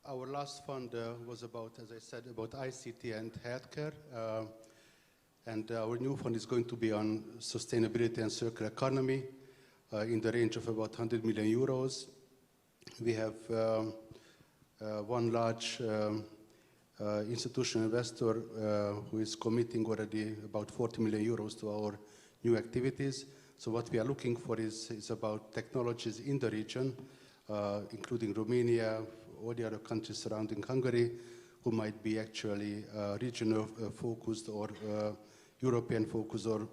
our last fund was about, as I said, about ICT and healthcare. And our new fund is going to be on sustainability and circular economy in the range of about 100 million euros. We have one large institutional investor who is committing already about 40 million euros to our new activities. So what we are looking for is about technologies in the region, including Romania, all the other countries surrounding Hungary, who might be actually regional focused or European focused or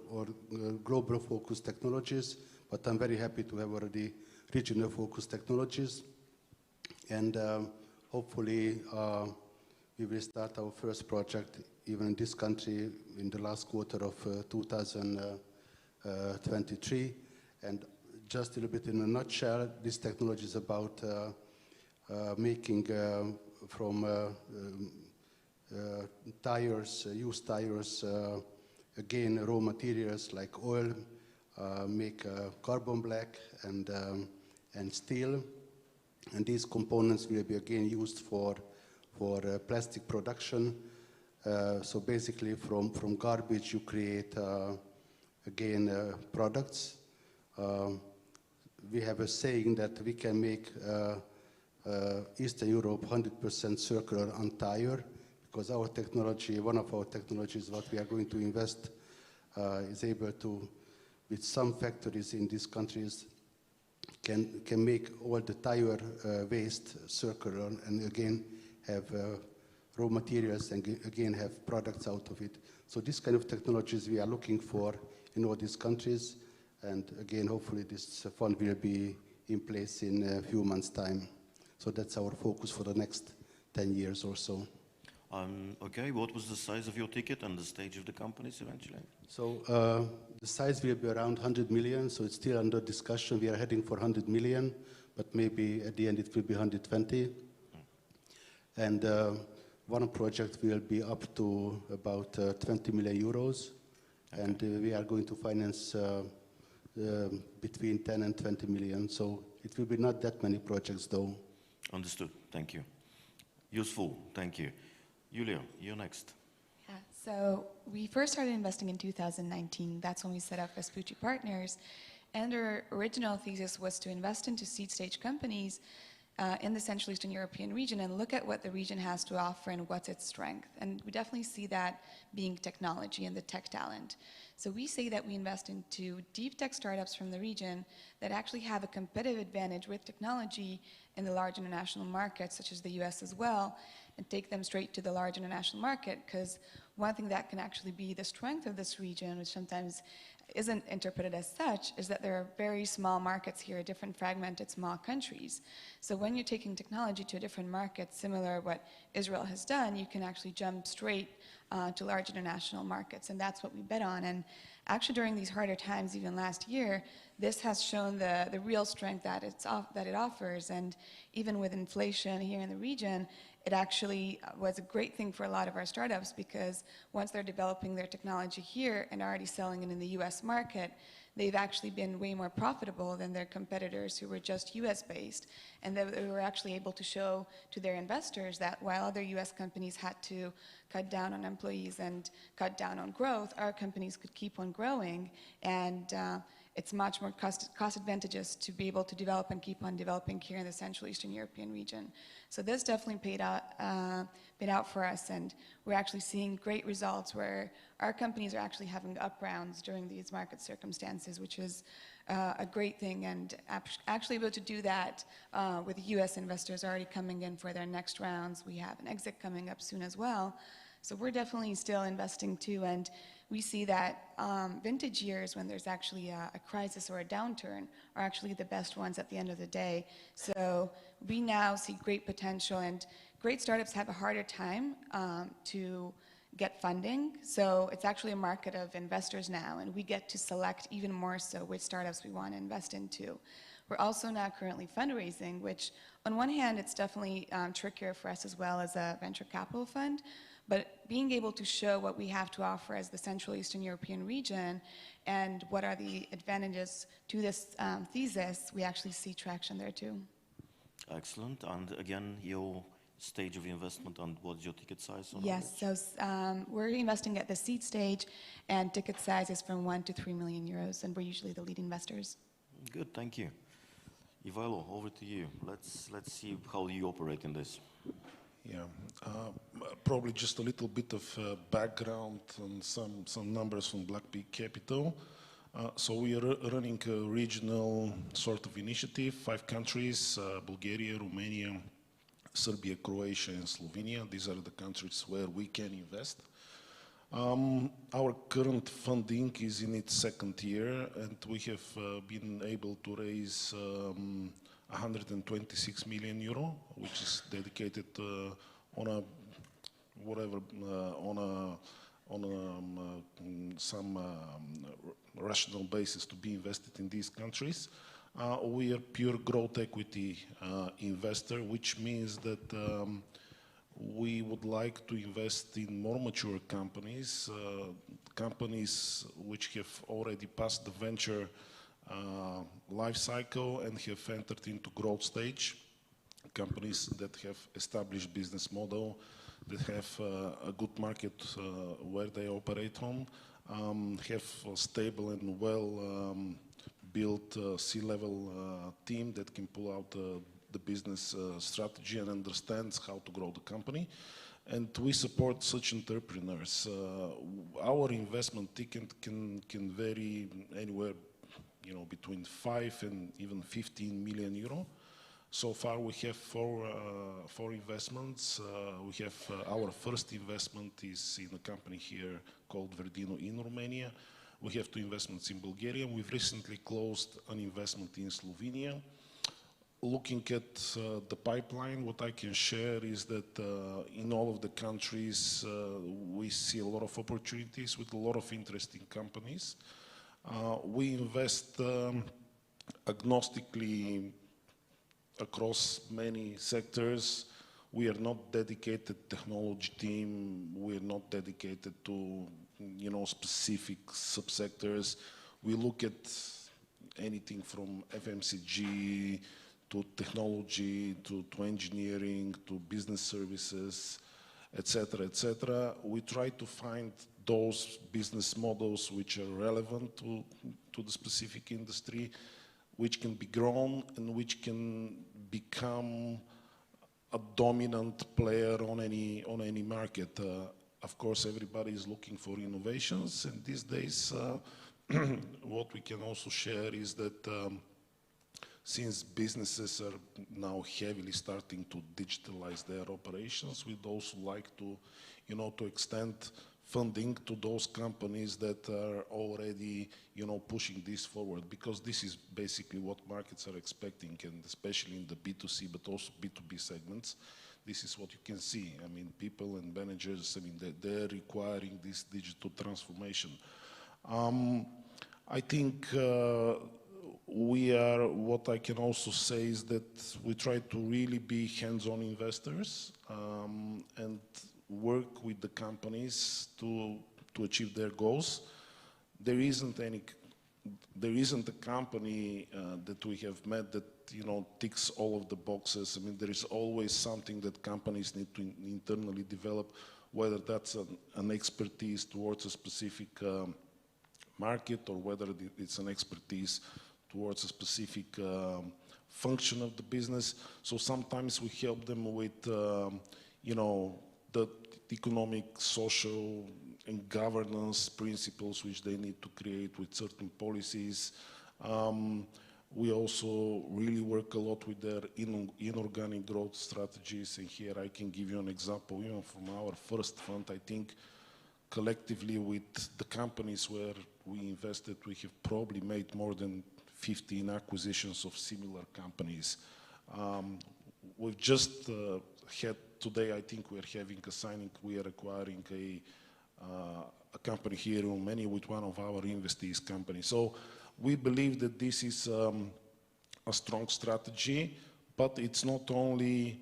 global focused technologies. But I'm very happy to have already regional focused technologies. And hopefully we will start our first project even in this country in the last quarter of 2023. And just a little bit in a nutshell, this technology is about making from tires, used tires, again, raw materials like oil, make carbon black and steel. And these components will be again used for plastic production. So basically from garbage you create again products. We have a saying that we can make Eastern Europe 100% circular on tire, because our technology, one of our technologies what we are going to invest is able to, with some factories in these countries, can make all the tire waste circular and again have raw materials and again have products out of it. So this kind of technologies we are looking for in all these countries, and again hopefully this fund will be in place in a few months' time. So that's our focus for the next 10 years or so. Okay, what was the size of your ticket and the stage of the companies eventually? So the size will be around 100 million, so it's still under discussion. We are heading for 100 million, but maybe at the end it will be 120. And one project will be up to about 20 million euros, and we are going to finance between 10 and 20 million. So it will be not that many projects though. Understood, thank you. Useful, thank you. Julia, you're next. Yeah, so we first started investing in 2019. That's when we set up Vespucci Partners. And our original thesis was to invest into seed stage companies in the Central Eastern European region and look at what the region has to offer and what's its strength. And we definitely see that being technology and the tech talent. So we say that we invest into deep tech startups from the region that actually have a competitive advantage with technology in the large international markets, such as the US as well, and take them straight to the large international market, because one thing that can actually be the strength of this region, which sometimes isn't interpreted as such, is that there are very small markets here, different fragmented small countries. So when you're taking technology to a different market, similar to what Israel has done, you can actually jump straight to large international markets, and that's what we bet on. And actually during these harder times, even last year, this has shown the real strength that it offers, and even with inflation here in the region, it actually was a great thing for a lot of our startups, because once they're developing their technology here and already selling it in the US market, they've actually been way more profitable than their competitors who were just US based. And they were actually able to show to their investors that while other US companies had to cut down on employees and cut down on growth, our companies could keep on growing, and it's much more cost advantageous to be able to develop and keep on developing here in the Central Eastern European region. So this definitely paid out for us, and we're actually seeing great results where our companies are actually having up rounds during these market circumstances, which is a great thing, and actually able to do that with US investors already coming in for their next rounds. We have an exit coming up soon as well. So we're definitely still investing too, and we see that vintage years when there's actually a crisis or a downturn are actually the best ones at the end of the day. So we now see great potential, and great startups have a harder time to get funding. So it's actually a market of investors now, and we get to select even more so which startups we want to invest into. We're also now currently fundraising, which on one hand, it's definitely trickier for us as well as a venture capital fund. But being able to show what we have to offer as the Central Eastern European region and what are the advantages to this thesis, we actually see traction there too. Excellent. And again, your stage of investment and what's your ticket size? Yes, so we're investing at the seed stage, and ticket size is from 1 to 3 million euros, and we're usually the lead investors. Good, thank you. Ivailo, over to you. Let's see how you operate in this. Yeah, probably just a little bit of background and some numbers from Black Pig Capital. So we are running a regional sort of initiative, 5 countries, Bulgaria, Romania, Serbia, Croatia, and Slovenia. These are the countries where we can invest. Our current funding is in its 2nd year, and we have been able to raise 126 million euro, which is dedicated on a some rational basis to be invested in these countries. We are pure growth equity investor, which means that we would like to invest in more mature companies, companies which have already passed the venture life cycle and have entered into growth stage, companies that have established business model, that have a good market where they operate on, have a stable and well built C-level team that can pull out the business strategy and understands how to grow the company. And we support such entrepreneurs. Our investment ticket can vary anywhere, between 5 and even 15 million euro. So far, we have four investments. We have our first investment is in a company here called Verdino in Romania. We have 2 investments in Bulgaria. We've recently closed an investment in Slovenia. Looking at the pipeline, what I can share is that in all of the countries, we see a lot of opportunities with a lot of interesting companies. We invest agnostically across many sectors. We are not dedicated technology team. We are not dedicated to specific subsectors. We look at anything from FMCG to technology to engineering to business services, etc., etc. We try to find those business models which are relevant to the specific industry, which can be grown and which can become a dominant player on any market. Of course, everybody is looking for innovations, and these days, what we can also share is that since businesses are now heavily starting to digitalize their operations, we'd also like to, to extend funding to those companies that are already, pushing this forward, because this is basically what markets are expecting, and especially in the B2C, but also B2B segments. This is what you can see. I mean, people and managers, they're requiring this digital transformation. I think what I can also say is that we try to really be hands-on investors and work with the companies to achieve their goals. There isn't a company that we have met that ticks all of the boxes. I mean, there is always something that companies need to internally develop, whether that's an expertise towards a specific market or whether it's an expertise towards a specific function of the business. So sometimes we help them with, the economic, social, and governance principles which they need to create with certain policies. We also really work a lot with their inorganic growth strategies. And here I can give you an example, from our first fund. I think collectively with the companies where we invested, we have probably made more than 15 acquisitions of similar companies. We've just had today, I think we're having a signing. We are acquiring a company here in Romania with one of our investees companies. So we believe that this is a strong strategy, but it's not only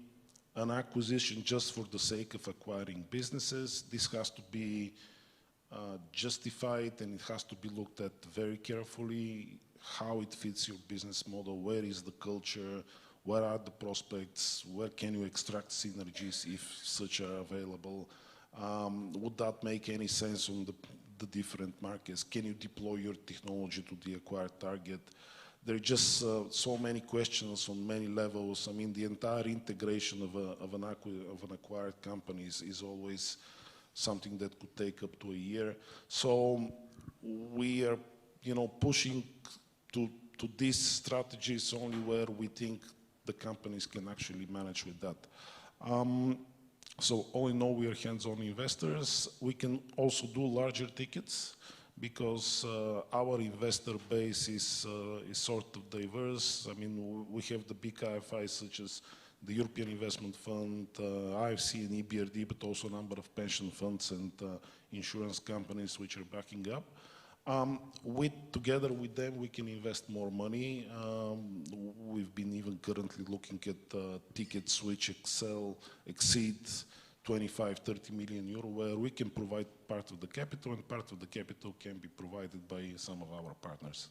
an acquisition just for the sake of acquiring businesses. This has to be justified, and it has to be looked at very carefully, how it fits your business model, where is the culture, where are the prospects, where can you extract synergies if such are available, would that make any sense on the different markets, can you deploy your technology to the acquired target. There are just so many questions on many levels. I mean, the entire integration of an acquired company is always something that could take up to a year. So we are, pushing to these strategies only where we think the companies can actually manage with that. So all in all, we are hands-on investors. We can also do larger tickets because our investor base is sort of diverse. I mean, we have the big IFIs such as the European Investment Fund, IFC and EBRD, but also a number of pension funds and insurance companies which are backing up. Together with them, we can invest more money. We've been even currently looking at tickets which exceed 25, 30 million euro, where we can provide part of the capital, and part of the capital can be provided by some of our partners.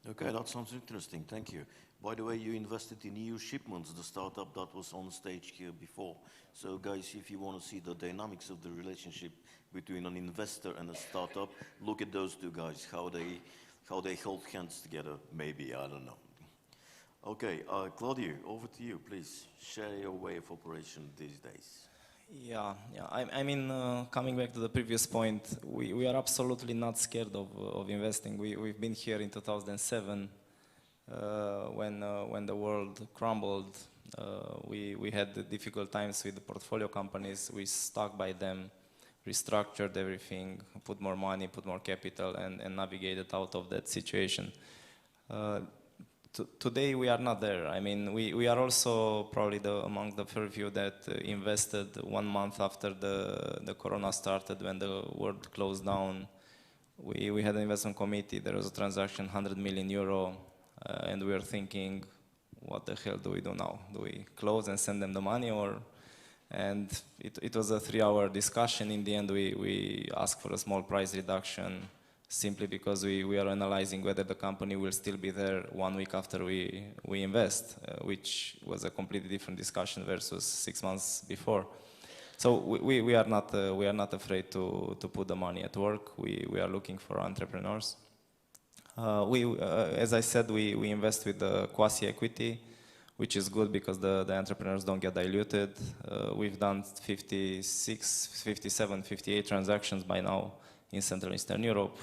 Okay, that sounds interesting. Thank you. By the way, you invested in EU Shipments, the startup that was on stage here before. So guys, if you want to see the dynamics of the relationship between an investor and a startup, look at those two guys, how they hold hands together, maybe, I don't know. Okay, Claudio, over to you, please. Share your way of operation these days. Yeah. I mean, coming back to the previous point, we are absolutely not scared of investing. We've been here in 2007 when the world crumbled. We had difficult times with the portfolio companies. We stuck by them, restructured everything, put more money, put more capital, and navigated out of that situation. Today we are not there. I mean, we are also probably among the very few that invested 1 month after the corona started, when the world closed down. We had an investment committee. There was a transaction, 100 million euro, and we were thinking, what the hell do we do now? Do we close and send them the money, or? And it was a 3-hour discussion. In the end, we asked for a small price reduction, simply because we are analyzing whether the company will still be there 1 week after we invest, which was a completely different discussion versus 6 months before. So we are not afraid to put the money at work. We are looking for entrepreneurs. As I said, we invest with the quasi-equity, which is good because the entrepreneurs don't get diluted. We've done 56, 57, 58 transactions by now in Central and Eastern Europe,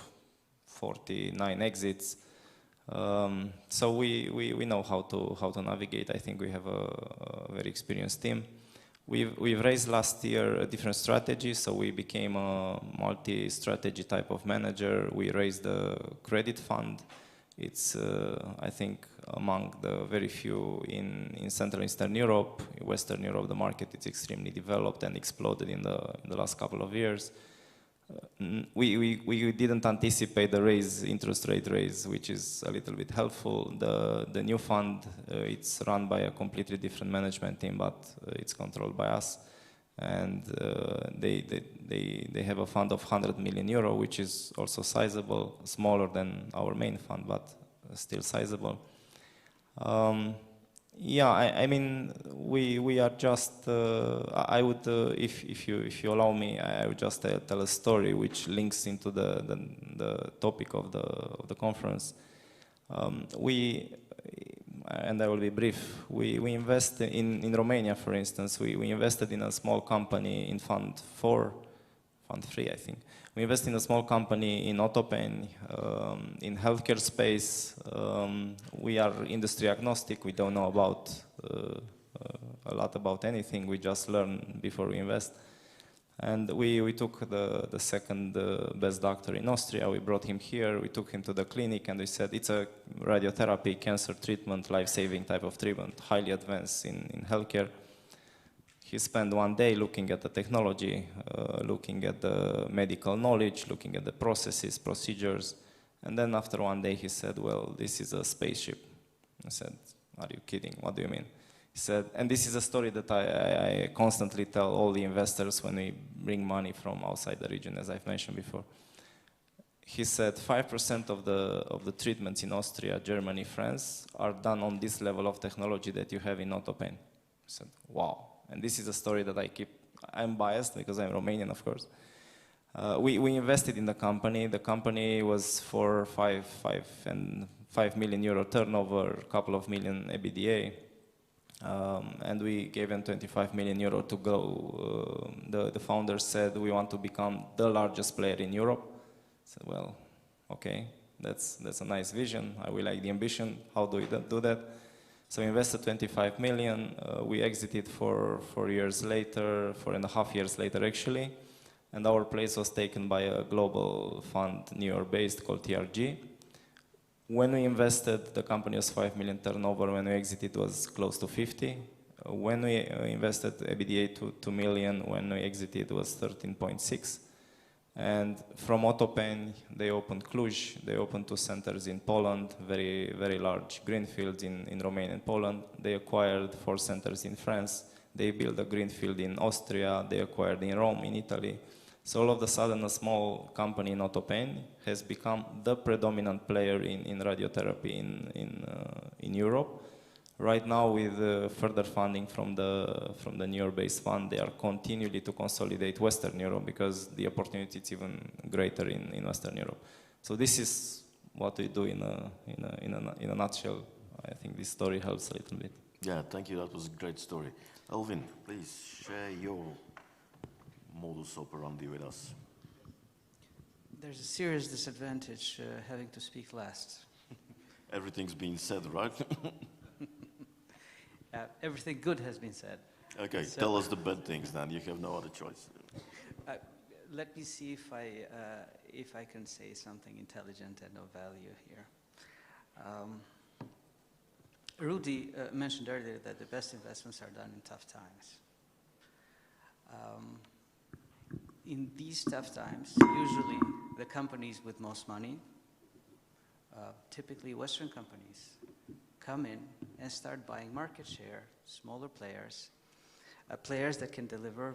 49 exits. So we know how to navigate. I think we have a very experienced team. We've raised last year a different strategy, so we became a multi-strategy type of manager. We raised a credit fund. It's, I think, among the very few in Central and Eastern Europe. In Western Europe, the market is extremely developed and exploded in the last couple of years. We didn't anticipate the interest rate raise, which is a little bit helpful. The new fund, it's run by a completely different management team, but it's controlled by us. And they have a fund of 100 million euro, which is also sizable, smaller than our main fund, but still sizable. Yeah, I mean, we are just. I would, if you allow me, I would just tell a story which links into the topic of the conference. And I will be brief. We invest in Romania, for instance. We invested in a small company in Fund 4, Fund 3, I think. We invest in a small company in Otopeni, in healthcare space. We are industry agnostic. We don't know about a lot about anything. We just learn before we invest. And we took the second best doctor in Austria. We brought him here. We took him to the clinic, and we said it's a radiotherapy, cancer treatment, life-saving type of treatment, highly advanced in healthcare. He spent 1 day looking at the technology, looking at the medical knowledge, looking at the processes, procedures. And then after 1 day, he said, well, this is a spaceship. I said, are you kidding? What do you mean? He said, and this is a story that I constantly tell all the investors when we bring money from outside the region, as I've mentioned before. He said 5% of the treatments in Austria, Germany, France are done on this level of technology that you have in Otopeni. I said, wow. And this is a story that I'm biased because I'm Romanian, of course. We invested in the company. The company was for 5 million euro turnover, a couple of million EBITDA. And we gave them 25 million euro to go. The founders said, we want to become the largest player in Europe. I said, well, okay, that's a nice vision. We like the ambition. How do we do that? So we invested 25 million. We exited 4 years later, 4.5 years later, actually. And our place was taken by a global fund, New York-based, called TRG. When we invested, the company was 5 million turnover. When we exited, it was close to 50. When we invested, EBITDA 2 million. When we exited, it was 13.6. And from Otopeni, they opened Cluj. They opened 2 centers in Poland, very, very large greenfields in Romania and Poland. They acquired 4 centers in France. They built a greenfield in Austria, they acquired in Rome, in Italy. So all of a sudden, a small company in Otopen has become the predominant player in radiotherapy in Europe. Right now, with further funding from the New York-based fund, they are continually to consolidate Western Europe because the opportunity is even greater in Western Europe. So this is what we do in a nutshell. I think this story helps a little bit. Yeah, thank you. That was a great story. Elvin, please share your modus operandi with us. There's a serious disadvantage having to speak last. Everything's been said, right? Everything good has been said. Okay, So, tell us the bad things then. You have no other choice. Let me see if I can say something intelligent and of value here. Rudy mentioned earlier that the best investments are done in tough times. In these tough times, usually the companies with most money, typically Western companies, come in and start buying market share, smaller players, players that can deliver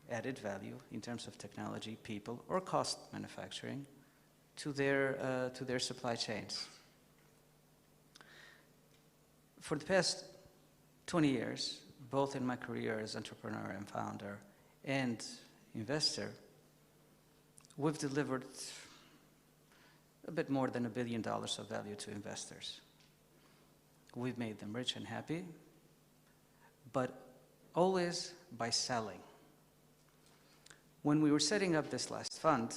added value in terms of technology, people, or cost manufacturing to their supply chains. For the past 20 years, both in my career as entrepreneur and founder and investor, we've delivered a bit more than $1 billion of value to investors. We've made them rich and happy, but always by selling. When we were setting up this last fund,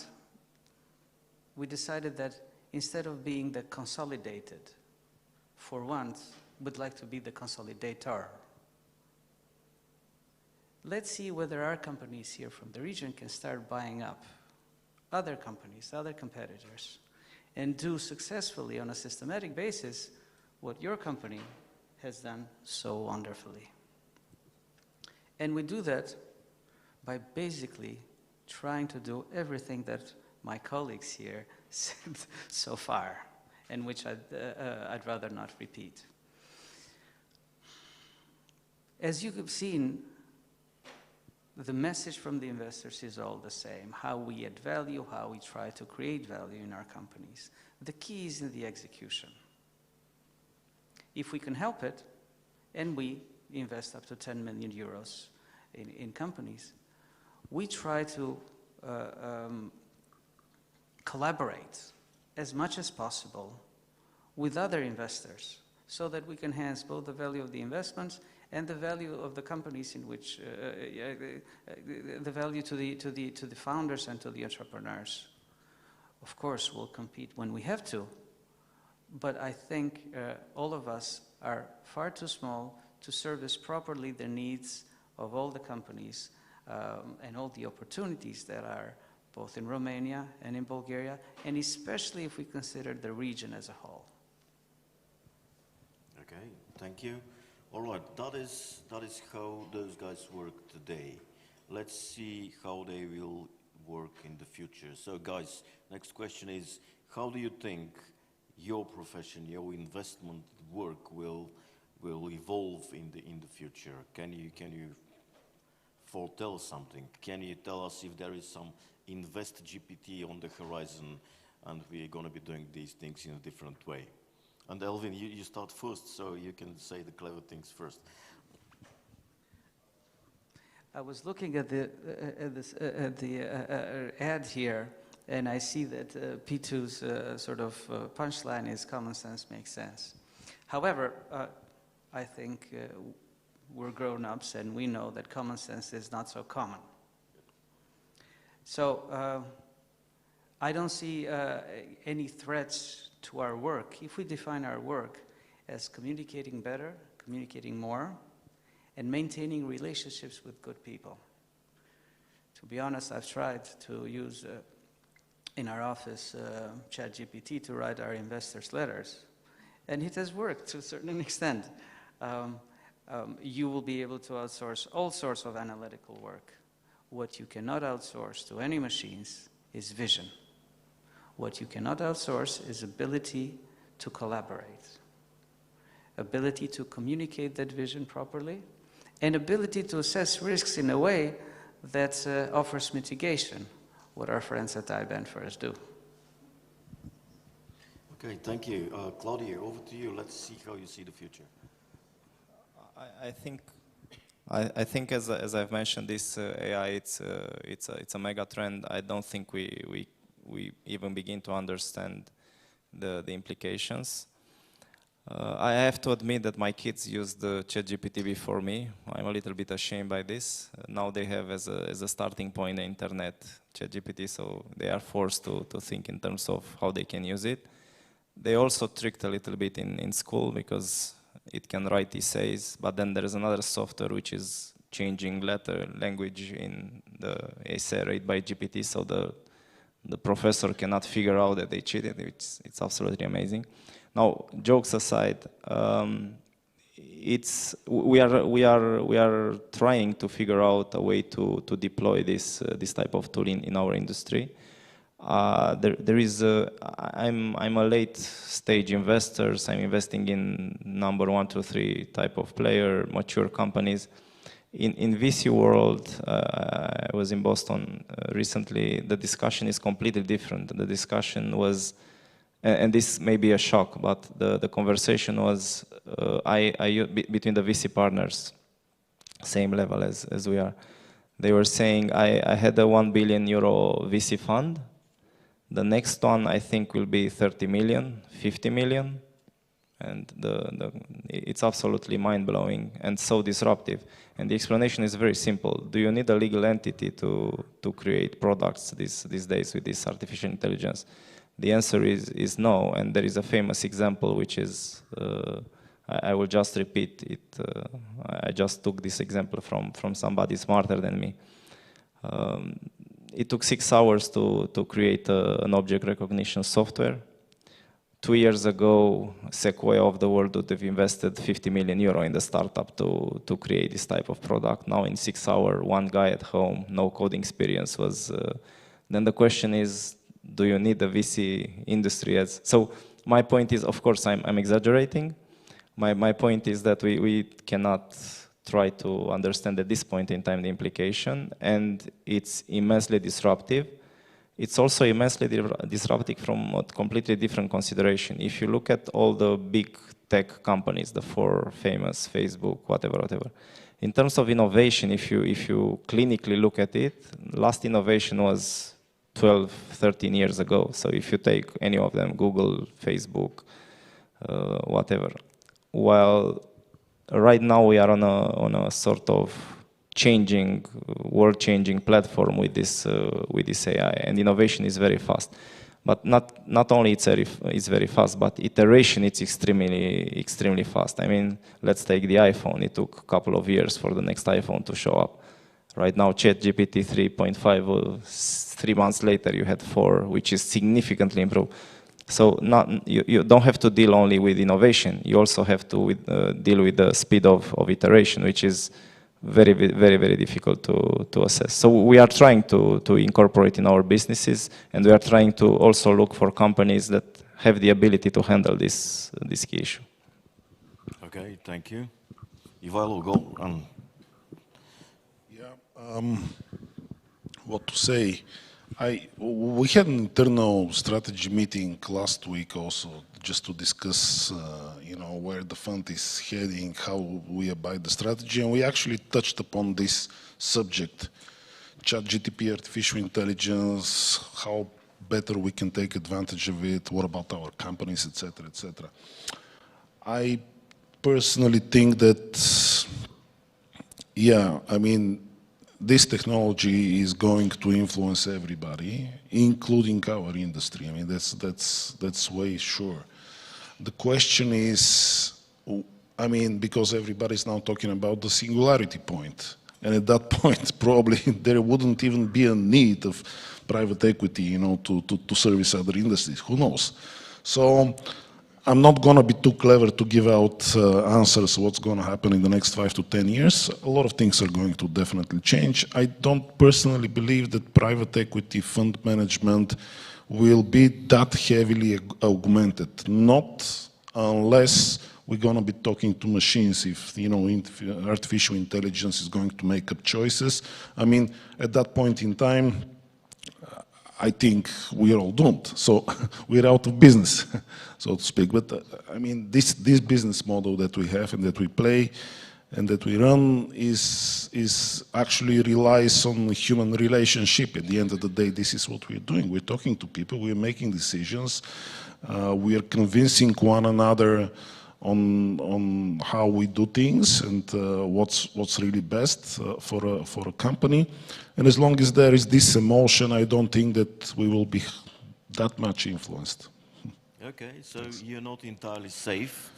we decided that instead of being the consolidated, for once, we'd like to be the consolidator. Let's see whether our companies here from the region can start buying up other companies, other competitors, and do successfully on a systematic basis what your company has done so wonderfully. And we do that by basically trying to do everything that my colleagues here said so far, and which I'd rather not repeat. As you have seen, the message from the investors is all the same: how we add value, how we try to create value in our companies. The key is in the execution. If we can help it, and we invest up to 10 million euros in companies, we try to collaborate as much as possible with other investors so that we can enhance both the value of the investments and the value of the companies in which, the value to the founders and to the entrepreneurs. Of course, we'll compete when we have to, but I think all of us are far too small to service properly the needs of all the companies and all the opportunities that are both in Romania and in Bulgaria, and especially if we consider the region as a whole. Okay, thank you. All right, that is how those guys work today. Let's see how they will work in the future. So guys, next question is, how do you think your profession, your investment work will evolve in the future? Can you foretell something? Can you tell us if there is some invest GPT on the horizon and we're going to be doing these things in a different way? And Elvin, you start first, so you can say the clever things first. I was looking at the ad here, and I see that P2's sort of punchline is common sense makes sense. However, I think we're grown-ups and we know that common sense is not so common. So I don't see any threats to our work if we define our work as communicating better, communicating more, and maintaining relationships with good people. To be honest, I've tried to use in our office ChatGPT to write our investors' letters, and it has worked to a certain extent. You will be able to outsource all sorts of analytical work. What you cannot outsource to any machines is vision. What you cannot outsource is ability to collaborate, ability to communicate that vision properly, an ability to assess risks in a way that offers mitigation, what our friends at iBanFirst do. Okay, thank you. Claudia, over to you. Let's see how you see the future. I think as I've mentioned, this AI, it's a mega trend. I don't think we even begin to understand the implications. I have to admit that my kids used the ChatGPT before me. I'm a little bit ashamed by this. Now they have as a starting point the internet ChatGPT, so they are forced to think in terms of how they can use it. They also tricked a little bit in school because it can write essays, but then there is another software which is changing language in the essay read by GPT, so the professor cannot figure out that they cheated. It's absolutely amazing. Now, jokes aside, we are trying to figure out a way to deploy this type of tool in our industry. I'm a late stage investor. So I'm investing in number 1, 2, 3 type of player, mature companies. In VC world, I was in Boston recently. The discussion is completely different. The discussion was, and this may be a shock, but the conversation was between the VC partners, same level as we are. They were saying, I had a €1 billion VC fund. The next one, I think, will be 30 million, 50 million. And it's absolutely mind-blowing and so disruptive. And the explanation is very simple. Do you need a legal entity to create products these days with this artificial intelligence? The answer is no. And there is a famous example, which is, I will just repeat it. I just took this example from somebody smarter than me. It took 6 hours to create an object recognition software. 2 years ago, Sequoia of the world would have invested €50 million in the startup to create this type of product. Now in 6 hours, one guy at home, no coding experience was... Then the question is, do you need the VC industry as... So my point is, of course, I'm exaggerating. My point is that we cannot try to understand at this point in time the implication, and it's immensely disruptive. It's also immensely disruptive from a completely different consideration. If you look at all the big tech companies, the 4 famous, Facebook, whatever, in terms of innovation, if you clinically look at it, last innovation was 12, 13 years ago. So if you take any of them, Google, Facebook, whatever, while right now we are on a sort of world-changing platform with this AI, and innovation is very fast. But not only it's very fast, but iteration it's extremely fast. I mean, let's take the iPhone. It took a couple of years for the next iPhone to show up. Right now, ChatGPT 3.5, 3 months later, you had 4, which is significantly improved. So you don't have to deal only with innovation. You also have to deal with the speed of iteration, which is very, very, very difficult to assess. So we are trying to incorporate in our businesses, and we are trying to also look for companies that have the ability to handle this key issue. Okay, thank you. Ivailo, go on. Yeah, what to say? We had an internal strategy meeting last week also, just to discuss, where the fund is heading, how we abide the strategy, and we actually touched upon this subject, ChatGPT, artificial intelligence, how better we can take advantage of it, what about our companies, etc., etc. I personally think that, yeah, I mean, this technology is going to influence everybody, including our industry. I mean, that's way sure. The question is, I mean, because everybody's now talking about the singularity point, and at that point, probably there wouldn't even be a need of private equity, to service other industries. Who knows? So I'm not going to be too clever to give out answers what's going to happen in the next 5 to 10 years. A lot of things are going to definitely change. I don't personally believe that private equity fund management will be that heavily augmented. Not unless we're going to be talking to machines, if artificial intelligence is going to make up choices. I mean, at that point in time, I think we are all doomed. So we're out of business, so to speak. But I mean, this business model that we have and that we play and that we run is actually relies on human relationship. At the end of the day, this is what we're doing. We're talking to people, we're making decisions, we are convincing one another on how we do things and what's really best for a company. And as long as there is this emotion, I don't think that we will be that much influenced. Okay, so you're not entirely safe,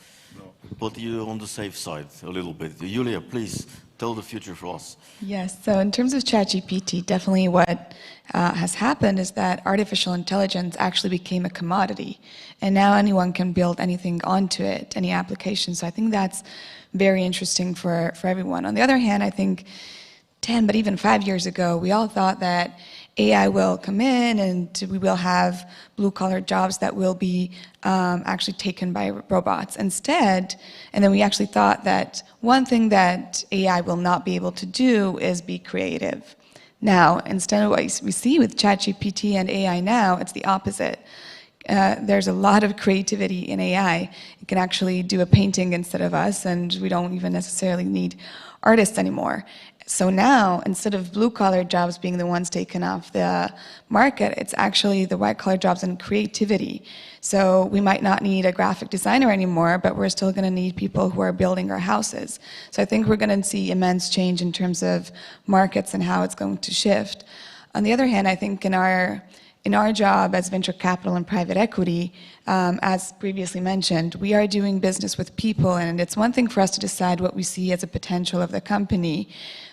but you're on the safe side a little bit. Julia, please tell the future for us. Yes, so in terms of ChatGPT, definitely what has happened is that artificial intelligence actually became a commodity. And now anyone can build anything onto it, any application. So I think that's very interesting for everyone. On the other hand, I think 10, but even 5 years ago, we all thought that AI will come in and we will have blue-collar jobs that will be actually taken by robots instead. And then we actually thought that one thing that AI will not be able to do is be creative. Now, instead of what we see with ChatGPT and AI now, it's the opposite. There's a lot of creativity in AI. It can actually do a painting instead of us, and we don't even necessarily need artists anymore. So now, instead of blue-collar jobs being the ones taken off the market, it's actually the white-collar jobs and creativity. So we might not need a graphic designer anymore, but we're still going to need people who are building our houses. So I think we're going to see immense change in terms of markets and how it's going to shift. On the other hand, I think in our job as venture capital and private equity, as previously mentioned, we are doing business with people, and it's one thing for us to decide what we see as a potential of the company.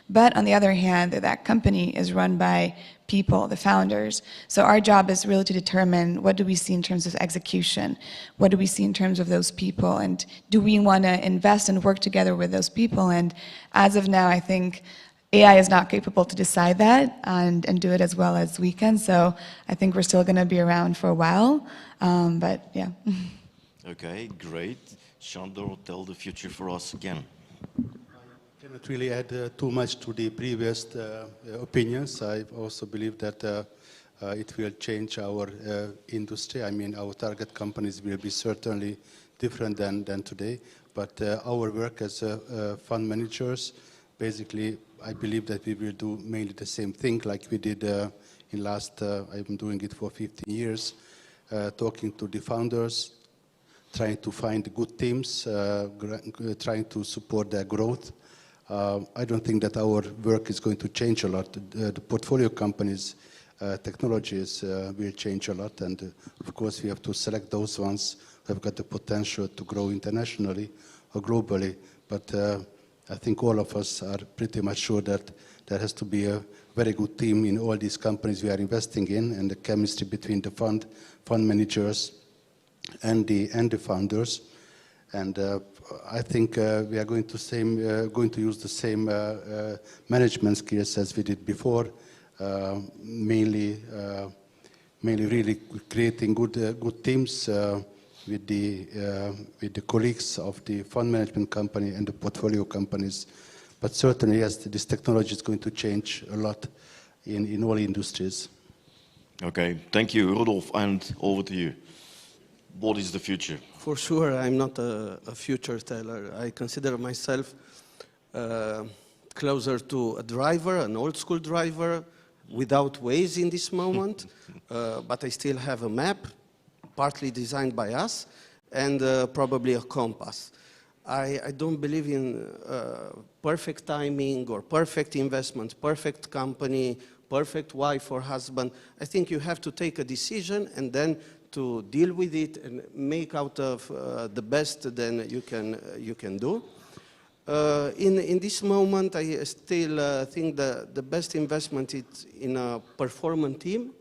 But on the other hand, that company is run by people, the founders. So our job is really to determine what do we see in terms of execution, what do we see in terms of those people, and do we want to invest and work together with those people? And as of now, I think AI is not capable to decide that and do it as well as we can. So I think we're still going to be around for a while, but yeah. Okay, great. Sandor, tell the future for us again. I cannot really add too much to the previous opinions. I also believe that it will change our industry. I mean, our target companies will be certainly different than today. But our work as fund managers, basically, I believe that we will do mainly the same thing like we did in last, I've been doing it for 15 years, talking to the founders, trying to find good teams, trying to support their growth. I don't think that our work is going to change a lot. The portfolio companies' technologies will change a lot, and of course we have to select those ones who have got the potential to grow internationally or globally. But I think all of us are pretty much sure that there has to be a very good team in all these companies we are investing in, and the chemistry between the fund managers and the founders. And I think we are going to use the same management skills as we did before, mainly really creating good teams with the colleagues of the fund management company and the portfolio companies. But certainly, yes, this technology is going to change a lot in all industries. Okay, thank you, Rudolf, and over to you. What is the future? For sure, I'm not a future teller. I consider myself closer to a driver, an old school driver, without Waze in this moment, but I still have a map, partly designed by us, and probably a compass. I don't believe in perfect timing or perfect investment, perfect company, perfect wife or husband. I think you have to take a decision and then to deal with it and make out of the best then you can do. In this moment, I still think the best investment is in a performant team,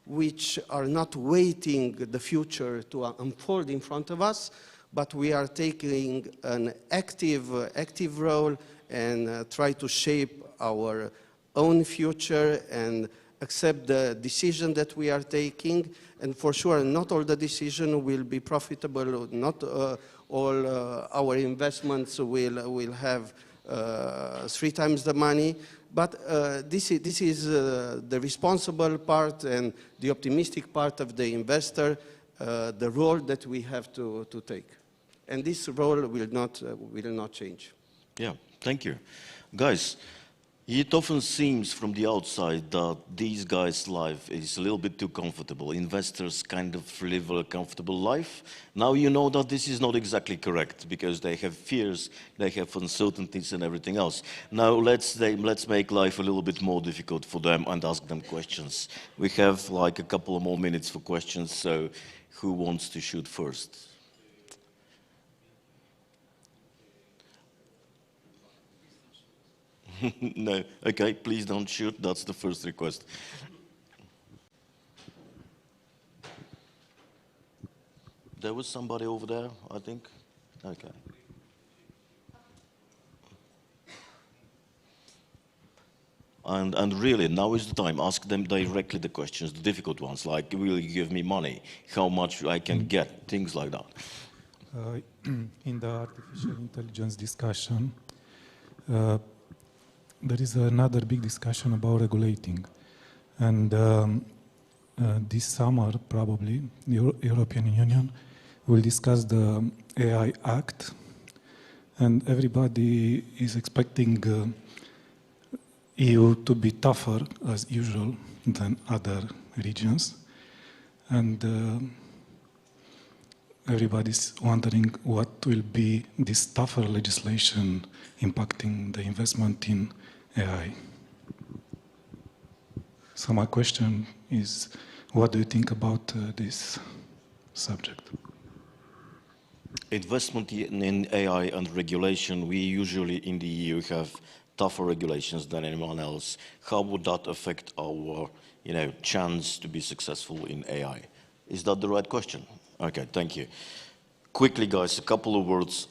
which are not waiting the future to unfold in front of us, but we are taking an active role and try to shape our own future and accept the decision that we are taking, and for sure not all the decision will be profitable, not all our investments will have 3 times the money, but this is the responsible part and the optimistic part of the investor, the role that we have to take. And this role will not change. Yeah, thank you. Guys, it often seems from the outside that these guys' life is a little bit too comfortable. Investors kind of live a comfortable life. Now you know that this is not exactly correct because they have fears, they have uncertainties and everything else. Now let's make life a little bit more difficult for them and ask them questions. We have like a couple of more minutes for questions, so who wants to shoot first? No, okay, please don't shoot, that's the first request. There was somebody over there, I think. Okay. And really, now is the time. Ask them directly the questions, the difficult ones, like, will you give me money? How much I can get? Things like that. In the artificial intelligence discussion, there is another big discussion about regulating. And this summer, probably, the European Union will discuss the AI Act. And everybody is expecting EU to be tougher, as usual, than other regions. And everybody's wondering what will be this tougher legislation impacting the investment in AI. So my question is, what do you think about this subject? Investment in AI and regulation, we usually in the EU have tougher regulations than anyone else. How would that affect our, chance to be successful in AI? Is that the right question? Okay, thank you. Quickly, guys, a couple of words,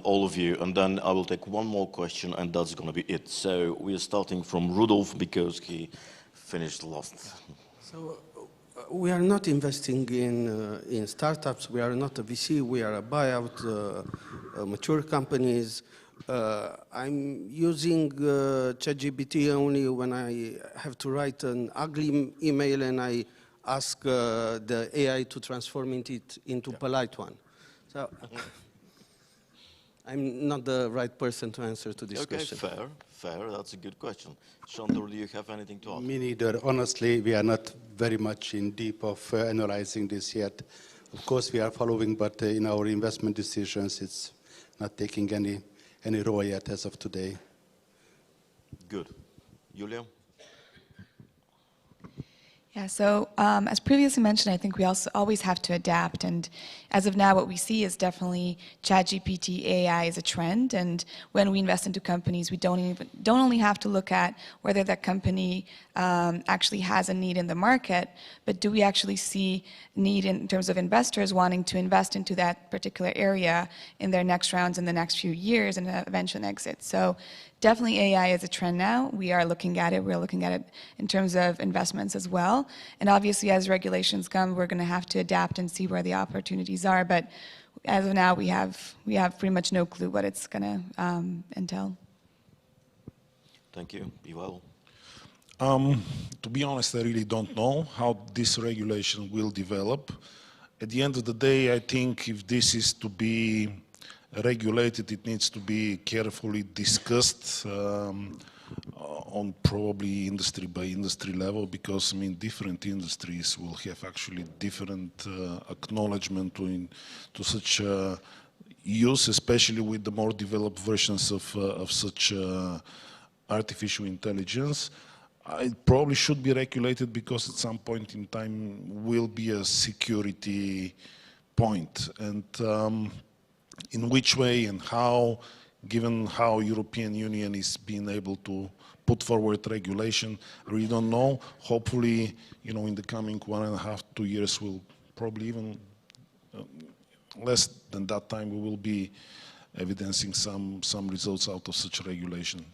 all of you, and then I will take one more question, and that's going to be it. So we are starting from Rudolf because he finished last. So we are not investing in startups. We are not a VC. We are a buyout, mature companies. I'm using ChatGPT only when I have to write an ugly email and I ask the AI to transform it into polite one. So I'm not the right person to answer to this question. Okay, fair. That's a good question. Shandor, do you have anything to add? Me neither. Honestly, we are not very much in deep of analyzing this yet. Of course, we are following, but in our investment decisions, it's not taking any role yet as of today. Good. Julia? Yeah, so as previously mentioned, I think we also always have to adapt. And as of now, what we see is definitely ChatGPT AI is a trend. And when we invest into companies, we don't only have to look at whether that company actually has a need in the market, but do we actually see need in terms of investors wanting to invest into that particular area in their next rounds in the next few years and eventually exit. So definitely AI is a trend now. We are looking at it. We're looking at it in terms of investments as well. And obviously, as regulations come, we're going to have to adapt and see where the opportunities are. But as of now, we have pretty much no clue what it's going to entail. Thank you. Ival? To be honest, I really don't know how this regulation will develop. At the end of the day, I think if this is to be regulated, it needs to be carefully discussed on probably industry by industry level, because different industries will have actually different acknowledgement to such use, especially with the more developed versions of such artificial intelligence. It probably should be regulated because at some point in time will be a security point. And in which way and how, given how European Union is being able to put forward regulation, I really don't know. Hopefully, in the coming 1.5 to 2 years, we'll probably even less than that time, we will be evidencing some results out of such regulation.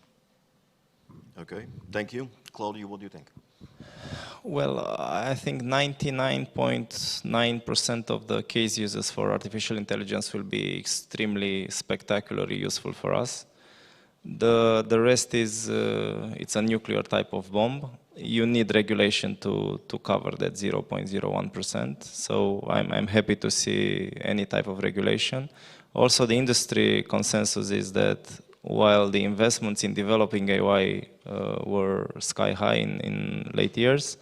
Okay, thank you. Claudio, what do you think? Well, I think 99.9% of the case uses for artificial intelligence will be extremely spectacularly useful for us. The rest is, it's a nuclear type of bomb. You need regulation to cover that 0.01%. So I'm happy to see any type of regulation. Also, the industry consensus is that while the investments in developing AI were sky high in late years,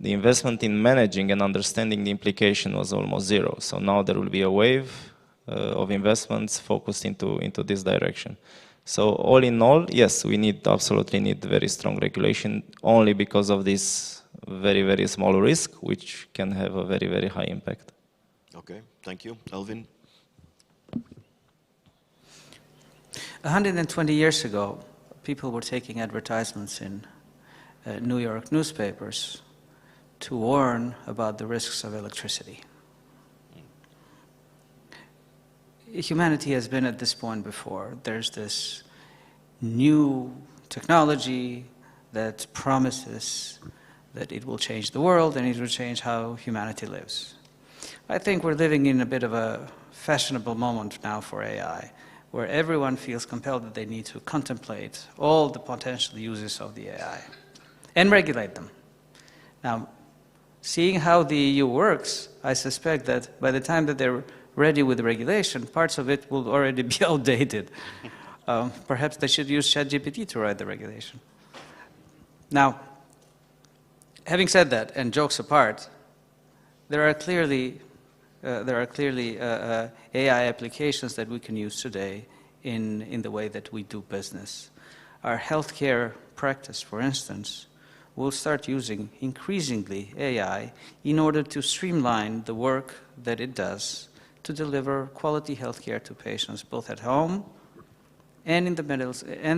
the investment in managing and understanding the implication was almost zero. So now there will be a wave of investments focused into this direction. So all in all, yes, we absolutely need very strong regulation only because of this very, very small risk, which can have a very, very high impact. Okay, thank you. Elvin? 120 years ago, people were taking advertisements in New York newspapers to warn about the risks of electricity. Humanity has been at this point before. There's this new technology that promises that it will change the world and it will change how humanity lives. I think we're living in a bit of a fashionable moment now for AI, where everyone feels compelled that they need to contemplate all the potential uses of the AI and regulate them. Now, seeing how the EU works, I suspect that by the time that they're ready with the regulation, parts of it will already be outdated. Perhaps they should use ChatGPT to write the regulation. Now, having said that, and jokes apart, there are clearly AI applications that we can use today in the way that we do business. Our healthcare practice, for instance, will start using increasingly AI in order to streamline the work that it does to deliver quality healthcare to patients, both at home and in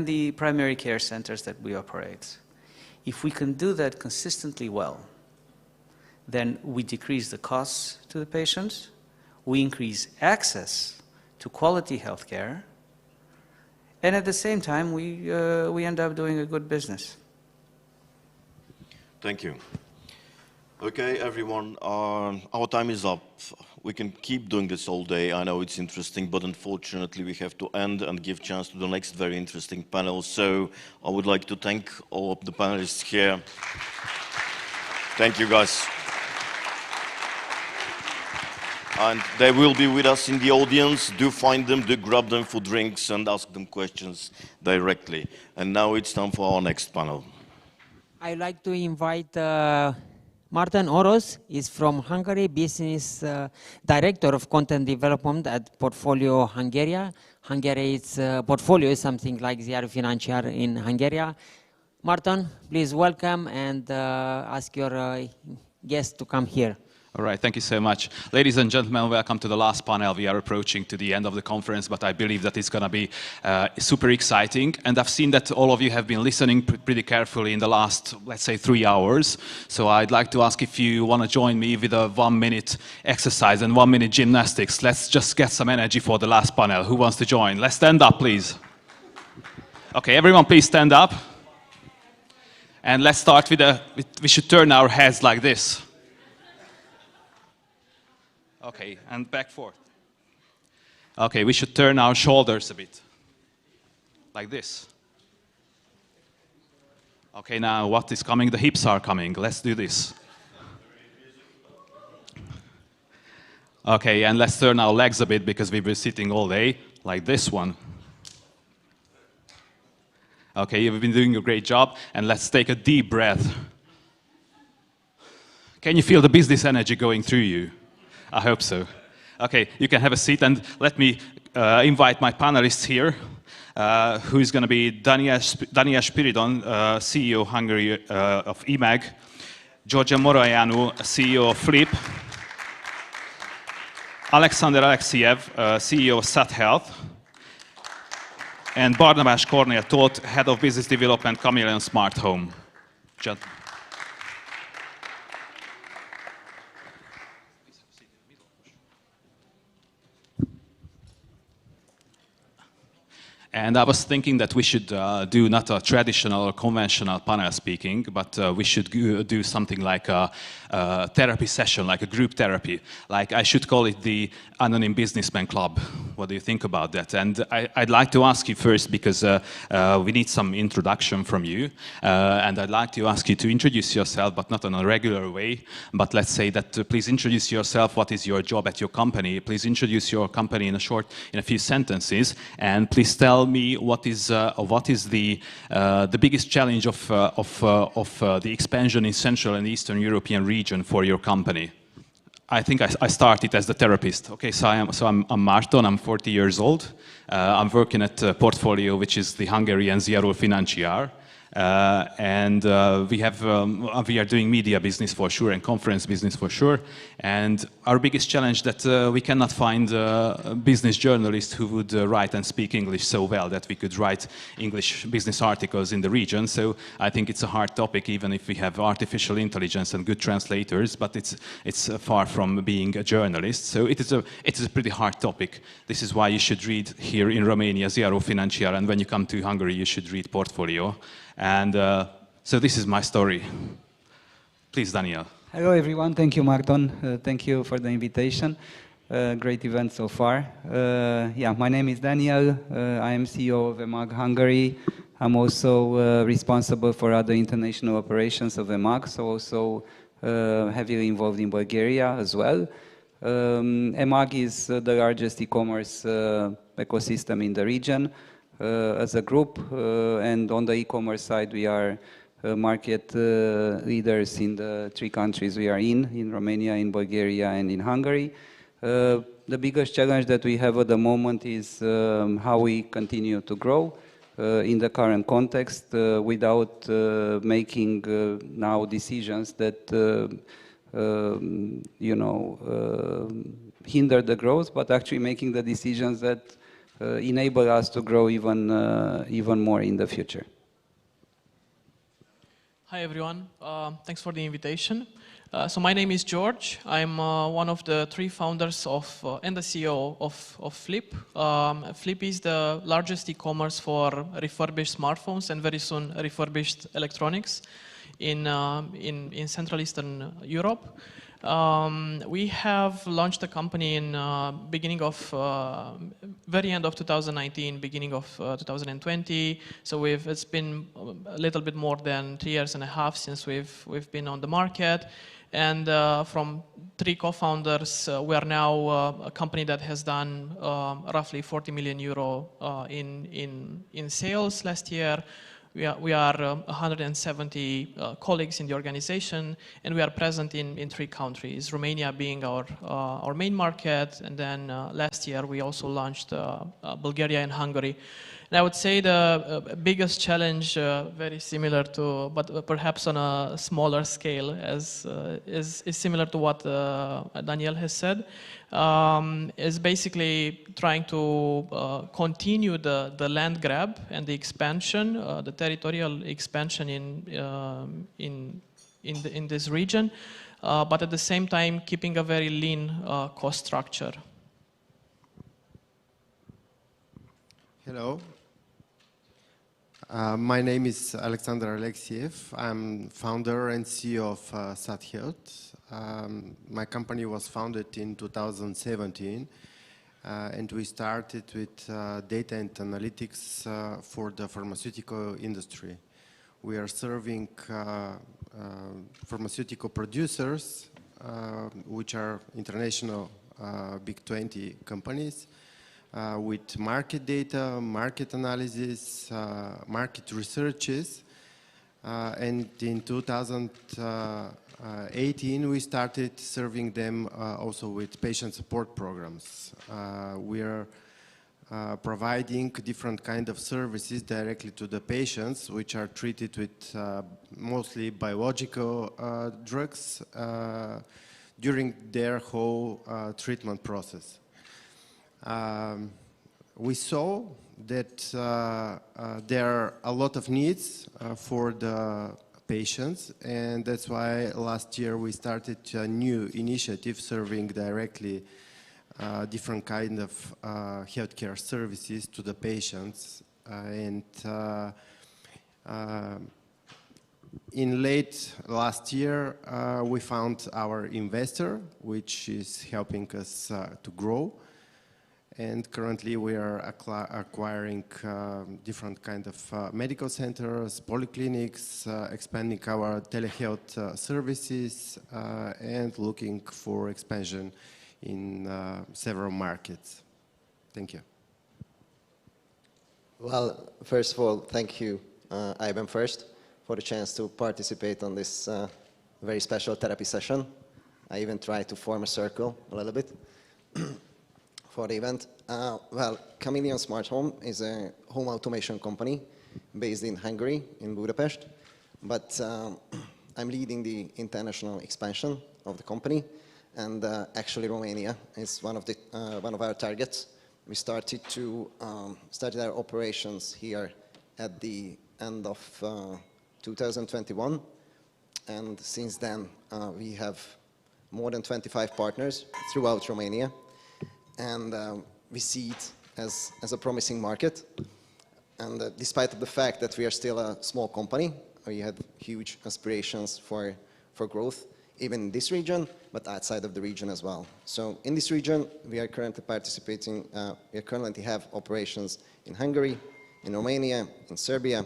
the primary care centers that we operate. If we can do that consistently well, then we decrease the costs to the patients, we increase access to quality healthcare, and at the same time, we end up doing a good business. Thank you. Okay, everyone, our time is up. We can keep doing this all day. I know it's interesting, but unfortunately we have to end and give chance to the next very interesting panel. So I would like to thank all of the panelists here. Thank you, guys. And they will be with us in the audience. Do find them, do grab them for drinks and ask them questions directly. And now it's time for our next panel. I'd like to invite Martin Orosz. Is from Hungary, business director of content development at Portfolio Hungary. Hungary's portfolio is something like Ziar Financiar in Hungary. Martin, please welcome and ask your guests to come here. All right, thank you so much. Ladies and gentlemen, welcome to the last panel. We are approaching to the end of the conference, but I believe that it's going to be super exciting. And I've seen that all of you have been listening pretty carefully in the last, let's say, 3 hours. So I'd like to ask if you want to join me with a 1-minute exercise and 1-minute gymnastics. Let's just get some energy for the last panel. Who wants to join? Let's stand up, please. Okay, everyone, please stand up. And let's start with we should turn our heads like this. Okay, and back forth. Okay, we should turn our shoulders a bit. Like this. Okay, now what is coming? The hips are coming. Let's do this. Okay, and let's turn our legs a bit because we've been sitting all day. Like this one. Okay, you've been doing a great job. And let's take a deep breath. Can you feel the business energy going through you? I hope so. Okay, you can have a seat and let me invite my panelists here, who is going to be Daniel Spiridon, CEO Hungary of IMAG, Georgia Moroianu, CEO of Flip, Alexander Alexiev, CEO of Sat Health, and Barnabás Kornél Tóth, Head of Business Development, Chameleon Smart Home. And I was thinking that we should do not a traditional or conventional panel speaking, but we should do something like a therapy session, like a group therapy. Like I should call it the Anonym Businessman Club. What do you think about that? And I'd like to ask you first, because we need some introduction from you. And I'd like to ask you to introduce yourself, but not in a regular way. But let's say that please introduce yourself. What is your job at your company? Please introduce your company in a few sentences. And please tell me what is the biggest challenge of the expansion in Central and Eastern European region for your company. I think I started as the therapist. Okay, so I'm Márton, I'm 40 years old. I'm working at Portfolio, which is the Hungarian Ziarul Financiar. And we are doing media business for sure and conference business for sure. And our biggest challenge that we cannot find business journalists who would write and speak English so well that we could write English business articles in the region. So I think it's a hard topic, even if we have artificial intelligence and good translators, but it's far from being a journalist. So it is a pretty hard topic. This is why you should read here in Romania Ziarul Financiar, and when you come to Hungary you should read Portfolio. And so this is my story. Please, Daniel. Hello, everyone. Thank you, Márton. Thank you for the invitation. Great event so far. Yeah, my name is Daniel. I am CEO of EMAG Hungary. I'm also responsible for other international operations of EMAG, so also heavily involved in Bulgaria as well. EMAG is the largest e-commerce ecosystem in the region. As a group, and on the e-commerce side we are market leaders in the 3 countries we are in Romania, in Bulgaria and in Hungary. The biggest challenge that we have at the moment is how we continue to grow in the current context without making now decisions that hinder the growth, but actually making the decisions that enable us to grow even more in the future. Hi everyone, thanks for the invitation. So my name is George. I'm one of the 3 founders and the CEO of Flip. Flip is the largest e-commerce for refurbished smartphones and very soon refurbished electronics in Central Eastern Europe. We have launched the company in very end of 2019, beginning of 2020. So it's been a little bit more than 3.5 years since we've been on the market. And from 3 co-founders, we are now a company that has done roughly 40 million euro in sales last year. We are 170 colleagues in the organization, and we are present in 3 countries, Romania being our main market, and then last year we also launched Bulgaria and Hungary. And I would say the biggest challenge, very similar to, but perhaps on a smaller scale, is similar to what Daniel has said, is basically trying to continue the land grab and the expansion, the territorial expansion in this region, but at the same time keeping a very lean cost structure. Hello. My name is Alexander Alexiev. I'm founder and CEO of SatHealth. My company was founded in 2017, and we started with data and analytics for the pharmaceutical industry. We are serving pharmaceutical producers, which are international big 20 companies, with market data, market analysis, market researches, and in 2018 we started serving them also with patient support programs. We are providing different kind of services directly to the patients, which are treated with mostly biological drugs during their whole treatment process. We saw that there are a lot of needs for the patients, and that's why last year we started a new initiative serving directly different kind of healthcare services to the patients. In late last year, we found our investor, which is helping us to grow. And currently we are acquiring different kind of medical centers, polyclinics, expanding our telehealth services, and looking for expansion in several markets. Thank you. Well, first of all, thank you, iBanFirst, for the chance to participate on this very special therapy session. I even tried to form a circle a little bit for the event. Well, Chameleon Smart Home is a home automation company based in Hungary, in Budapest. But I'm leading the international expansion of the company, and actually Romania is one of our targets. We started our operations here at the end of 2021, and since then we have more than 25 partners throughout Romania, and we see it as a promising market. And despite of the fact that we are still a small company, we had huge aspirations for growth, even in this region, but outside of the region as well. So in this region, we are currently participating, we currently have operations in Hungary, in Romania, in Serbia,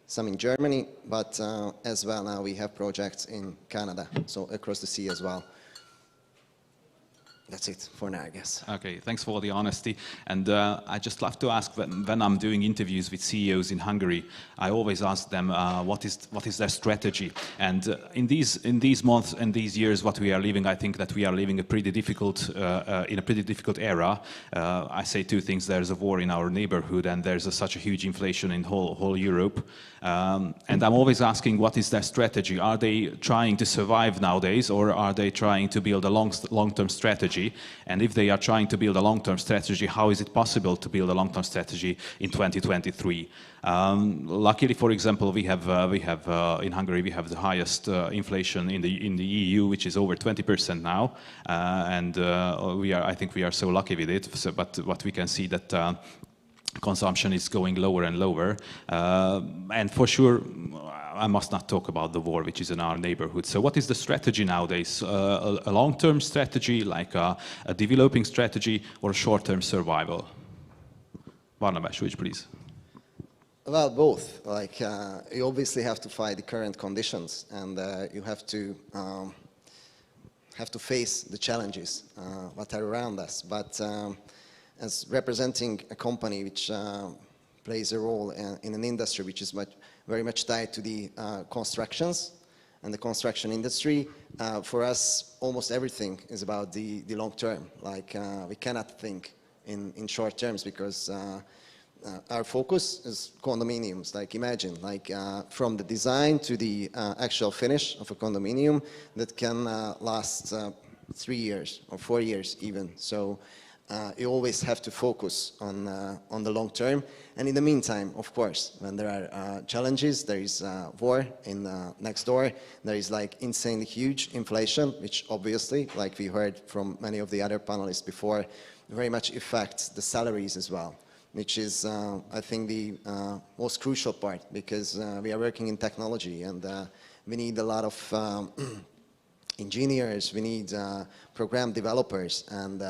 some in Germany, but as well now we have projects in Canada, so across the sea as well. That's it for now, I guess. Okay, thanks for the honesty. And I just love to ask, when I'm doing interviews with CEOs in Hungary, I always ask them what is their strategy. And in these months and these years, what we are living, I think that we are living in a pretty difficult era. I say two things: there's a war in our neighborhood, and there's such a huge inflation in whole Europe. And I'm always asking, what is their strategy? Are they trying to survive nowadays, or are they trying to build a long-term strategy? And if they are trying to build a long-term strategy, how is it possible to build a long-term strategy in 2023? Luckily, for example, we have in Hungary we have the highest inflation in the EU, which is over 20% now, and I think we are so lucky with it. So, but what we can see that consumption is going lower and lower, and for sure I must not talk about the war which is in our neighborhood. So what is the strategy nowadays? A long-term strategy, like a developing strategy, or a short-term survival? Barnabas, which please? Well, both. Like you obviously have to fight the current conditions, and you have to face the challenges that are around us. But as representing a company which plays a role in an industry which is very much tied to the constructions and the construction industry, for us almost everything is about the long term. Like we cannot think in short terms, because our focus is condominiums. Like imagine, like from the design to the actual finish of a condominium that can last 3 years or 4 years even. So you always have to focus on the long term. And in the meantime, of course, when there are challenges, there is war in next door, there is like insanely huge inflation, which obviously, like we heard from many of the other panelists before, very much affects the salaries as well, which is, I think, the most crucial part, because we are working in technology, and we need a lot of engineers, we need program developers, and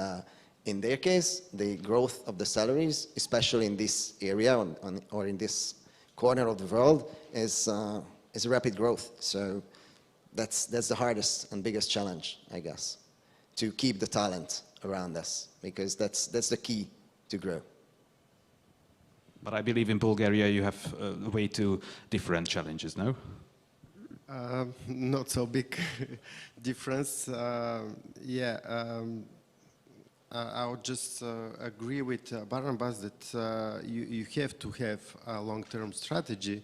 in their case, the growth of the salaries, especially in this area or in this corner of the world, is rapid growth. So that's the hardest and biggest challenge, I guess, to keep the talent around us, because that's the key to grow. But I believe in Bulgaria you have way too different challenges, no? Not so big difference. I would just agree with Barnabas that you have to have a long-term strategy,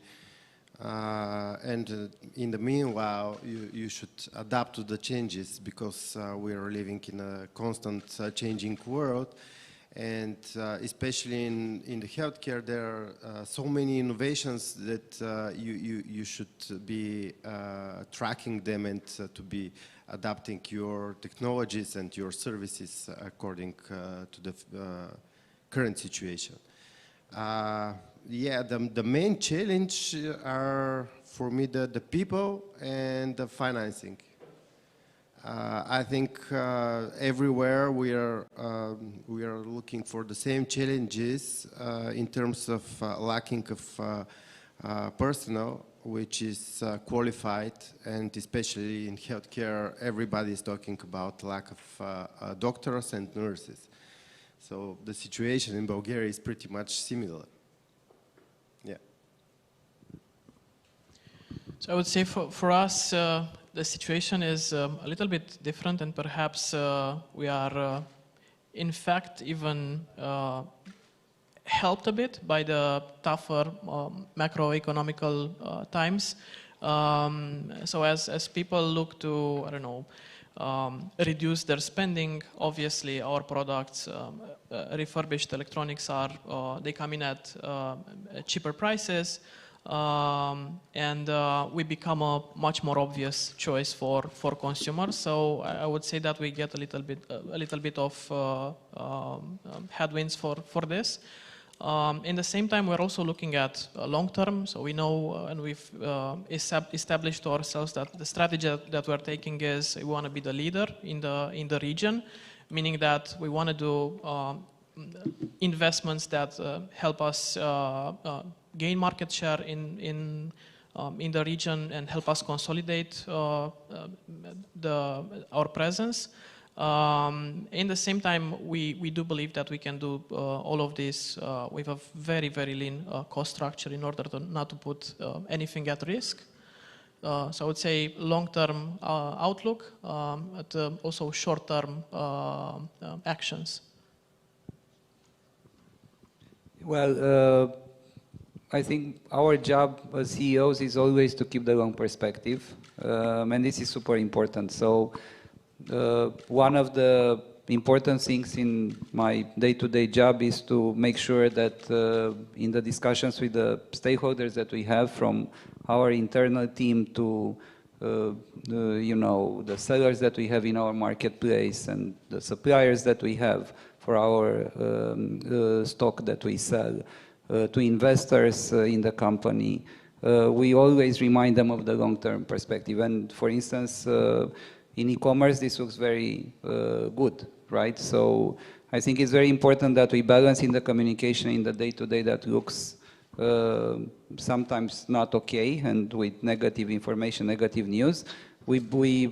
and in the meanwhile you should adapt to the changes, because we are living in a constant changing world, And especially in the healthcare, there are so many innovations that you should be tracking them and to be adapting your technologies and your services according to the current situation. Yeah, the main challenge are for me the people and the financing. I think everywhere we are looking for the same challenges in terms of lacking of personnel, which is qualified, and especially in healthcare, everybody is talking about lack of doctors and nurses. So the situation in Bulgaria is pretty much similar. Yeah. So I would say for us, the situation is a little bit different, and perhaps we are, in fact, even helped a bit by the tougher macroeconomical times. So as people look to, I don't know, reduce their spending, obviously our products, refurbished electronics they come in at cheaper prices. And we become a much more obvious choice for consumers. So I would say that we get a little bit of headwinds for this. In the same time, we're also looking at long term. So we know, and we've established to ourselves that the strategy that we're taking is we want to be the leader in the region, meaning that we want to do investments that help us gain market share in the region and help us consolidate our presence. In the same time, we do believe that we can do all of this with a very, very lean cost structure in order to not to put anything at risk. So I would say long-term outlook, but also short-term actions. Well, I think our job as CEOs is always to keep the long perspective, and this is super important. So one of the important things in my day-to-day job is to make sure that in the discussions with the stakeholders that we have, from our internal team to the sellers that we have in our marketplace and the suppliers that we have for our stock that we sell, to investors in the company, we always remind them of the long-term perspective. And for instance, in e-commerce, this looks very good, right? So I think it's very important that we balance in the communication in the day-to-day that looks sometimes not okay, and with negative information, negative news. We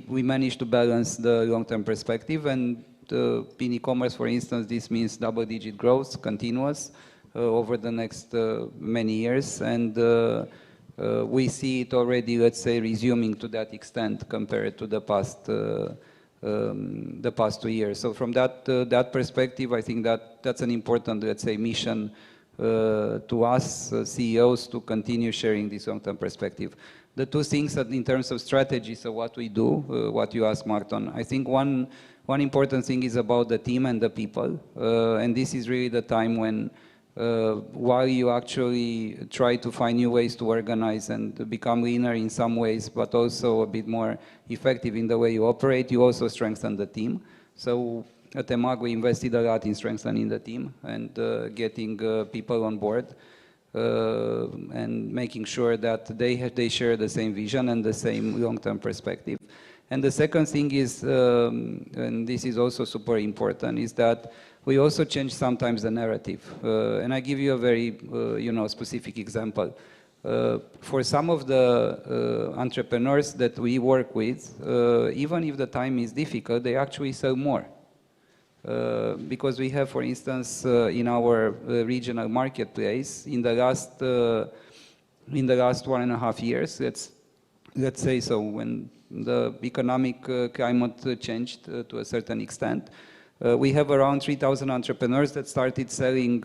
manage to balance the long-term perspective, and in e-commerce, for instance, this means double-digit growth, continuous, over the next many years, and we see it already, let's say, resuming to that extent compared to the past 2 years. So from that perspective, I think that's an important, let's say, mission to us CEOs to continue sharing this long-term perspective. The two things that in terms of strategy, so what we do, what you asked, Martin, I think one important thing is about the team and the people, and this is really the time when while you actually try to find new ways to organize and become leaner in some ways, but also a bit more effective in the way you operate, you also strengthen the team. So at EMAG, we invested a lot in strengthening the team and getting people on board and making sure that they share the same vision and the same long-term perspective. And the second thing is, and this is also super important, is that we also change sometimes the narrative. And I give you a very specific example. For some of the entrepreneurs that we work with, even if the time is difficult, they actually sell more. Because we have, for instance, in our regional marketplace, in the last 1.5 years, let's say so, when the economic climate changed to a certain extent, we have around 3,000 entrepreneurs that started selling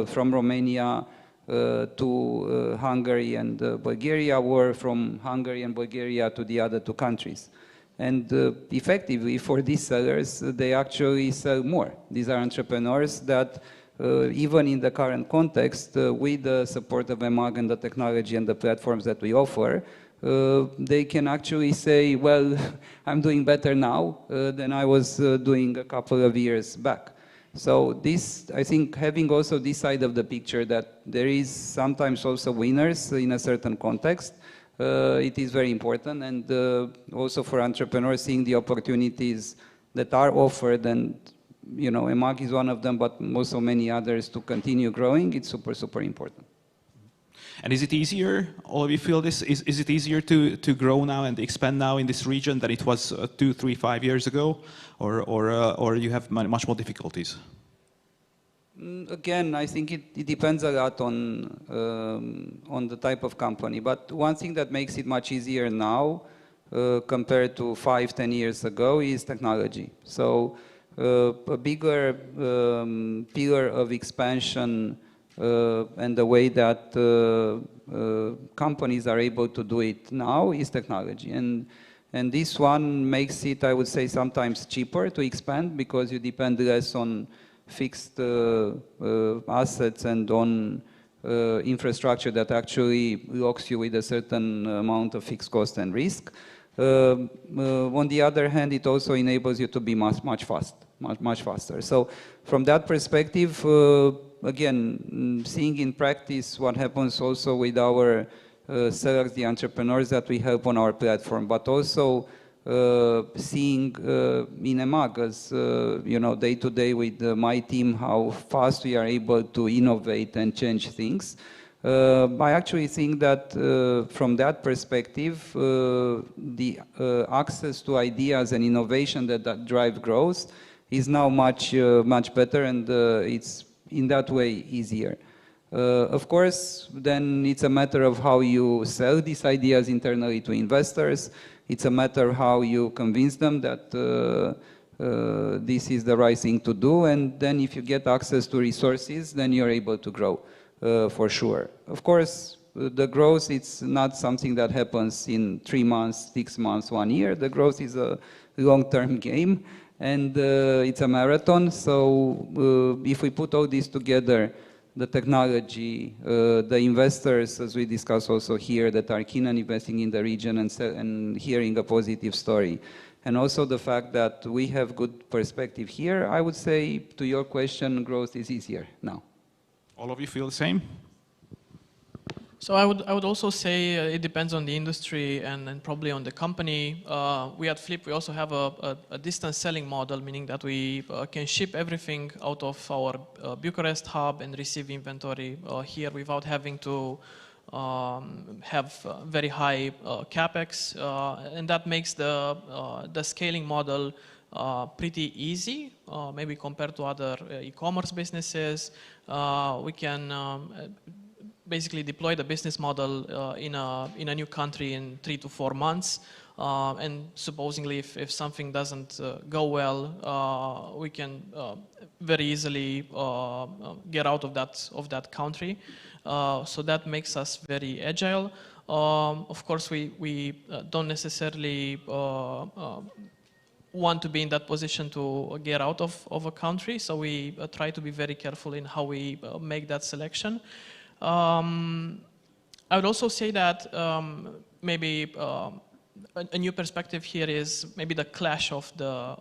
from Romania to Hungary and Bulgaria, or from Hungary and Bulgaria to the other two countries. And effectively, for these sellers, they actually sell more. These are entrepreneurs that, even in the current context, with the support of EMAG and the technology and the platforms that we offer, they can actually say, well, I'm doing better now than I was doing a couple of years back. So this, I think, having also this side of the picture, that there is sometimes also winners in a certain context, it is very important. And also for entrepreneurs, seeing the opportunities that are offered, and you know, EMAG is one of them, but also many others, to continue growing, it's super, super important. And is it easier, all of you feel this, is it easier to grow now and expand now in this region than it was 2, 3, 5 years ago? Or you have much more difficulties? Again, I think it depends a lot on the type of company. But one thing that makes it much easier now compared to 5, 10 years ago is technology. So a bigger pillar of expansion and the way that companies are able to do it now is technology. And this one makes it, I would say, sometimes cheaper to expand, because you depend less on fixed assets and on infrastructure that actually locks you with a certain amount of fixed cost and risk. On the other hand, it also enables you to be much faster. So from that perspective, again, seeing in practice what happens also with our sellers, the entrepreneurs that we help on our platform, but also seeing in EMAG, as you know, day to day with my team, how fast we are able to innovate and change things. I actually think that from that perspective, the access to ideas and innovation that drive growth is now much better, and it's in that way easier. Of course, then it's a matter of how you sell these ideas internally to investors. It's a matter of how you convince them that this is the right thing to do. And then if you get access to resources, then you're able to grow for sure. Of course, the growth, it's not something that happens in 3 months, 6 months, 1 year. The growth is a long-term game, and it's a marathon. So if we put all this together, the technology, the investors, as we discussed also here, that are keen on investing in the region and hearing a positive story, and also the fact that we have good perspective here, I would say, to your question, growth is easier now. All of you feel the same? So I would also say it depends on the industry and probably on the company. We at Flip, we also have a distance selling model, meaning that we can ship everything out of our Bucharest hub and receive inventory here without having to have very high capex, and that makes the scaling model pretty easy, maybe compared to other e-commerce businesses. We can basically deploy the business model in a new country in 3 to 4 months, and supposedly if something doesn't go well, we can very easily get out of that country. So that makes us very agile. Of course, we don't necessarily want to be in that position to get out of a country, so we try to be very careful in how we make that selection. I would also say that maybe a new perspective here is maybe the clash of the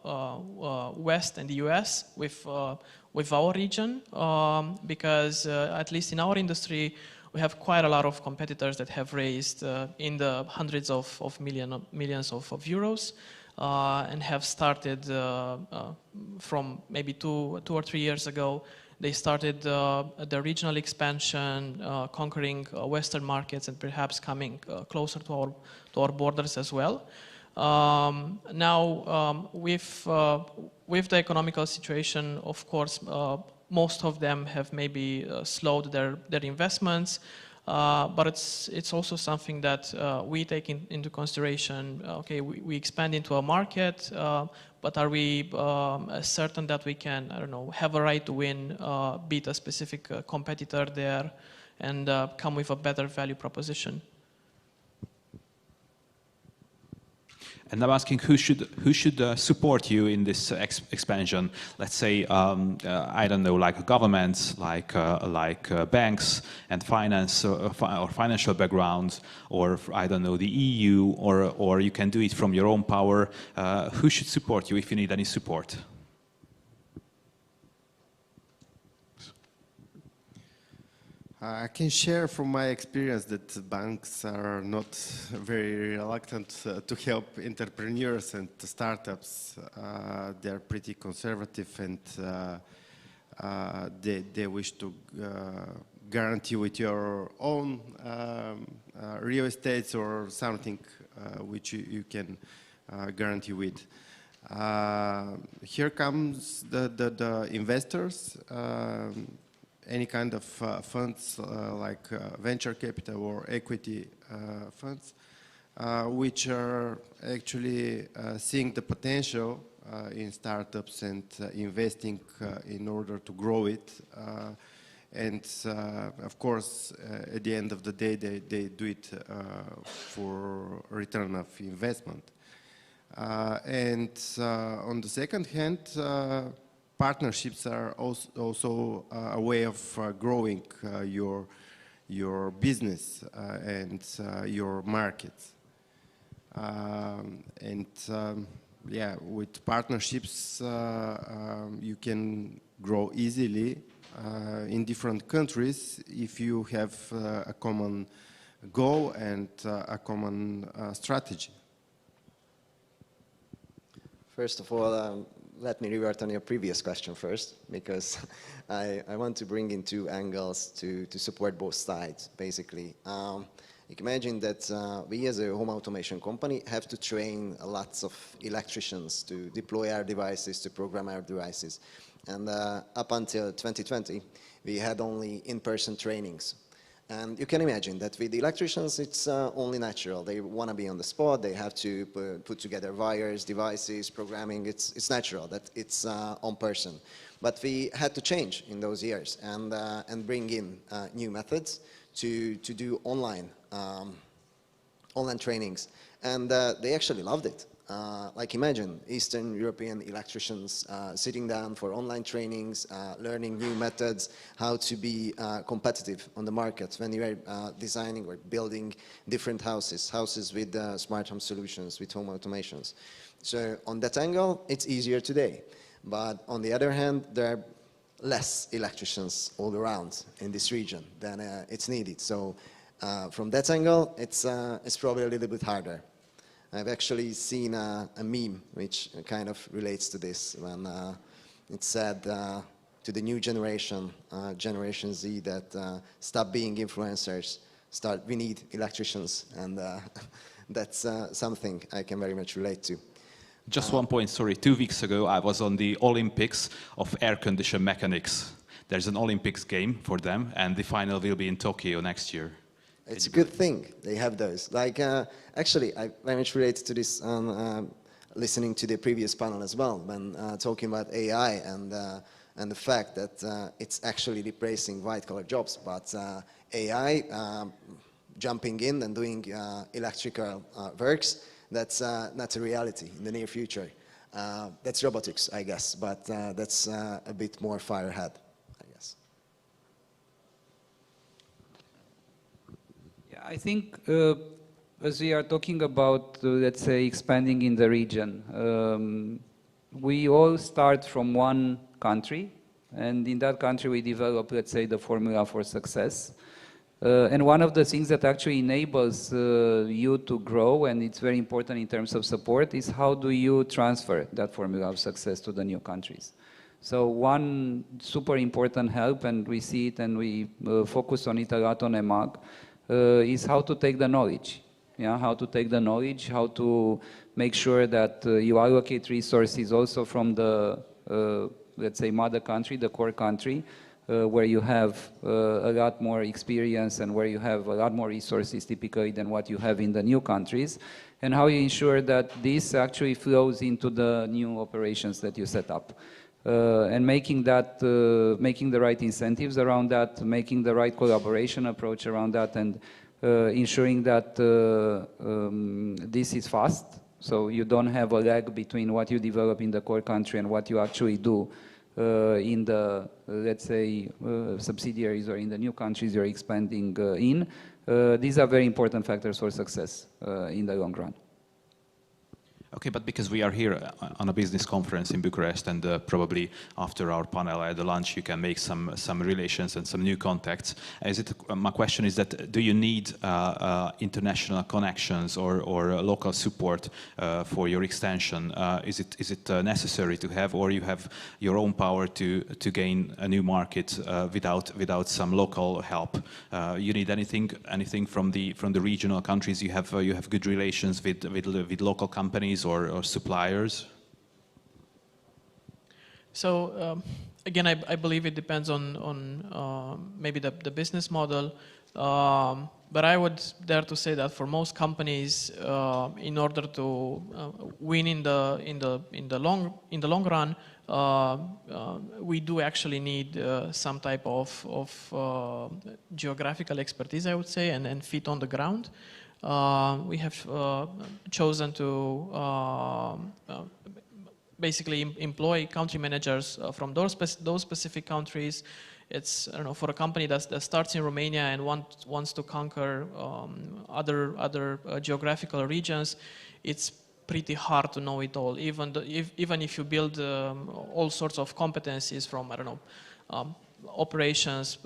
West and the US with our region, because at least in our industry, we have quite a lot of competitors that have raised in the hundreds of millions of euros, and have started from maybe 2 or 3 years ago. They started the regional expansion, conquering Western markets and perhaps coming closer to our borders as well. Now, with the economical situation, of course, most of them have maybe slowed their investments, but it's also something that we take into consideration. Okay, we expand into a market, but are we certain that we can, I don't know, have a right to win, beat a specific competitor there, and come with a better value proposition? And I'm asking who should support you in this expansion? Let's say, I don't know, like governments, like banks and finance or financial backgrounds, or I don't know, the EU, or you can do it from your own power. Who should support you if you need any support? I can share from my experience that banks are not very reluctant to help entrepreneurs and startups. They're pretty conservative, and they wish to guarantee with your own real estates or something which you can guarantee with. Here comes the investors. Any kind of funds like venture capital or equity funds, which are actually seeing the potential in startups and investing in order to grow it. And of course, at the end of the day, they do it for return of investment. And on the second hand, partnerships are also a way of growing your business and your markets. Yeah, with partnerships, you can grow easily in different countries if you have a common goal and a common strategy. First of all, let me revert on your previous question first, because I want to bring in two angles to support both sides, basically. You can imagine that we as a home automation company have to train lots of electricians to deploy our devices, to program our devices. And up until 2020, we had only in-person trainings. And you can imagine that with the electricians, it's only natural. They want to be on the spot. They have to put together wires, devices, programming. It's natural that it's on person. But we had to change in those years and bring in new methods to do online trainings. And they actually loved it. Like imagine Eastern European electricians sitting down for online trainings, learning new methods, how to be competitive on the market when you are designing or building different houses with smart home solutions, with home automations. So on that angle, it's easier today. But on the other hand, there are less electricians all around in this region than it's needed. So from that angle, it's probably a little bit harder. I've actually seen a meme which kind of relates to this, when it said to the new generation, Generation Z, that stop being influencers, we need electricians, and that's something I can very much relate to. Just one point, sorry. 2 weeks ago, I was on the Olympics of air condition mechanics. There's an Olympics game for them, and the final will be in Tokyo next year. It's a good thing they have those. Like, actually, I very much related to this listening to the previous panel as well, when talking about AI and the fact that it's actually replacing white-collar jobs. But AI jumping in and doing electrical works, that's not a reality in the near future. That's robotics, I guess, but that's a bit more far ahead. I think as we are talking about, let's say, expanding in the region, we all start from one country, and in that country we develop, let's say, the formula for success. And one of the things that actually enables you to grow, and it's very important in terms of support, is how do you transfer that formula of success to the new countries. So one super important help, and we see it and we focus on it a lot on EMAG, is how to take the knowledge. Yeah, how to take the knowledge, how to make sure that you allocate resources also from the, let's say, mother country, the core country, where you have a lot more experience and where you have a lot more resources typically than what you have in the new countries, and how you ensure that this actually flows into the new operations that you set up. And making the right incentives around that, making the right collaboration approach around that, and ensuring that this is fast, So you don't have a lag between what you develop in the core country and what you actually do in the, let's say, subsidiaries or in the new countries you're expanding in. These are very important factors for success in the long run. Okay, but because we are here on a business conference in Bucharest, and probably after our panel at the lunch, you can make some relations and some new contacts. My question is that, do you need international connections or local support for your extension? Is it necessary to have, or you have your own power to gain a new market without some local help? You need anything from the regional countries? You have good relations with local companies or suppliers? So again, I believe it depends on maybe the business model, but I would dare to say that for most companies, in order to win in the long run, we do actually need some type of geographical expertise, I would say, and feet on the ground. We have chosen to basically employ country managers from those specific countries. It's, I don't know, for a company that starts in Romania and wants to conquer other geographical regions, it's pretty hard to know it all. Even if you build all sorts of competencies from, I don't know, operations,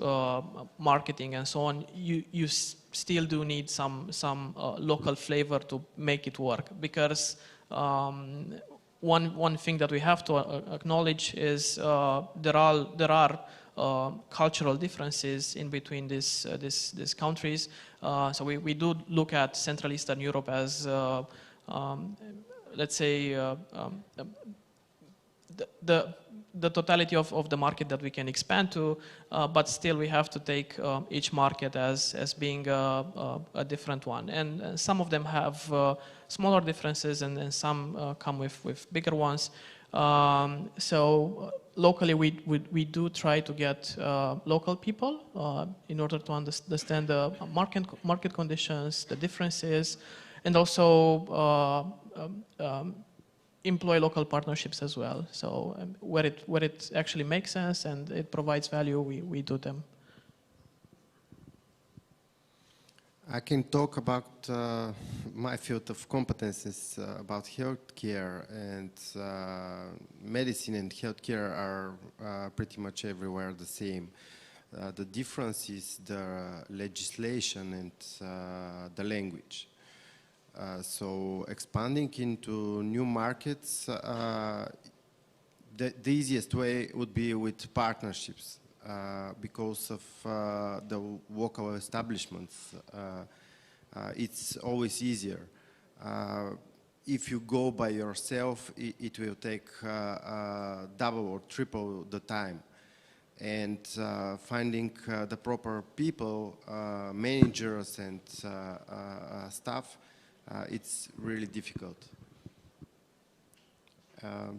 marketing, and so on, you still do need some local flavor to make it work. Because one thing that we have to acknowledge is there are cultural differences in between these countries. So we do look at Central Eastern Europe as, let's say, the totality of the market that we can expand to, but still we have to take each market as being a different one. And some of them have smaller differences, and some come with bigger ones. So locally we do try to get local people in order to understand the market conditions, the differences, and also employ local partnerships as well. So where it actually makes sense and it provides value, we do them. I can talk about my field of competences about healthcare, and medicine and healthcare are pretty much everywhere the same. The difference is the legislation and the language. So expanding into new markets, the easiest way would be with partnerships. Because of the local establishments, it's always easier. If you go by yourself, it will take double or triple the time. And finding the proper people, managers and staff, it's really difficult.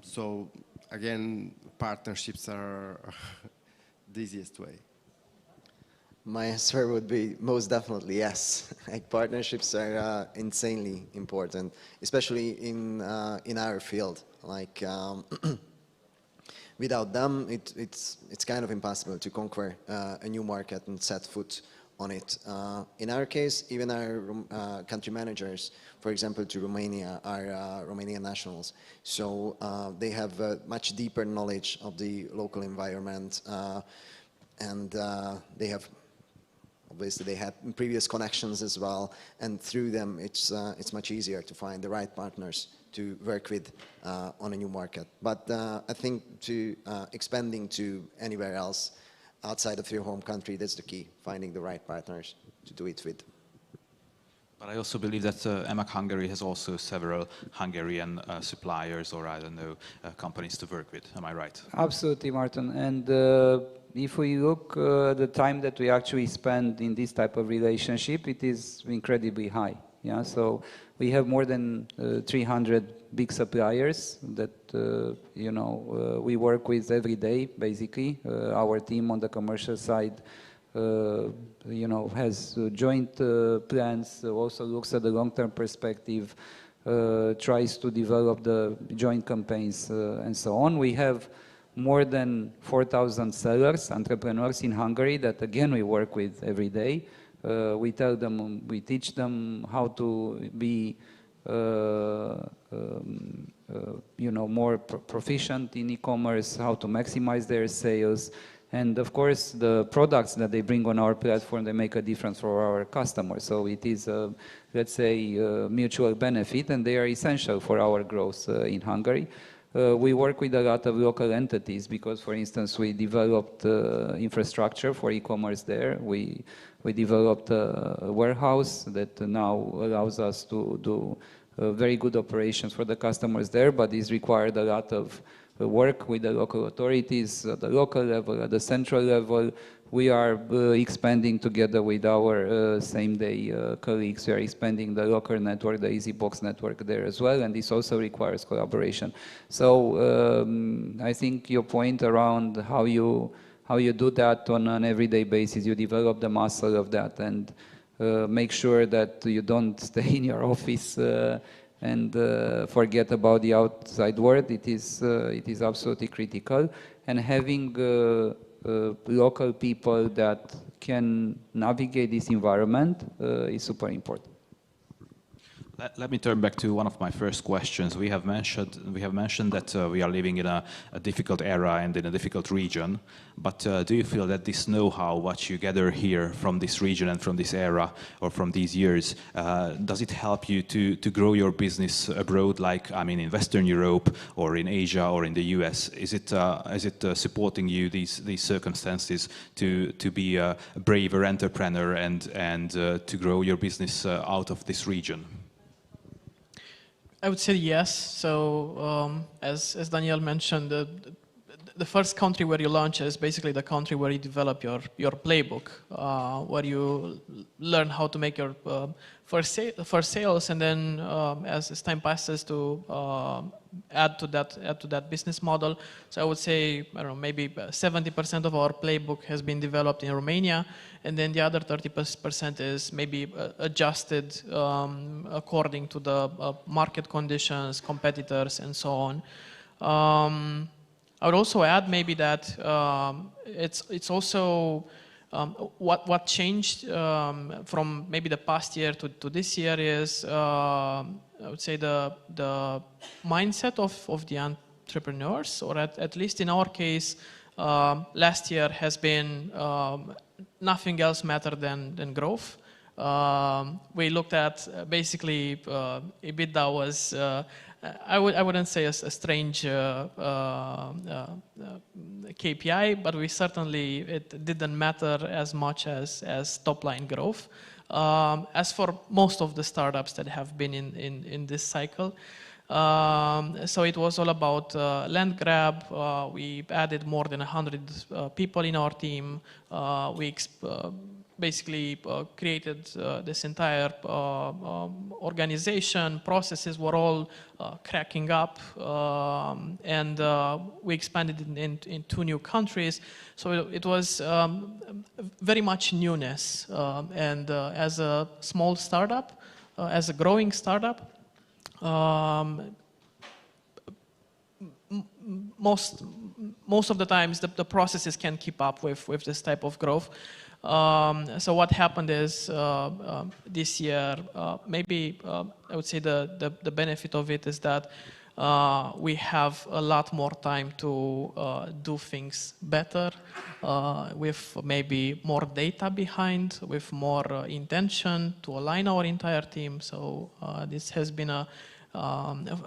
So again, partnerships are the easiest way. My answer would be most definitely yes. Like, partnerships are insanely important, especially in our field. Like, without them, it's kind of impossible to conquer a new market and set foot on it. In our case, even our country managers, for example, to Romania, are Romanian nationals. So they have a much deeper knowledge of the local environment, and they have, obviously, they had previous connections as well, and through them, it's much easier to find the right partners to work with on a new market. But I think to expanding to anywhere else outside of your home country, that's the key, finding the right partners to do it with. But I also believe that EMAG Hungary has also several Hungarian suppliers, or I don't know, companies to work with. Am I right? Absolutely, Martin. And if we look the time that we actually spend in this type of relationship, it is incredibly high. Yeah, so we have more than 300 big suppliers that you know, we work with every day. Basically, our team on the commercial side, you know, has joint plans. Also looks at the long-term perspective. tries to develop the joint campaigns and so on. We have more than 4,000 sellers, entrepreneurs in Hungary that again we work with every day. We tell them, we teach them how to be more proficient in e-commerce, how to maximize their sales. And of course, the products that they bring on our platform, they make a difference for our customers. So it is, let's say, mutual benefit, and they are essential for our growth in Hungary. We work with a lot of local entities because, for instance, we developed infrastructure for e-commerce there. We developed a warehouse that now allows us to do very good operations for the customers there, but this required a lot of work with the local authorities at the local level, at the central level. We are expanding together with our same-day colleagues. We are expanding the locker network, the EasyBox network there as well, and this also requires collaboration. So I think your point around how you do that on an everyday basis, you develop the muscle of that and make sure that you don't stay in your office and forget about the outside world. It is absolutely critical. And having local people that can navigate this environment is super important. Let me turn back to one of my first questions. We have mentioned that we are living in a difficult era and in a difficult region. But do you feel that this know-how, what you gather here from this region and from this era or from these years, does it help you to grow your business abroad, like in Western Europe or in Asia or in the US? Is it supporting you these circumstances to be a braver entrepreneur and to grow your business out of this region? I would say yes. So as Daniel mentioned, the first country where you launch is basically the country where you develop your playbook, where you learn how to make your first sales, and then as time passes to add to that business model. So I would say, I don't know, maybe 70% of our playbook has been developed in Romania, and then the other 30% is maybe adjusted according to the market conditions, competitors, and so on. I would also add maybe that it's also what changed from maybe the past year to this year is I would say the mindset of the entrepreneurs, or at least in our case, last year has been nothing else mattered than growth. We looked at basically EBITDA was I wouldn't say a strange KPI, but it didn't matter as much as top line growth. As for most of the startups that have been in this cycle, so it was all about land grab. We added more than 100 people in our team. We basically created this entire organization. Processes were all cracking up, and we expanded in 2 new countries. So it was very much newness. And as a small startup, as a growing startup, most of the times the processes can keep up with this type of growth. So what happened is this year, maybe I would say the benefit of it is that we have a lot more time to do things better, with maybe more data behind, with more intention to align our entire team. So this has been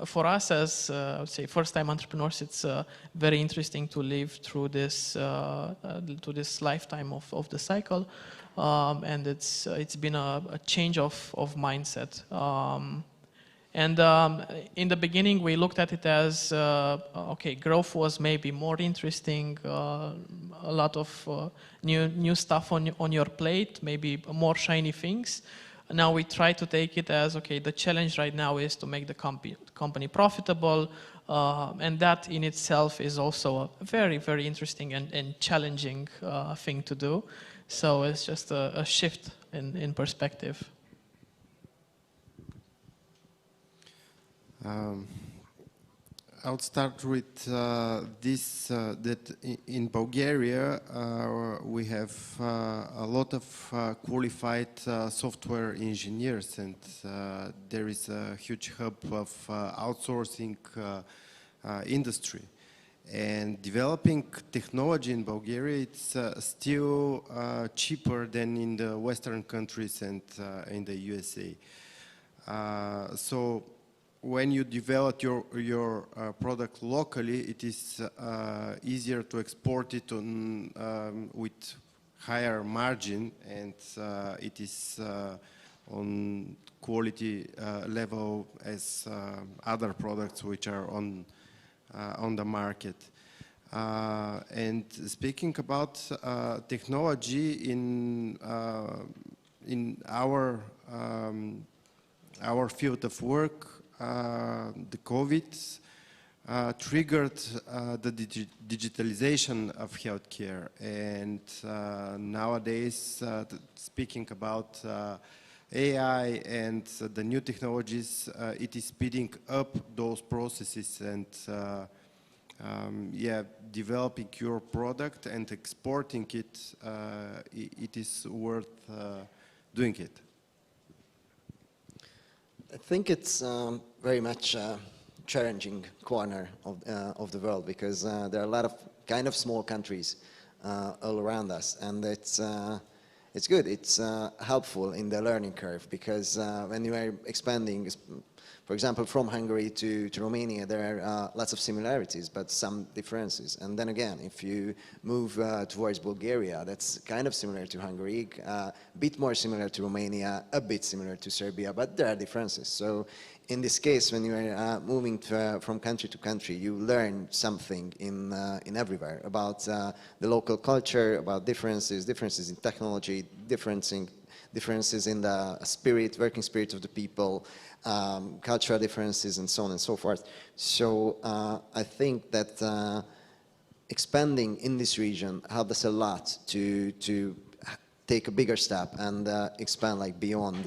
for us as I would say first-time entrepreneurs, it's very interesting to live through this lifetime of the cycle, and it's been a change of mindset. And in the beginning, we looked at it as okay, growth was maybe more interesting, a lot of new stuff on your plate, maybe more shiny things. Now we try to take it as, okay, the challenge right now is to make the company profitable, and that in itself is also a very, very interesting and challenging thing to do. So it's just a shift in perspective. I'll start with this, that in Bulgaria we have a lot of qualified software engineers, and there is a huge hub of outsourcing industry. And developing technology in Bulgaria, it's still cheaper than in the Western countries and in the USA. So when you develop your product locally, it is easier to export it on, with higher margin, and it is on quality level as other products which are on the market. And speaking about technology in our field of work, the COVID triggered the digitalization of healthcare, and nowadays, speaking about AI and the new technologies, it is speeding up those processes, and yeah, developing your product and exporting it, it is worth doing it. I think it's very much a challenging corner of the world, because there are a lot of kind of small countries all around us, and it's good, it's helpful in the learning curve, because when you are expanding, for example, from Hungary to Romania, there are lots of similarities, but some differences. And then again, if you move towards Bulgaria, that's kind of similar to Hungary, a bit more similar to Romania, a bit similar to Serbia, but there are differences. So in this case, when you are moving from country to country, you learn something in everywhere about the local culture, about differences in technology, differences in the spirit, working spirit of the people, cultural differences, and so on and so forth. So I think that expanding in this region helped us a lot to take a bigger step and expand like beyond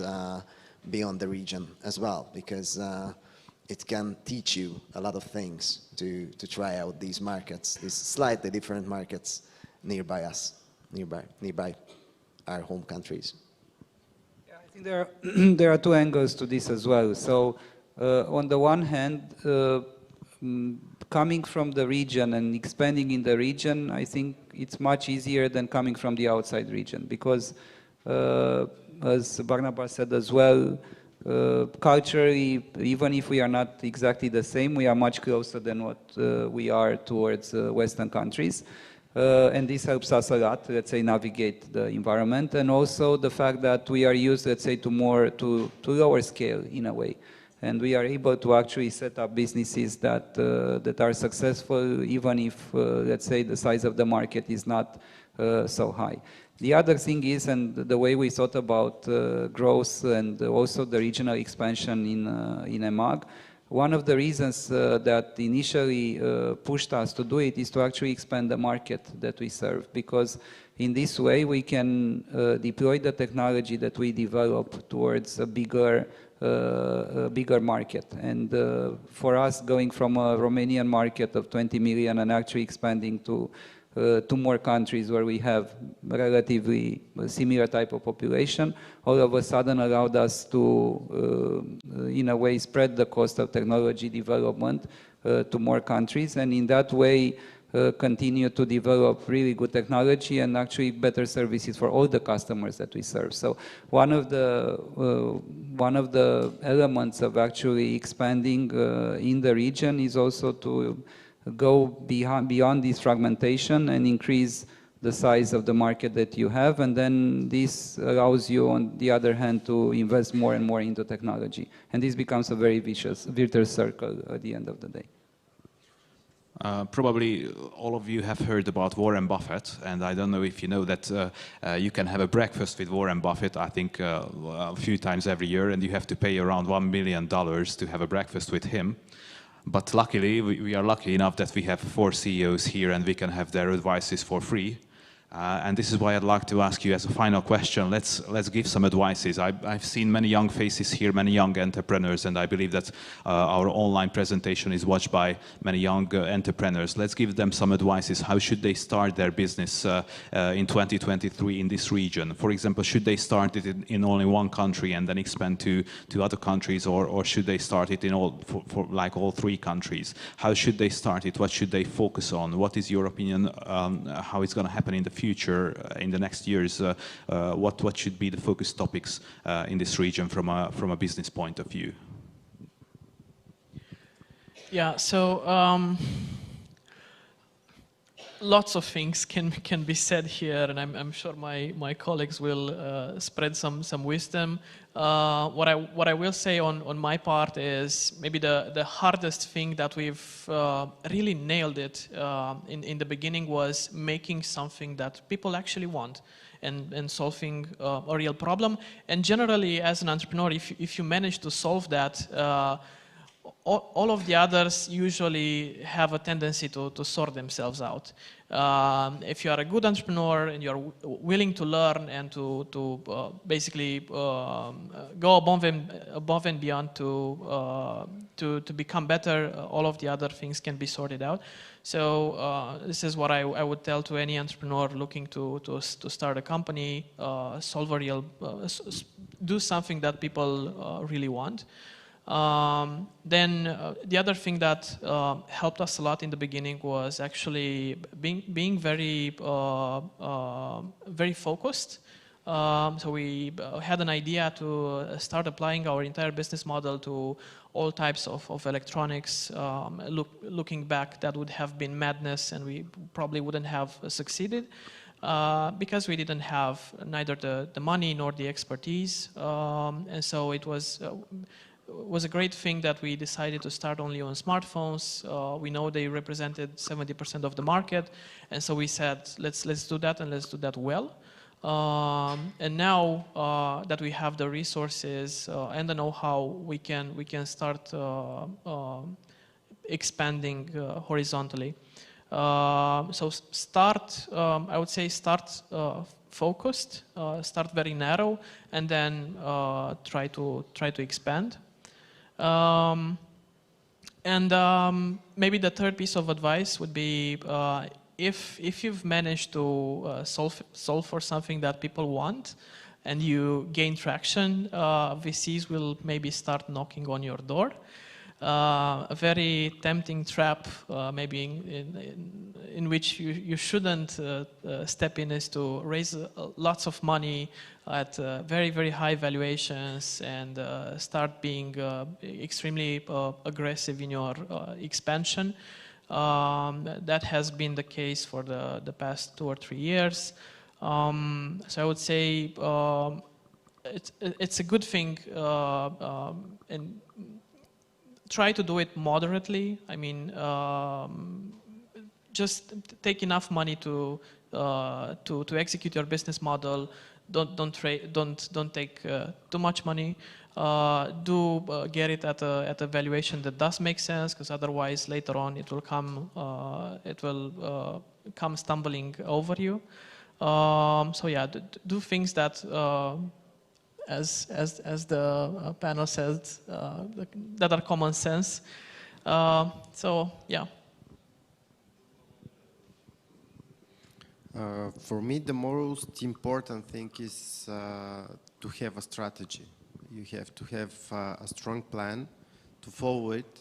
the region as well, because it can teach you a lot of things to try out these markets, these slightly different markets nearby us, nearby our home countries. I think there are two angles to this as well. So on the one hand, coming from the region and expanding in the region, I think it's much easier than coming from the outside region, because as Barnabas said as well, culturally, even if we are not exactly the same, we are much closer than what we are towards Western countries. And this helps us a lot, let's say, navigate the environment, and also the fact that we are used, let's say, to lower scale in a way, and we are able to actually set up businesses that are successful, even if, let's say, the size of the market is not so high. The other thing is, and the way we thought about growth and also the regional expansion in EMAG, one of the reasons that initially pushed us to do it is to actually expand the market that we serve, because in this way we can deploy the technology that we develop towards a bigger market. And for us, going from a Romanian market of 20 million and actually expanding to two more countries where we have relatively similar type of population, all of a sudden allowed us to, in a way, spread the cost of technology development to more countries, and in that way continue to develop really good technology and actually better services for all the customers that we serve. So one of the elements of actually expanding in the region is also to go beyond this fragmentation and increase the size of the market that you have, and then this allows you, on the other hand, to invest more and more into virtuous, and this becomes a very virtuous circle at the end of the day. Probably all of you have heard about Warren Buffett, and I don't know if you know that you can have a breakfast with Warren Buffett, I think a few times every year, and you have to pay around $1 million to have a breakfast with him. But luckily, we are lucky enough that we have 4 CEOs here, and we can have their advices for free. And this is why I'd like to ask you as a final question, let's give some advices. I've seen many young faces here, many young entrepreneurs, and I believe that our online presentation is watched by many young entrepreneurs. Let's give them some advices. How should they start their business in 2023 in this region? For example, should they start it in only one country and then expand to other countries, or should they start it in for like all three countries? How should they start it? What should they focus on? What is your opinion how it's going to happen in the future, in the next years? What should be the focus topics in this region from a business point of view? Yeah, so lots of things can be said here, and I'm sure my colleagues will spread some wisdom. What I will say on my part is maybe the hardest thing that we've really nailed it in the beginning was making something that people actually want and solving a real problem. And generally, as an entrepreneur, if you manage to solve that, all of the others usually have a tendency to sort themselves out. If you are a good entrepreneur and you're willing to learn and to basically go above and beyond to become better, all of the other things can be sorted out. So this is what I would tell to any entrepreneur looking to start a company: solve a real, do something that people really want. Then the other thing that helped us a lot in the beginning was actually being very very focused. So we had an idea to start applying our entire business model to all types of electronics. Looking back, that would have been madness, and we probably wouldn't have succeeded because we didn't have neither the money nor the expertise. And so it was a great thing that we decided to start only on smartphones. We know they represented 70% of the market, and so we said, let's do that, and let's do that well. And now that we have the resources and the know-how, we can start expanding horizontally. So I would say start focused, start very narrow, and then try to expand. Maybe the third piece of advice would be if you've managed to solve for something that people want and you gain traction, VCs will maybe start knocking on your door. A very tempting trap, maybe in which you shouldn't step in, is to raise lots of money at very, very high valuations and start being extremely aggressive in your expansion. That has been the case for the past 2 or 3 years. So I would say it's a good thing, and try to do it moderately. I mean, just take enough money to execute your business model. Don't take too much money. Get it at a valuation that does make sense, because otherwise later on it will come stumbling over you. So yeah, do things that, as the panel said, that are common sense. So yeah. For me, the most important thing is to have a strategy. You have to have a strong plan, to follow it,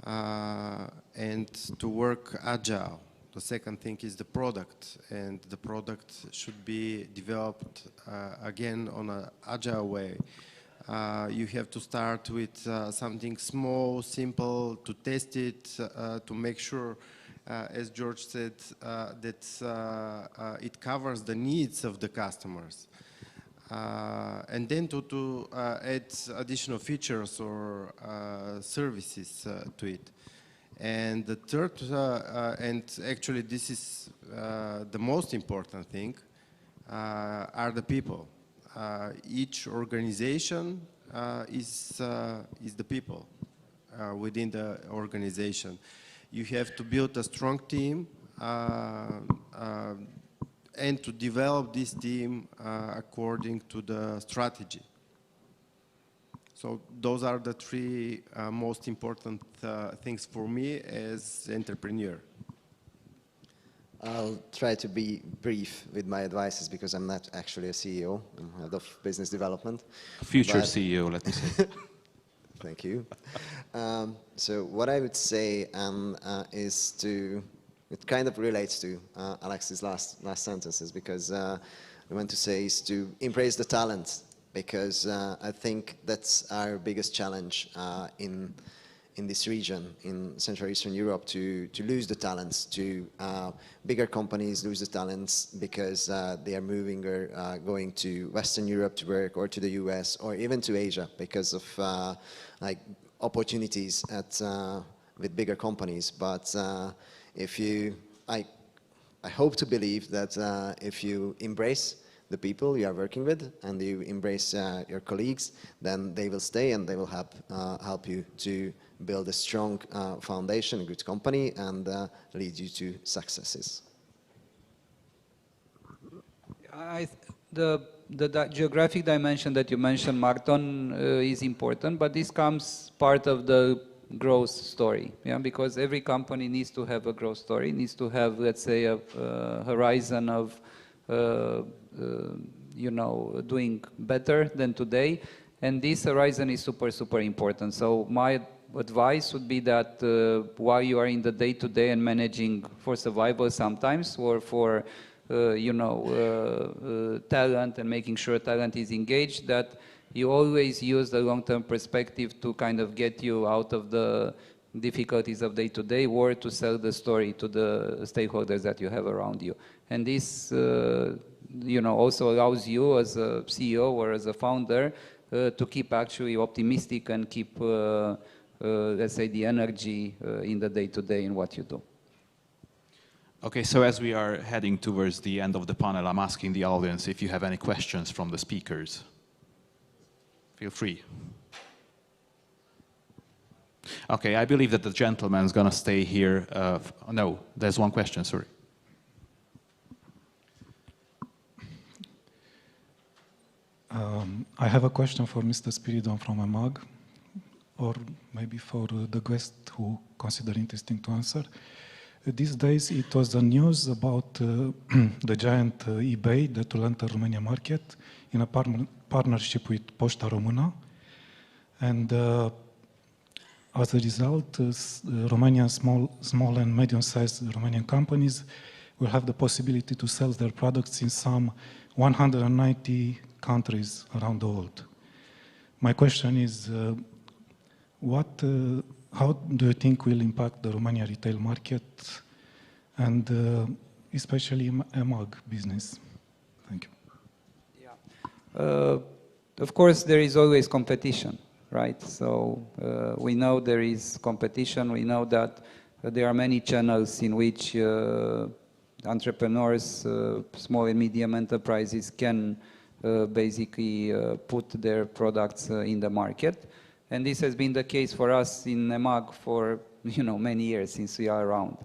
and to work agile. The second thing is the product, and the product should be developed again on an agile way. You have to start with something small, simple, to test it, to make sure, as George said, that it covers the needs of the customers. And then to add additional features or services to it. And the third, and actually this is the most important thing, are the people. Each organization is the people within the organization. You have to build a strong team and to develop this team according to the strategy. So those are the three most important things for me as entrepreneur. I'll try to be brief with my advices because I'm not actually a CEO. I'm head of business development. Future CEO, let me say. Thank you. So what I would say is to, it kind of relates to Alex's last sentences, because I want to say is to embrace the talent, because I think that's our biggest challenge in this region, in Central Eastern Europe, to lose the talents, to bigger companies lose the talents because they are moving or going to Western Europe to work, or to the US, or even to Asia because of like opportunities with bigger companies. But I hope to believe that if you embrace the people you are working with and you embrace your colleagues, then they will stay and they will help you to build a strong foundation, a good company, and lead you to successes. The geographic dimension that you mentioned, Marton, is important, but this comes part of the growth story, yeah, because every company needs to have a growth story, needs to have, let's say, a horizon of you know, doing better than today, and this horizon is super important. So my advice would be that while you are in the day-to-day and managing for survival sometimes, or for you know, talent and making sure talent is engaged, that you always use the long-term perspective to kind of get you out of the difficulties of day-to-day, or to sell the story to the stakeholders that you have around you. And this, you know, also allows you as a CEO or as a founder to keep actually optimistic and keep, let's say, the energy in the day-to-day in what you do. Okay, so as we are heading towards the end of the panel, I'm asking the audience if you have any questions from the speakers. Feel free. Okay, I believe that the gentleman is going to stay here. No, there's one question, sorry. I have a question for Mr. Spiridon from EMAG, or maybe for the guest who consider interesting to answer. These days it was the news about the giant eBay that will enter Romania market in a partnership with Poșta Română, and as a result, Romanian small and medium-sized Romanian companies will have the possibility to sell their products in some 190 countries around the world. My question is, how do you think will impact the Romanian retail market and especially EMAG business? Thank you. Yeah. Of course, there is always competition, right? So we know there is competition. We know that there are many channels in which entrepreneurs, small and medium enterprises can basically put their products in the market. And this has been the case for us in EMAG for, you know, many years since we are around.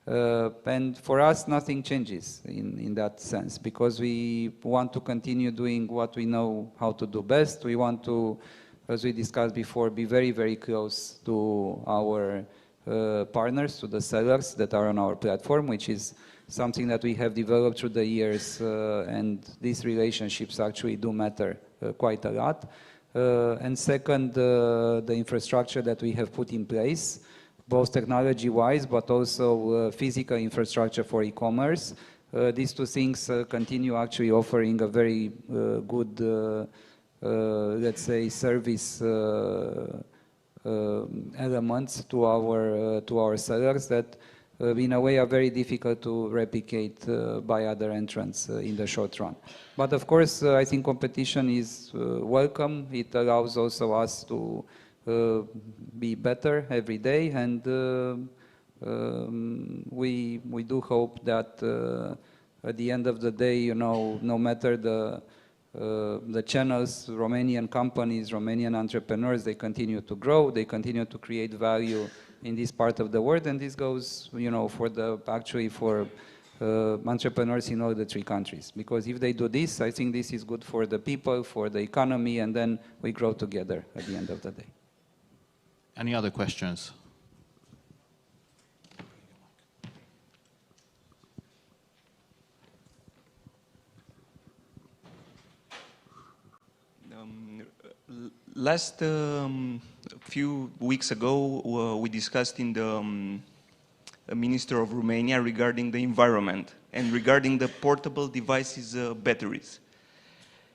And for us, nothing changes in that sense, because we want to continue doing what we know how to do best. We want to, as we discussed before, be very close to our partners, to the sellers that are on our platform, which is something that we have developed through the years, and these relationships actually do matter quite a lot. And second, the infrastructure that we have put in place, both technology-wise, but also physical infrastructure for e-commerce. These two things continue actually offering a very good, let's say, service elements to our sellers that in a way are very difficult to replicate by other entrants in the short run. But of course, I think competition is welcome. It allows also us to be better every day, and we do hope that at the end of the day, you know, no matter the channels, Romanian companies, Romanian entrepreneurs, they continue to grow, they continue to create value in this part of the world, and this goes, you know, for entrepreneurs in all the 3 countries. Because if they do this, I think this is good for the people, for the economy, and then we grow together at the end of the day. Any other questions? Last few weeks ago, we discussed in the Minister of Romania regarding the environment and regarding the portable devices batteries.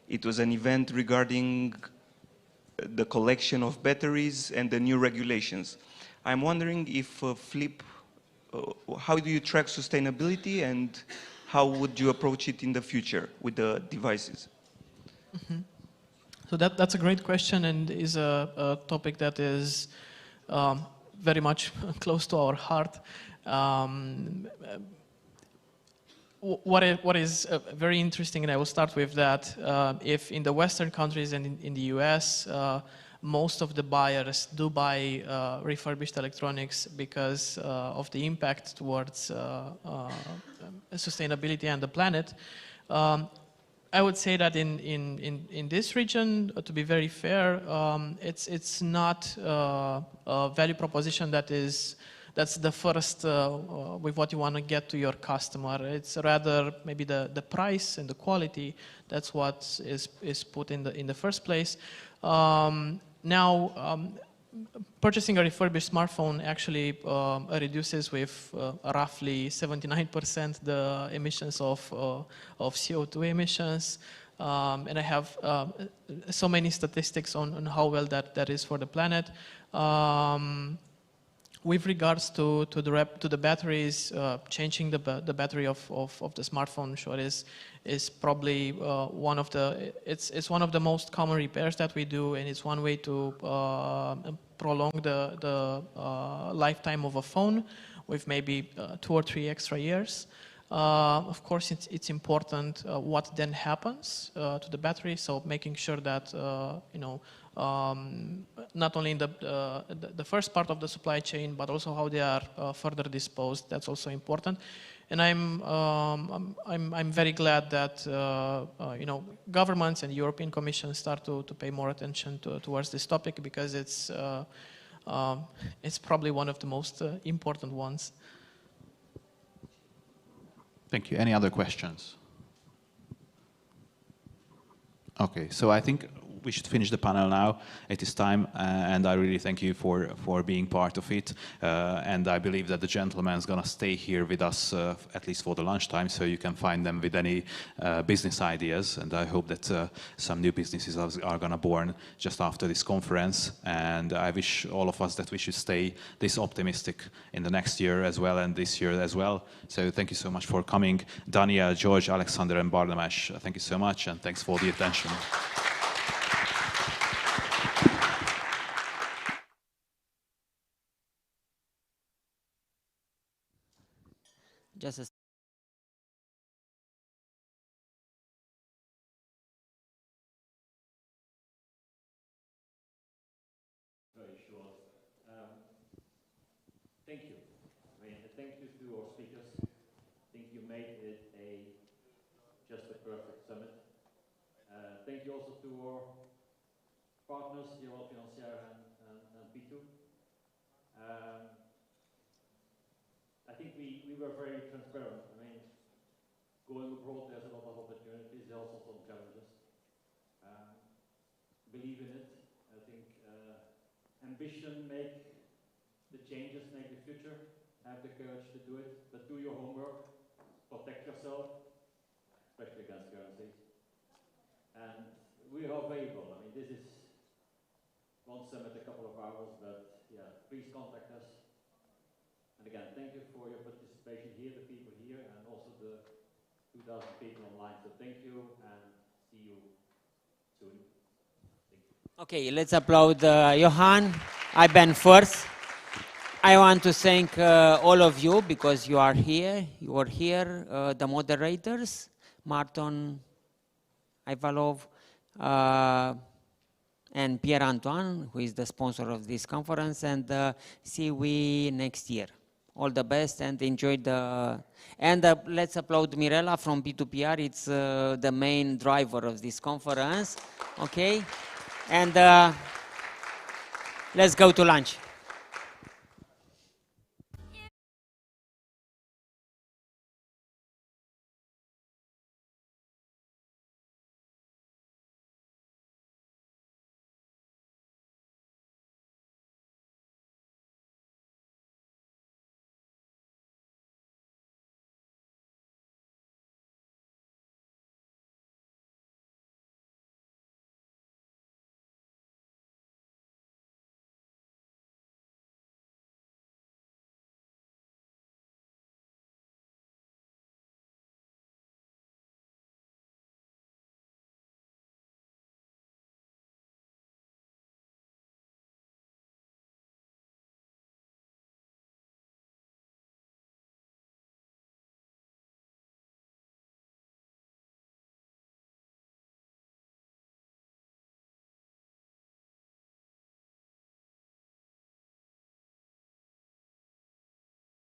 It was an event regarding the collection of batteries and the new regulations. I'm wondering if Flip, how do you track sustainability and how would you approach it in the future with the devices? Mm-hmm. So that's a great question and is a topic that is very much close to our heart. What is very interesting, and I will start with that, if in the Western countries and in the US, most of the buyers do buy refurbished electronics because of the impact towards sustainability and the planet, I would say that in this region, to be very fair, it's not a value proposition that's the first with what you want to get to your customer. It's rather maybe the price and the quality. That's what is put in the first place. Now, purchasing a refurbished smartphone actually reduces with roughly 79% the emissions of CO2 emissions. And I have so many statistics on how well that is for the planet. With regards to the batteries, changing the battery of the smartphone, sure, is probably one of the most common repairs that we do, and it's one way to prolong the lifetime of a phone with maybe 2 or 3 extra years. Of course, it's important what then happens to the battery. So making sure that not only in the first part of the supply chain, but also how they are further disposed. That's also important. And I'm very glad that governments and European Commission start to pay more attention towards this topic, because it's probably one of the most important ones. Thank you. Any other questions? Okay, so I think we should finish the panel now. It is time, and I really thank you for being part of it. And I believe that the gentleman's gonna stay here with us at least for the lunchtime, so you can find them with any business ideas. And I hope that some new businesses are gonna born just after this conference. And I wish all of us that we should stay this optimistic in the next year as well, and this year as well. So thank you so much for coming. Dania, George, Alexander, and Barnamash, thank you so much, and thanks for the attention. Just a very short. Thank you. I mean, thank you to our speakers. I think you made it just a perfect summit. Thank you also to our partners, Geopolitically and P2. I think we were very transparent. I mean, going abroad, there's a lot of opportunities. There are also some challenges. Believe in it. I think ambition make the changes, make the future. Have the courage to do it, but do your homework. Protect yourself, especially against currencies. And we are available. I mean, this is one summit, a couple of hours, but yeah, please contact us. And again, thank you for your participation here, the people here, and also the 2,000 people online. So thank you, and see you soon. Thank you. Okay, let's applaud Johan, iBanFirst. I want to thank all of you because you are here. You are here, the moderators, Martin, Ivalov, and Pierre-Antoine, who is the sponsor of this conference, and see we next year. all the best and enjoy the, and let's applaud Mirela from P2PR. It's the main driver of this conference, okay? And let's go to lunch.